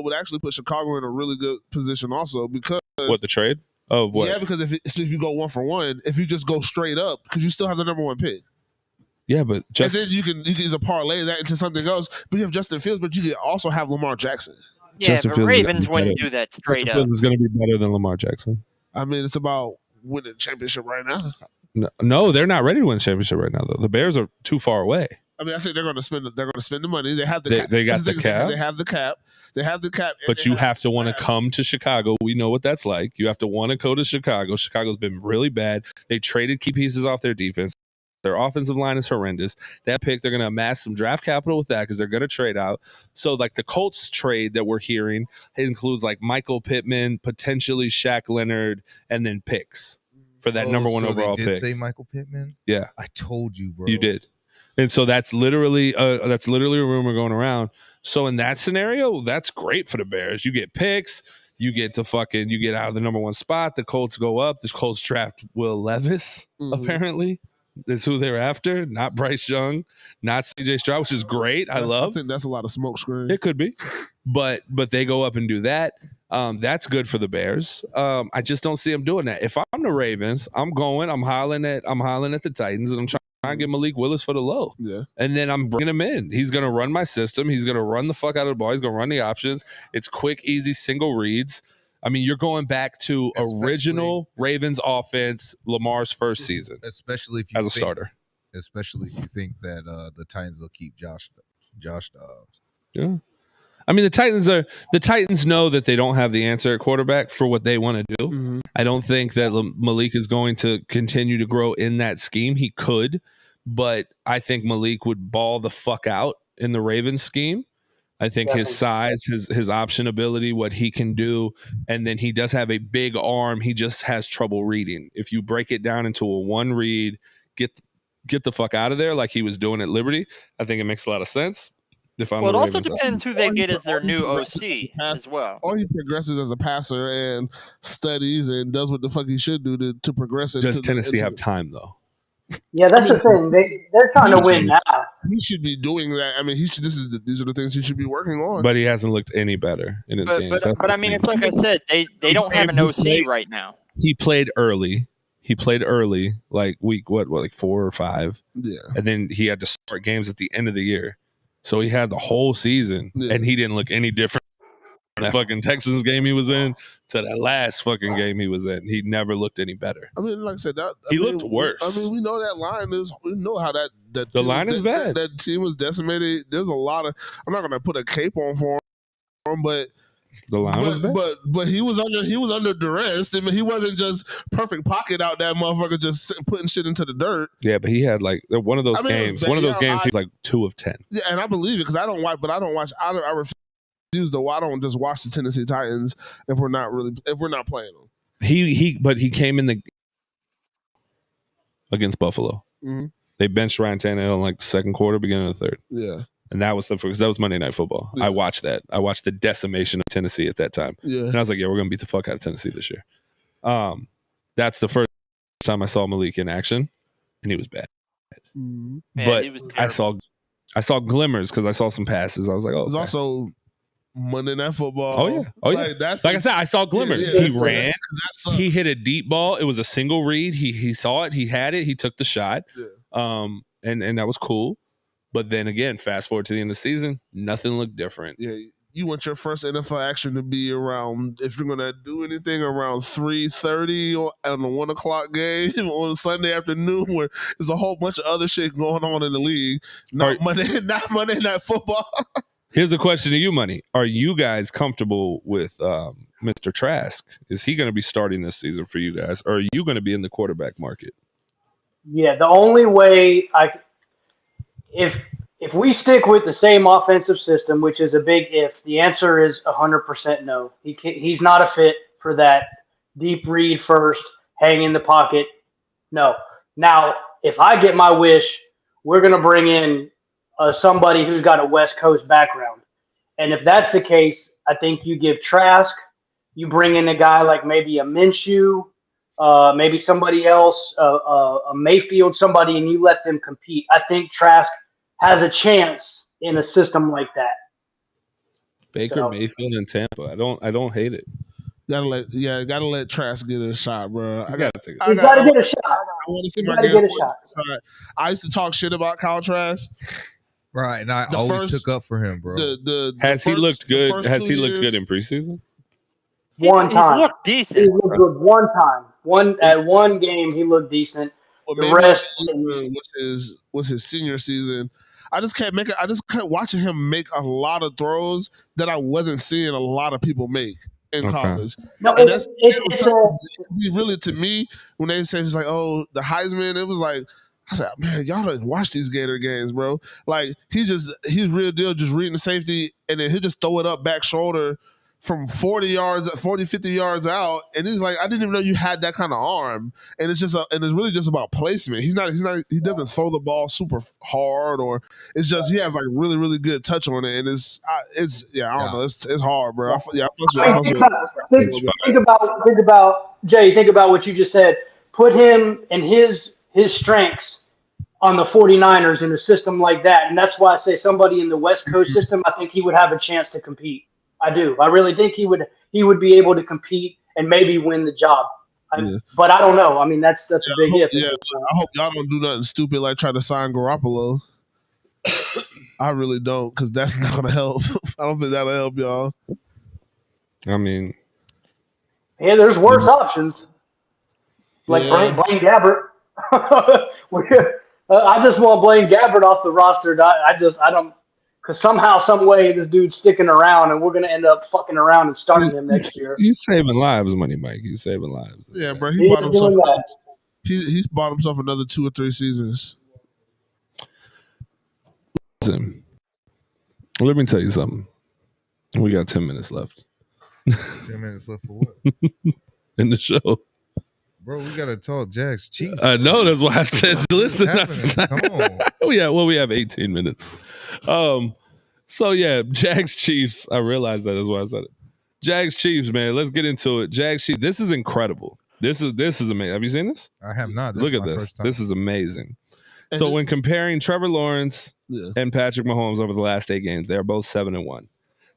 Speaker 1: would actually put Chicago in a really good position also because
Speaker 6: what the trade of what?
Speaker 1: Yeah, because if you go 1-for-1, if you just go straight up, because you still have the number one pick.
Speaker 6: Yeah, but
Speaker 1: and then you can either parlay that into something else. But you have Justin Fields, but you can also have Lamar Jackson.
Speaker 7: Yeah, Justin Fields Ravens wouldn't do that straight up.
Speaker 6: Fields is going to be better than Lamar Jackson.
Speaker 1: I mean, it's about winning a championship right now.
Speaker 6: No, they're not ready to win a championship right now. Though the Bears are too far away.
Speaker 1: I mean, I think they're going to spend the money. They have the cap.
Speaker 6: They got the cap.
Speaker 1: They have the cap. They have the cap.
Speaker 6: But you have to want to come to Chicago. We know what that's like. You have to want to go to Chicago. Chicago's been really bad. They traded key pieces off their defense. Their offensive line is horrendous. That pick, they're going to amass some draft capital with that because they're going to trade out. So, like the Colts trade that we're hearing, it includes like Michael Pittman, potentially Shaq Leonard, and then picks for that number one overall pick.
Speaker 3: Did say Michael Pittman?
Speaker 6: Yeah,
Speaker 3: I told you, bro.
Speaker 6: You did. And so that's literally a rumor going around. So in that scenario, that's great for the Bears. You get picks. You get you get out of the number one spot. The Colts go up. The Colts draft Will Levis, apparently. That's who they're after, not Bryce Young, not CJ Stroud, which is great. I think
Speaker 1: that's a lot of smoke screen.
Speaker 6: It could be, but they go up and do that. That's good for the Bears. I just don't see them doing that. If I'm the Ravens, I'm hollering at the Titans, and I'm trying to get Malik Willis for the low.
Speaker 1: Yeah,
Speaker 6: and then I'm bringing him in. He's gonna run my system. He's gonna run the fuck out of the ball. He's gonna run the options. It's quick, easy, single reads. I mean, you're going back to original Ravens offense, Lamar's first season,
Speaker 3: especially if you
Speaker 6: as a starter.
Speaker 3: Especially if you think that the Titans will keep Josh Dobbs.
Speaker 6: Yeah, I mean the Titans know that they don't have the answer at quarterback for what they want to do. Mm-hmm. I don't think that Malik is going to continue to grow in that scheme. He could, but I think Malik would ball the fuck out in the Ravens scheme. I think his size, his option ability, what he can do, and then he does have a big arm. He just has trouble reading. If you break it down into a one read, get the fuck out of there like he was doing at Liberty, I think it makes a lot of sense.
Speaker 7: It also depends who they get as their new OC as well.
Speaker 1: Or he progresses as a passer and studies and does what the fuck he should do to progress.
Speaker 6: Does Tennessee have time, though?
Speaker 10: Yeah, that's the thing. They're trying to win now.
Speaker 1: He should be doing that. I mean, these are the things he should be working on.
Speaker 6: But he hasn't looked any better in his games.
Speaker 7: But I mean, it's like I said, they don't have an OC right now.
Speaker 6: He played early. Like week like 4 or 5.
Speaker 1: Yeah.
Speaker 6: And then he had to start games at the end of the year. So he had the whole season, and he didn't look any different from that fucking Texans game he was in to that last fucking game he was in. He never looked any better.
Speaker 1: I mean, like I said,
Speaker 6: he looked worse.
Speaker 1: I mean, we know that line is. We know how that
Speaker 6: the line is bad.
Speaker 1: That team was decimated. There's a lot of. I'm not going to put a cape on for him, but
Speaker 2: The line was bad.
Speaker 1: But he was under duress. I mean, he wasn't just perfect pocket out that motherfucker just putting shit into the dirt.
Speaker 2: Yeah, but he had like one of those games. One of those games, he's like 2 of 10.
Speaker 1: Yeah, and I believe it because I don't watch. But I don't watch. I refuse to. I don't just watch the Tennessee Titans if we're not playing them.
Speaker 2: But he came in against Buffalo.
Speaker 1: Mm-hmm.
Speaker 2: They benched Ryan Tannehill in like the second quarter, beginning of the third.
Speaker 1: Yeah.
Speaker 2: And that was because that was Monday Night Football. Yeah. I watched that. I watched the decimation of Tennessee at that time.
Speaker 1: Yeah.
Speaker 2: And I was like, yeah, we're going to beat the fuck out of Tennessee this year. That's the first time I saw Malik in action, and he was bad.
Speaker 1: Mm-hmm.
Speaker 2: But I saw glimmers because I saw some passes. I was like, oh,
Speaker 1: it was also Monday Night Football.
Speaker 2: Oh, yeah. Like I said, I saw glimmers.
Speaker 1: Yeah,
Speaker 2: he ran. He hit a deep ball. It was a single read. He saw it. He had it. He took the shot.
Speaker 1: Yeah.
Speaker 2: And that was cool. But then again, fast forward to the end of the season, nothing looked different.
Speaker 1: Yeah, you want your first NFL action to be around, if you're going to do anything, around 3:30 on a 1 o'clock game on Sunday afternoon where there's a whole bunch of other shit going on in the league. Not Monday Night Football.
Speaker 2: Here's a question to you, Money. Are you guys comfortable with Mr. Trask? Is he going to be starting this season for you guys? Or are you going to be in the quarterback market?
Speaker 10: Yeah, the only way if we stick with the same offensive system, which is a big if, the answer is 100% no. He's not a fit for that deep read first, hang in the pocket. No. Now, if I get my wish, we're going to bring in somebody who's got a West Coast background. And if that's the case, I think you give Trask, you bring in a guy like maybe a Minshew, maybe somebody else, a Mayfield, somebody, and you let them compete. I think Trask has a chance in a system like that.
Speaker 2: Baker Mayfield in Tampa. I don't hate it.
Speaker 1: Gotta let Trask get a shot, bro.
Speaker 10: He's got to get a shot.
Speaker 1: I want to see my get a shot. I used to talk shit about Kyle Trask.
Speaker 3: Right, and I always took up for him, bro.
Speaker 2: Has he looked good? Has he looked good in preseason?
Speaker 10: One time.
Speaker 7: He looked decent.
Speaker 10: He looked good one time. At one game, he looked decent.
Speaker 1: Well,
Speaker 10: the rest
Speaker 1: was his senior season. I just kept watching him make a lot of throws that I wasn't seeing a lot of people make in college.
Speaker 10: No,
Speaker 1: he really, to me, when they say it's like, oh, the Heisman, it was like, I said, man, y'all don't watch these Gator games, bro. Like he's real deal, just reading the safety, and then he'll just throw it up back shoulder from 40, 50 yards out, and he's like, I didn't even know you had that kind of arm. And it's really just about placement. He doesn't throw the ball super hard, or it's just he has like really, really good touch on it, and I don't know, it's hard, bro.
Speaker 10: Think about Jay. Think about what you just said. Put him and his strengths on the 49ers in a system like that, and that's why I say somebody in the West Coast system. I think he would have a chance to compete. I do. I really think he would be able to compete and maybe win the job. But I don't know. I mean, that's a big if.
Speaker 1: Yeah, I hope y'all don't do nothing stupid like try to sign Garoppolo. I really don't, because that's not going to help. I don't think that'll help y'all.
Speaker 2: I mean,
Speaker 10: yeah, there's worse options. Like Blaine Gabbert. I just want Blaine Gabbert off the roster. I don't. Because somehow, some way, this dude's sticking around, and we're going to end up fucking around and starting him next year.
Speaker 2: He's saving lives, Money Mike. He's saving lives.
Speaker 1: Yeah, bro. He bought himself. He's bought himself another 2 or 3 seasons.
Speaker 2: Listen, let me tell you something. We got 10 minutes left.
Speaker 3: 10 minutes left for what?
Speaker 2: In the show.
Speaker 3: Bro, we got to talk Jags Chiefs.
Speaker 2: I know. That's why I said, listen.
Speaker 3: Come on.
Speaker 2: We have 18 minutes. So, yeah, Jags Chiefs. I realized that is why I said it. Jags Chiefs, man. Let's get into it. Jags Chiefs. This is incredible. This is amazing. Have you seen this?
Speaker 3: I have not.
Speaker 2: Look at this. This is amazing. So, when comparing Trevor Lawrence and Patrick Mahomes over the last 8 games, they are both 7-1.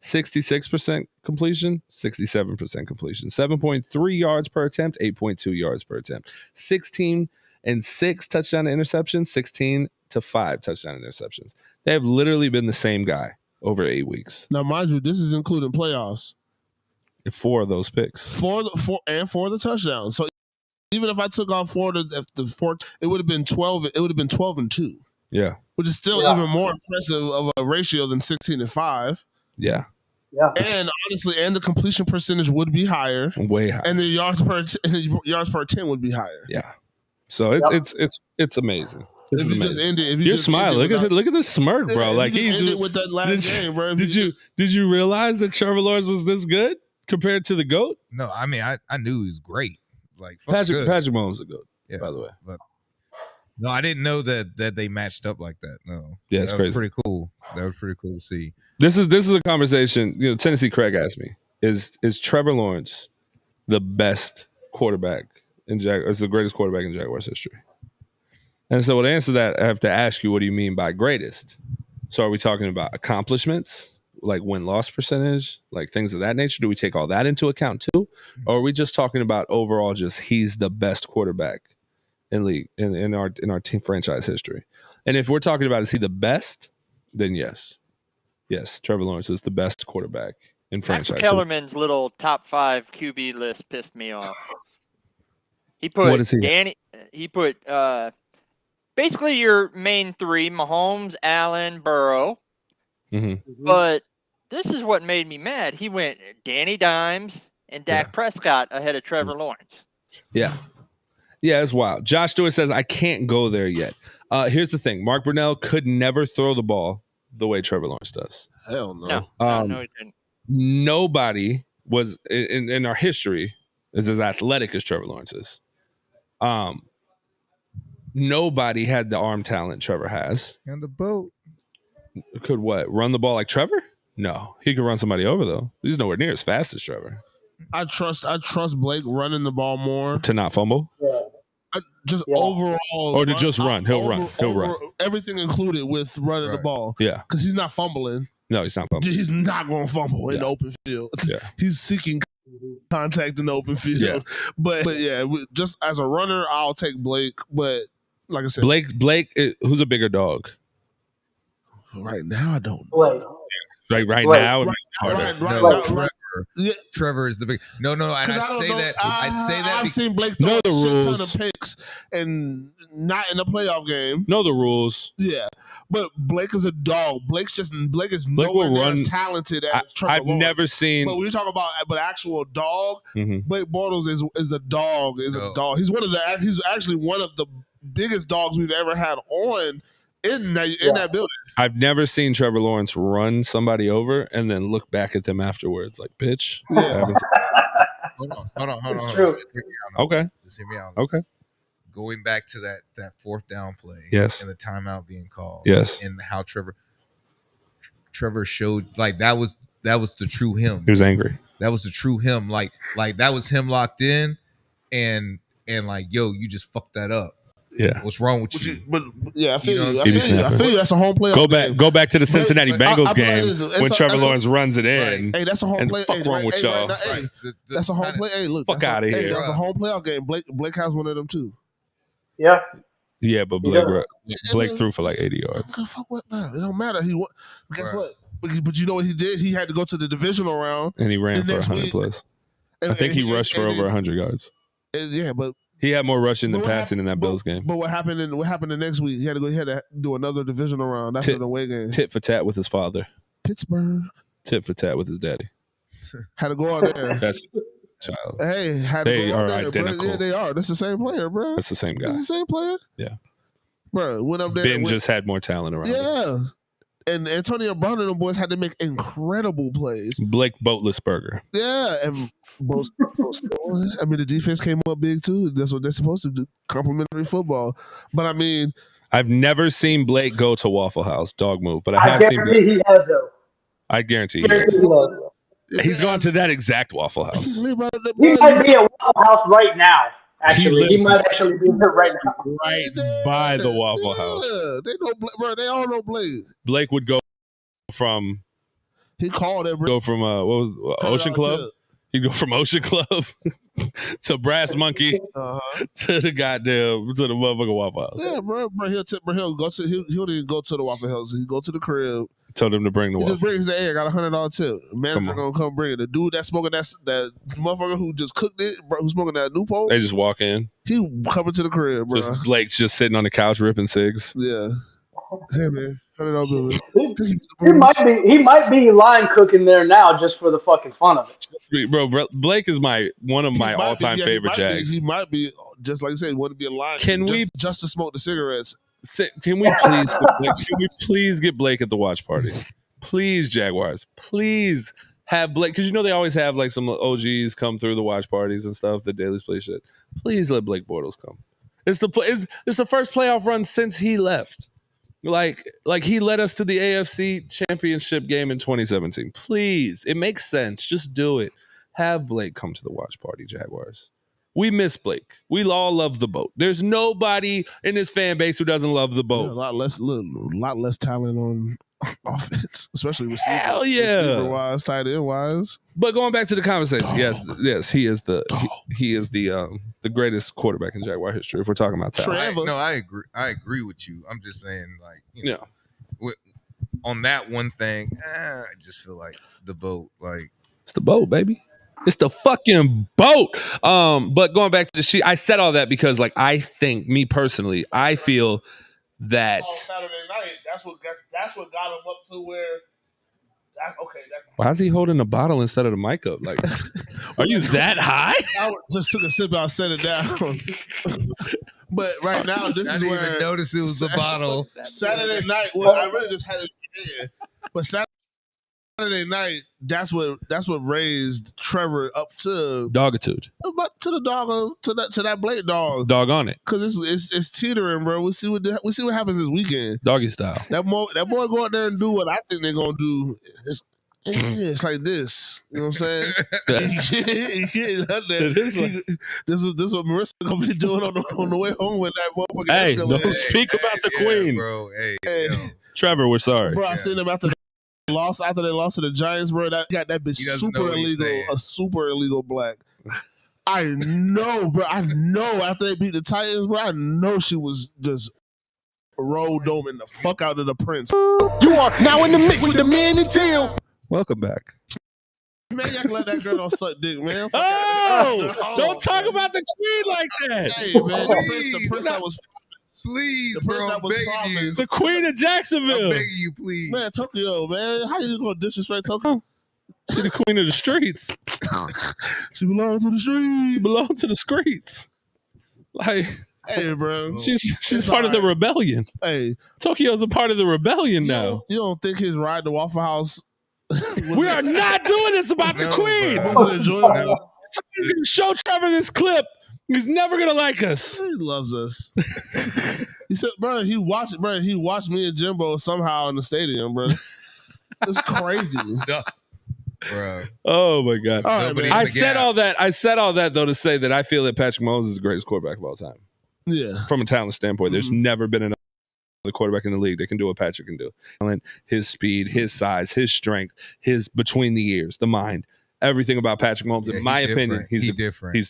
Speaker 2: 66% completion, 67% completion, 7.3 yards per attempt, 8.2 yards per attempt, 16 and 6 touchdown to interceptions, 16 to 5 touchdown interceptions. They have literally been the same guy over 8 weeks.
Speaker 1: Now, mind you, this is including playoffs.
Speaker 2: 4 of those picks.
Speaker 1: 4 the touchdowns. So even if I took off 4, it would have been 12. It would have been 12-2.
Speaker 2: Yeah,
Speaker 1: which is still even more impressive of a ratio than 16-5.
Speaker 2: Yeah.
Speaker 10: Yeah.
Speaker 1: And honestly, and the completion percentage would be higher,
Speaker 6: way higher,
Speaker 1: and the yards per attempt would be higher.
Speaker 6: Yeah. So it's amazing. This is amazing. You're smiling. Look at this smirk, bro. Like he
Speaker 1: ended with that last game, bro.
Speaker 6: Did you realize that Trevor Lawrence was this good compared to the GOAT?
Speaker 3: No, I mean I knew he was great. Like
Speaker 6: Patrick Mahomes is a GOAT. Yeah, by the way.
Speaker 3: But no, I didn't know that they matched up like that. No.
Speaker 6: Yeah, it's crazy.
Speaker 3: Pretty cool. That was pretty cool to see.
Speaker 6: This is a conversation. Tennessee Craig asked me: Is Trevor Lawrence the best quarterback in Jaguars? The greatest quarterback in Jaguars history? And so, to answer that, I have to ask you, what do you mean by greatest? So, are we talking about accomplishments, like win-loss percentage, like things of that nature? Do we take all that into account too, or are we just talking about overall, just he's the best quarterback in league in our team franchise history? And if we're talking about is he the best, then yes. Yes, Trevor Lawrence is the best quarterback in franchise.
Speaker 7: Max Kellerman's little top 5 QB list pissed me off. He put Danny. He put basically your main 3: Mahomes, Allen, Burrow.
Speaker 6: Mm-hmm.
Speaker 7: But this is what made me mad. He went Danny Dimes and Dak Prescott ahead of Trevor Lawrence.
Speaker 6: Yeah. Yeah, it's wild. Josh Stewart says, I can't go there yet. Here's the thing. Mark Brunell could never throw the ball the way Trevor Lawrence does.
Speaker 1: Hell no.
Speaker 7: No, he didn't.
Speaker 6: Nobody was in our history is as athletic as Trevor Lawrence is. Nobody had the arm talent Trevor has.
Speaker 3: And the boat.
Speaker 6: Could what? Run the ball like Trevor? No. He could run somebody over, though. He's nowhere near as fast as Trevor.
Speaker 1: I trust Blake running the ball more.
Speaker 6: To not fumble?
Speaker 1: Yeah. Overall.
Speaker 6: Or to just run. He'll run.
Speaker 1: Everything included with running the ball.
Speaker 6: Yeah.
Speaker 1: Because he's not fumbling.
Speaker 6: No, he's not fumbling.
Speaker 1: He's not going to fumble in the open field.
Speaker 6: Yeah.
Speaker 1: He's seeking contact in the open field.
Speaker 6: Yeah.
Speaker 1: But yeah, just as a runner, I'll take Blake. But like I said,
Speaker 6: Blake, who's a bigger dog?
Speaker 1: Right now, I don't know.
Speaker 6: Right now,
Speaker 3: Trevor is the big. No. And I say that.
Speaker 1: I've seen Blake throw a shit ton of picks and not in a playoff game.
Speaker 6: Know the rules.
Speaker 1: Yeah, but Blake is a dog. Blake is nowhere near as talented as Trevor Lawrence.
Speaker 6: I've never seen.
Speaker 1: But when you talk about actual dog, Blake Bortles is a dog. Is a dog. He's He's actually one of the biggest dogs we've ever had on in that building.
Speaker 6: I've never seen Trevor Lawrence run somebody over and then look back at them afterwards like, bitch.
Speaker 1: Yeah.
Speaker 3: Hold on.
Speaker 6: Okay.
Speaker 3: Just hear me out.
Speaker 6: Okay.
Speaker 3: Going back to that fourth down play.
Speaker 6: Yes.
Speaker 3: And the timeout being called.
Speaker 6: Yes.
Speaker 3: And how Trevor showed, like, that was the true him.
Speaker 6: He was angry.
Speaker 3: That was the true him. Like that was him locked in and like, yo, you just fucked that up.
Speaker 6: Yeah.
Speaker 3: What's wrong with you?
Speaker 1: But yeah, I feel you.
Speaker 6: I
Speaker 1: feel you. That's a home play.
Speaker 6: Go back to the Cincinnati Bengals game when Trevor Lawrence runs it in.
Speaker 1: Hey, that's a home play.
Speaker 6: Fuck wrong with y'all?
Speaker 1: That's a home play. Hey, look.
Speaker 6: Fuck out of here.
Speaker 1: That's a home playoff game. Blake has one of them too.
Speaker 10: Yeah.
Speaker 6: Yeah, but Blake threw for like 80 yards.
Speaker 1: Fuck what? It don't matter. Guess what? But you know what he did? He had to go to the divisional round,
Speaker 6: and he ran for 100 plus. I think he rushed for over 100 yards.
Speaker 1: Yeah, but.
Speaker 6: He had more rushing than passing in that Bills game.
Speaker 1: But what happened the next week? He had to do another divisional round. That's an away game.
Speaker 6: Tit for tat with his father.
Speaker 1: Pittsburgh.
Speaker 6: Tit for tat with his daddy.
Speaker 1: Had to go out there.
Speaker 6: That's his child.
Speaker 1: Hey,
Speaker 6: they are identical.
Speaker 1: Yeah, they are. That's the same player, bro.
Speaker 6: That's the same guy.
Speaker 1: That's the same player.
Speaker 6: Yeah.
Speaker 1: Bro, went up there.
Speaker 6: Ben just had more talent around him.
Speaker 1: Yeah. And Antonio Brown and the boys had to make incredible plays.
Speaker 6: Blake Boatlessberger.
Speaker 1: Yeah, and the defense came up big too. That's what they're supposed to do. Complimentary football. But I mean,
Speaker 6: I've never seen Blake go to Waffle House. Dog move. But I have seen
Speaker 10: Blake. He has though.
Speaker 6: I guarantee he has. He's gone to that exact Waffle House.
Speaker 10: He might be at Waffle House right now. Actually, he might actually be there right now.
Speaker 6: Right by the Waffle House.
Speaker 1: They know, bro. They all know Blake.
Speaker 6: Blake would go from.
Speaker 1: He called it.
Speaker 6: Go from Ocean Club. He'd go from Ocean Club to Brass Monkey to the motherfucking Waffle House.
Speaker 1: Yeah, bro. He'll even go to the Waffle House. He'll go to the crib.
Speaker 6: Told him to bring the waffle.
Speaker 1: Just brings the egg. Got $100 tip. Manager gonna come bring it. The dude that's smoking that motherfucker who just cooked it, bro, who's smoking that Newport.
Speaker 6: They just walk in.
Speaker 1: He coming to the crib, bro.
Speaker 6: Blake's just sitting on the couch ripping cigs.
Speaker 1: Yeah. Hey man, $100 bill.
Speaker 10: He might be line cooking there now just for the fucking fun of it.
Speaker 2: Bro, Blake is one of my all-time favorite Jags.
Speaker 1: He might be, just like you said, want to be a line. Just to smoke the cigarettes.
Speaker 2: Can we please get Blake at the watch party? Please, Jaguars. Please have Blake, because they always have like some OGs come through the watch parties and stuff. The Dailies play shit. Please let Blake Bortles come. It's the first playoff run since he left. Like he led us to the AFC Championship game in 2017. Please, it makes sense. Just do it. Have Blake come to the watch party, Jaguars. We miss Blake. We all love the boat. There's nobody in this fan base who doesn't love the boat.
Speaker 1: Yeah, a lot less talent on offense, especially
Speaker 2: receiver
Speaker 1: wise, tight end wise.
Speaker 2: But going back to the conversation, yes, he is the greatest quarterback in Jaguar history. If we're talking about talent,
Speaker 3: I agree with you. I'm just saying, on that one thing, I just feel like the boat,
Speaker 2: it's the boat, baby. It's the fucking boat. But going back to the sheet, I said all that because, I think, me personally, I feel that
Speaker 1: Saturday night, that's what got him up to where.
Speaker 2: Why is he holding the bottle instead of the mic up? Are you that high?
Speaker 1: I just took a sip. I set it down. But right now, this
Speaker 3: I
Speaker 1: is
Speaker 3: didn't
Speaker 1: where
Speaker 3: even notice it was the bottle.
Speaker 1: Saturday night. Well, I really just had it in my head. But Saturday night, that's what raised Trevor up to
Speaker 2: dogitude,
Speaker 1: to the dog, to that Blake dog.
Speaker 2: Dog on it,
Speaker 1: because it's teetering, bro. We see what happens this weekend.
Speaker 2: Doggy style.
Speaker 1: That boy go out there and do what I think they're gonna do. It's like this. You know what I'm saying? This is what Marissa gonna be doing on the way home with that motherfucker.
Speaker 2: Hey, don't speak about the queen,
Speaker 3: bro.
Speaker 1: Hey.
Speaker 2: Trevor, we're sorry,
Speaker 1: bro. I seen him after they lost to the Giants, bro. That got that bitch super illegal, a super illegal black. I know, bro. I know after they beat the Titans, bro. I know she was just roll doming the fuck out of the Prince.
Speaker 4: You are now in the mix with the man and Teal.
Speaker 2: Welcome back.
Speaker 1: Man, y'all can let that girl suck dick, man.
Speaker 2: Don't talk about the queen like that.
Speaker 1: Hey, man, the Prince that was
Speaker 3: please, bro, I'm begging you.
Speaker 2: The queen of Jacksonville.
Speaker 3: I'm begging you, please.
Speaker 1: Man, Tokyo, man. How you gonna disrespect Tokyo?
Speaker 2: She's the queen of the streets.
Speaker 1: She belongs to the streets.
Speaker 2: She belongs to the streets.
Speaker 1: Hey, bro.
Speaker 2: She's part of the rebellion.
Speaker 1: Hey.
Speaker 2: Tokyo's a part of the rebellion now.
Speaker 1: You don't think his ride to Waffle House...
Speaker 2: We are not doing this about the queen.
Speaker 1: Somebody's
Speaker 2: gonna show Trevor this clip. He's never gonna like us.
Speaker 1: He loves us. He said, bro, he watched me and Jimbo somehow in the stadium, bro. It's crazy.
Speaker 3: Bro.
Speaker 2: Oh my God.
Speaker 1: Right,
Speaker 2: I said all that though to say that I feel that Patrick Mahomes is the greatest quarterback of all time.
Speaker 1: Yeah.
Speaker 2: From a talent standpoint, there's never been another quarterback in the league that can do what Patrick can do. His speed, his size, his strength, his between the ears, the mind, everything about Patrick Mahomes, in my opinion, he's different. He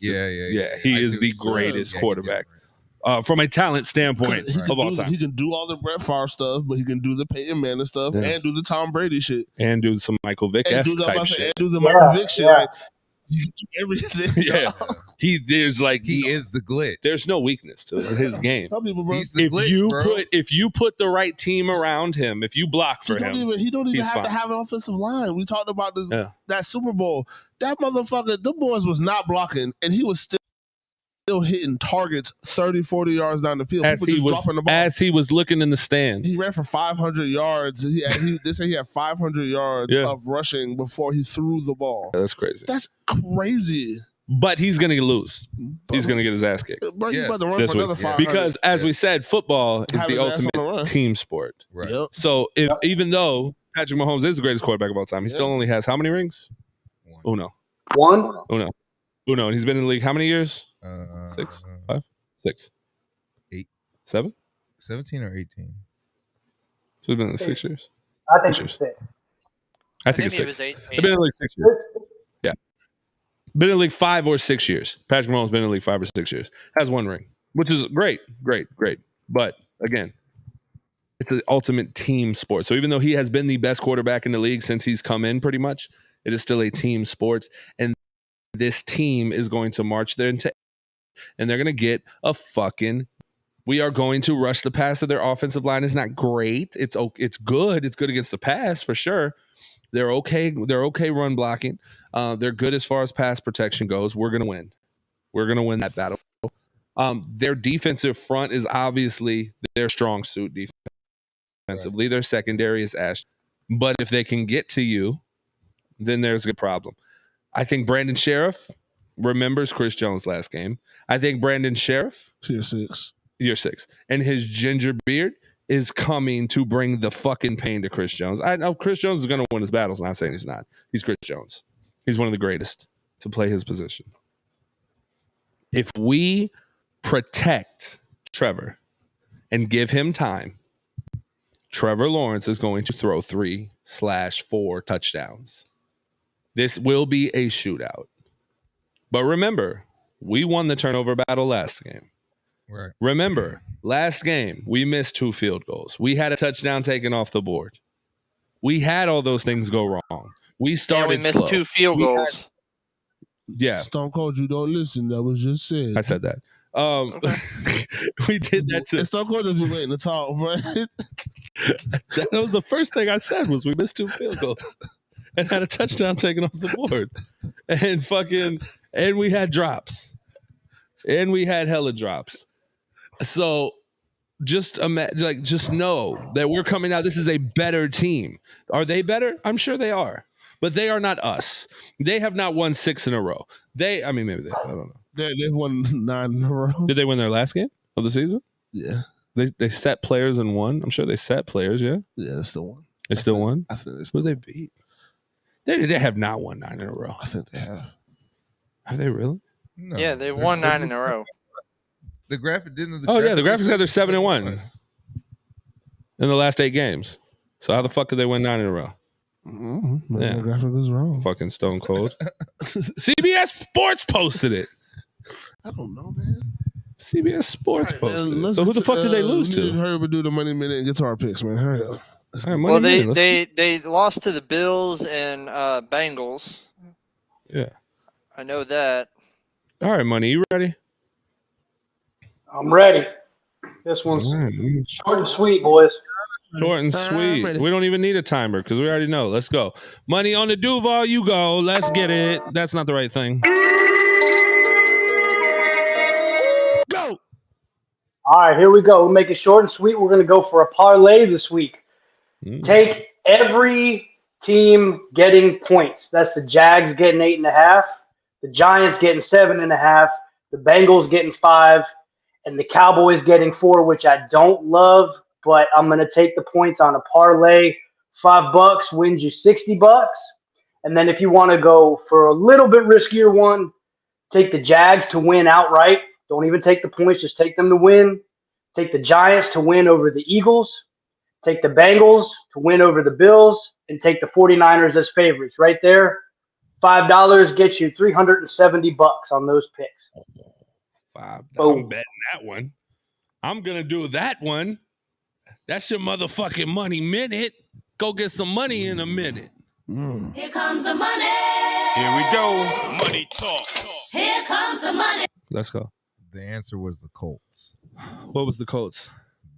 Speaker 2: is the greatest quarterback from a talent standpoint of all time.
Speaker 1: He can do all the Brett Favre stuff, but he can do the Peyton Manning stuff and do the Tom Brady shit.
Speaker 2: And do some Michael Vick-esque type shit.
Speaker 1: And do the Michael Vick shit. Like, you do everything.
Speaker 2: Yeah. He is
Speaker 3: the glitch.
Speaker 2: There's no weakness to his game.
Speaker 1: Tell people, bro.
Speaker 2: If you put the right team around him, if you block for him,
Speaker 1: he don't even have to have an offensive line. We talked about this that Super Bowl. That motherfucker, the boys was not blocking, and he was still hitting targets 30, 40 yards down the field.
Speaker 2: As he was looking in the stands.
Speaker 1: He ran for 500 yards. They say he had 500 yards of rushing before he threw the ball.
Speaker 2: Yeah, that's crazy.
Speaker 1: That's crazy.
Speaker 2: But he's going to lose. He's going to get his ass kicked.
Speaker 1: Bro, he's about to run for another 500.
Speaker 2: Because, as we said, football is the ultimate team sport.
Speaker 3: Right.
Speaker 1: Yep.
Speaker 2: So, even though Patrick Mahomes is the greatest quarterback of all time, he still only has how many rings? Uno. And he's been in the league how many years? 6, 5, 6,
Speaker 3: 8,
Speaker 2: 7,
Speaker 3: 17 or 18.
Speaker 2: So he's been in 6 years.
Speaker 10: I think it's 6.
Speaker 2: I think it's 6. He's been in the league 6 years. Yeah, been in the league 5 or 6 years. Patrick Mahomes been in the league 5 or 6 years. Has 1 ring, which is great. But again, it's the ultimate team sport. So even though he has been the best quarterback in the league since he's come in, pretty much, it is still a team sport, and this team is going to march there into. And they're going to get a fucking
Speaker 6: We are going to rush the passer. Their offensive line is not great. It's good. It's good against the pass for sure. They're okay. They're okay run blocking. They're good as far as pass protection goes. We're gonna win. We're gonna win that battle. Their defensive front is obviously their strong suit defensively. Right. Their secondary is ash. But if they can get to you, then there's a problem. I think Brandon Sheriff remembers Chris Jones' last game. I think Brandon Sheriff, Year six. And his ginger beard is coming to bring the fucking pain to Chris Jones. I know Chris Jones is going to win his battles. I'm not saying he's not. He's Chris Jones. He's one of the greatest to play his position. If we protect Trevor and give him time, Trevor Lawrence is going to throw 3/4 touchdowns. This will be a shootout. But remember, we won the turnover battle last game.
Speaker 3: Right.
Speaker 6: Remember, last game, we missed 2 field goals. We had a touchdown taken off the board. We had all those things go wrong. We started
Speaker 7: we missed
Speaker 6: slow.
Speaker 7: 2 field goals.
Speaker 6: Yeah.
Speaker 1: Stone Cold, you don't listen. That was just said.
Speaker 6: I said that. We did that too.
Speaker 1: Stone Cold doesn't waiting to talk, bro.
Speaker 6: That was the first thing I said was we missed 2 field goals and had a touchdown taken off the board. And we had drops. And we had hella drops. So just know that we're coming out. This is a better team. Are they better? I'm sure they are. But they are not us. They have not won 6 in a row. Maybe they. I don't know.
Speaker 1: They've won 9 in a row.
Speaker 6: Did they win their last game of the season?
Speaker 1: Yeah.
Speaker 6: They set players and won. I'm sure they set players, yeah?
Speaker 1: Yeah, they still won.
Speaker 6: They still won?
Speaker 1: I think
Speaker 6: Who they beat? They have not won 9 in a row.
Speaker 1: I think they have.
Speaker 6: Have they really?
Speaker 3: No.
Speaker 7: Yeah, they won 9 in a row.
Speaker 3: The graphic didn't.
Speaker 6: The graphics said they're 7-1 in the last 8 games. So how the fuck did they win 9 in a row?
Speaker 1: Mm-hmm. The graphic was wrong.
Speaker 6: Fucking Stone Cold. CBS Sports posted it.
Speaker 1: I don't know, man.
Speaker 6: CBS Sports posted it. So who the fuck did they lose to?
Speaker 1: Hurry up and do the Money Minute and get to our picks, man. Hurry up.
Speaker 7: Well, they lost to the Bills and Bengals.
Speaker 6: Yeah.
Speaker 7: I know that.
Speaker 6: All right, Money, you ready?
Speaker 10: I'm ready. This one's short and sweet, boys.
Speaker 6: Short and sweet. We don't even need a timer because we already know. Let's go. Money on the Duval, you go. Let's get it. That's not the right thing. Go.
Speaker 10: All right, here we go. We'll make it short and sweet. We're going to go for a parlay this week. Take every team getting points. That's the Jags getting 8.5, the Giants getting 7.5, the Bengals getting 5, and the Cowboys getting 4, which I don't love, but I'm going to take the points on a parlay. $5 wins you $60. And then if you want to go for a little bit riskier one, take the Jags to win outright. Don't even take the points, just take them to win. Take the Giants to win over the Eagles. Take the Bengals to win over the Bills. And take the 49ers as favorites. Right there, $5 gets you $370 on those picks.
Speaker 6: $5. I'm betting that one. I'm going to do that one. That's your motherfucking money minute. Go get some money in a minute.
Speaker 11: Here comes the money.
Speaker 12: Here we go. Money talk.
Speaker 11: Here comes the money.
Speaker 6: Let's go.
Speaker 3: The answer was the Colts.
Speaker 6: What was the Colts?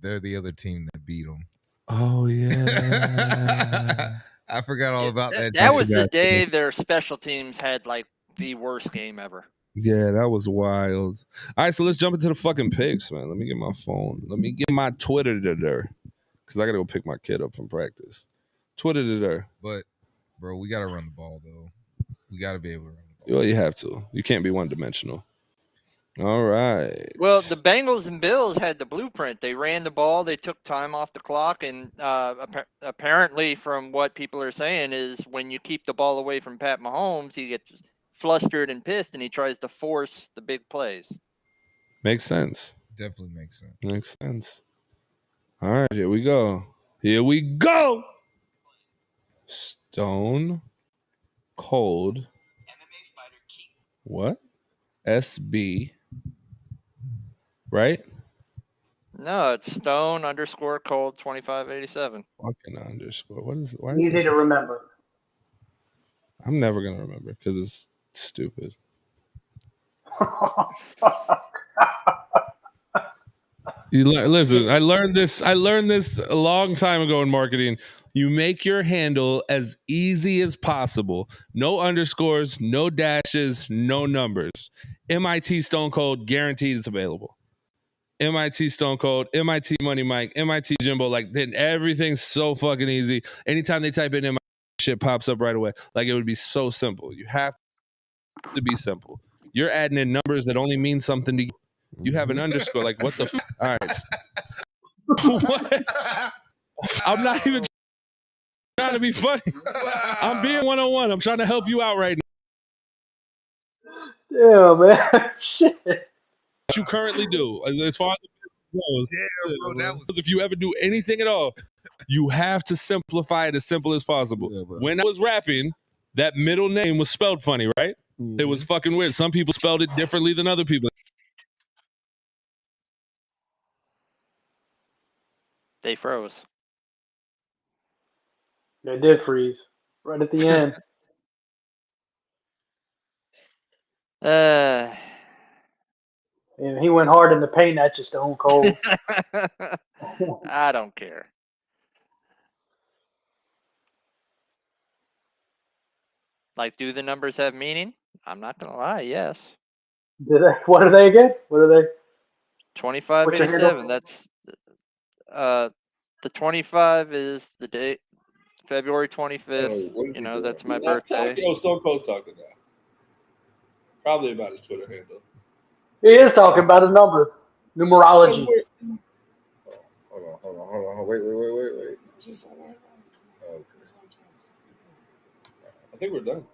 Speaker 3: They're the other team that beat them.
Speaker 6: Oh, yeah.
Speaker 3: I forgot all about that.
Speaker 7: That was the day their special teams had like the worst game ever.
Speaker 6: Yeah, that was wild. All right, so let's jump into the fucking picks, man. Let me get my phone. Let me get my Twitter to there. Because I got to go pick my kid up from practice. Twitter to there.
Speaker 3: But, bro, we got to run the ball, though. We got to be able to run the
Speaker 6: ball. Well, you have to. You can't be one-dimensional. All right.
Speaker 7: Well, the Bengals and Bills had the blueprint. They ran the ball. They took time off the clock. And apparently, from what people are saying, is when you keep the ball away from Pat Mahomes, he gets flustered and pissed, and he tries to force the big plays.
Speaker 6: Makes sense.
Speaker 3: Definitely makes sense.
Speaker 6: Makes sense. All right, here we go. Here we go. Stone Cold. MMA fighter Keith. What? SB. Right?
Speaker 7: No, it's Stone _Cold 2587.
Speaker 6: Fucking underscore. What is? Why
Speaker 10: Easy to remember.
Speaker 6: I'm never gonna remember because it's stupid. Listen, I learned this a long time ago in marketing. You make your handle as easy as possible. No underscores, no dashes, no numbers. MIT Stone Cold, guaranteed it's available. MIT Stone Cold, MIT Money Mike, MIT Jimbo, like then everything's so fucking easy. Anytime they type in MIT, shit pops up right away. Like it would be so simple. You have to be simple. You're adding in numbers that only mean something to you. You have an underscore. Like what the? All right. What? I'm not even trying to be funny. I'm being 101. I'm trying to help you out right
Speaker 10: now. Yeah, man. Shit.
Speaker 6: What you currently do, as far as it goes, bro, if you ever do anything at all, you have to simplify it as simple as possible. Yeah, when I was rapping, that middle name was spelled funny, right? Mm-hmm. It was fucking weird. Some people spelled it differently than other people.
Speaker 7: They froze.
Speaker 10: They did freeze right at the end. And he went hard in the paint at you, Stone Cold.
Speaker 7: I don't care. Like, do the numbers have meaning? I'm not gonna lie. Yes.
Speaker 10: Do they? What are they again? What are they?
Speaker 7: 2587. That's the 25 is the date, February 25th. That's my birthday.
Speaker 6: Stone Cold's talking now. Probably about his Twitter handle.
Speaker 10: He is talking about his number, numerology.
Speaker 13: Hold on. Wait.
Speaker 6: I think we're done.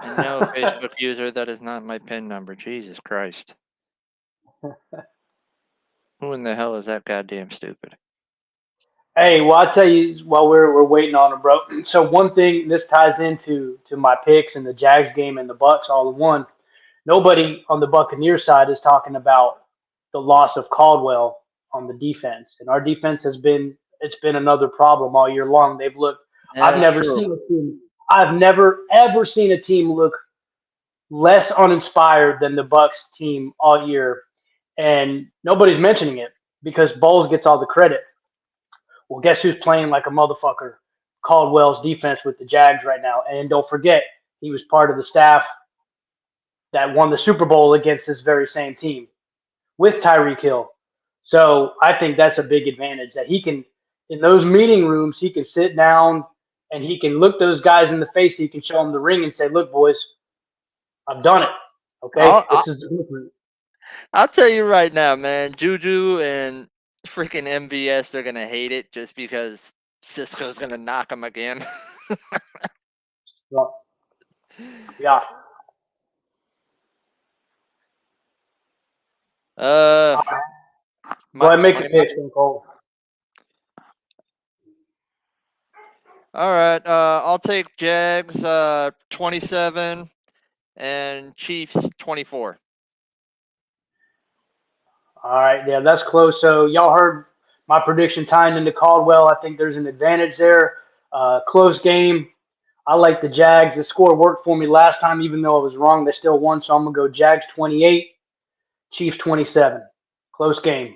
Speaker 7: And no, Facebook user, that is not my PIN number. Jesus Christ. Who in the hell is that goddamn stupid?
Speaker 10: Hey, well, I'll tell you while we're waiting on it, bro. So one thing, this ties into my picks and the Jags game and the Bucks all in one. Nobody on the Buccaneers side is talking about the loss of Caldwell on the defense. And our defense it's been another problem all year long. They've looked I've never ever seen a team look less uninspired than the Bucks team all year. And nobody's mentioning it because Bowles gets all the credit. Well, guess who's playing like a motherfucker? Caldwell's defense with the Jags right now. And don't forget, he was part of the staff that won the Super Bowl against this very same team with Tyreek Hill. So I think that's a big advantage that he can, in those meeting rooms, he can sit down and he can look those guys in the face. He can show them the ring and say, look, boys, I've done it. Okay? This is different.
Speaker 7: I'll tell you right now, man, Juju and freaking MVS are going to hate it just because Cisco's going to knock them again.
Speaker 10: Yeah. Go ahead and make the pitch, Cole.
Speaker 7: All right. I'll take Jags 27 and Chiefs 24.
Speaker 10: All right. Yeah, that's close. So y'all heard my prediction tying into Caldwell. I think there's an advantage there. Close game. I like the Jags. The score worked for me last time, even though I was wrong. They still won, so I'm going to go Jags 28, Chiefs 27. Close game.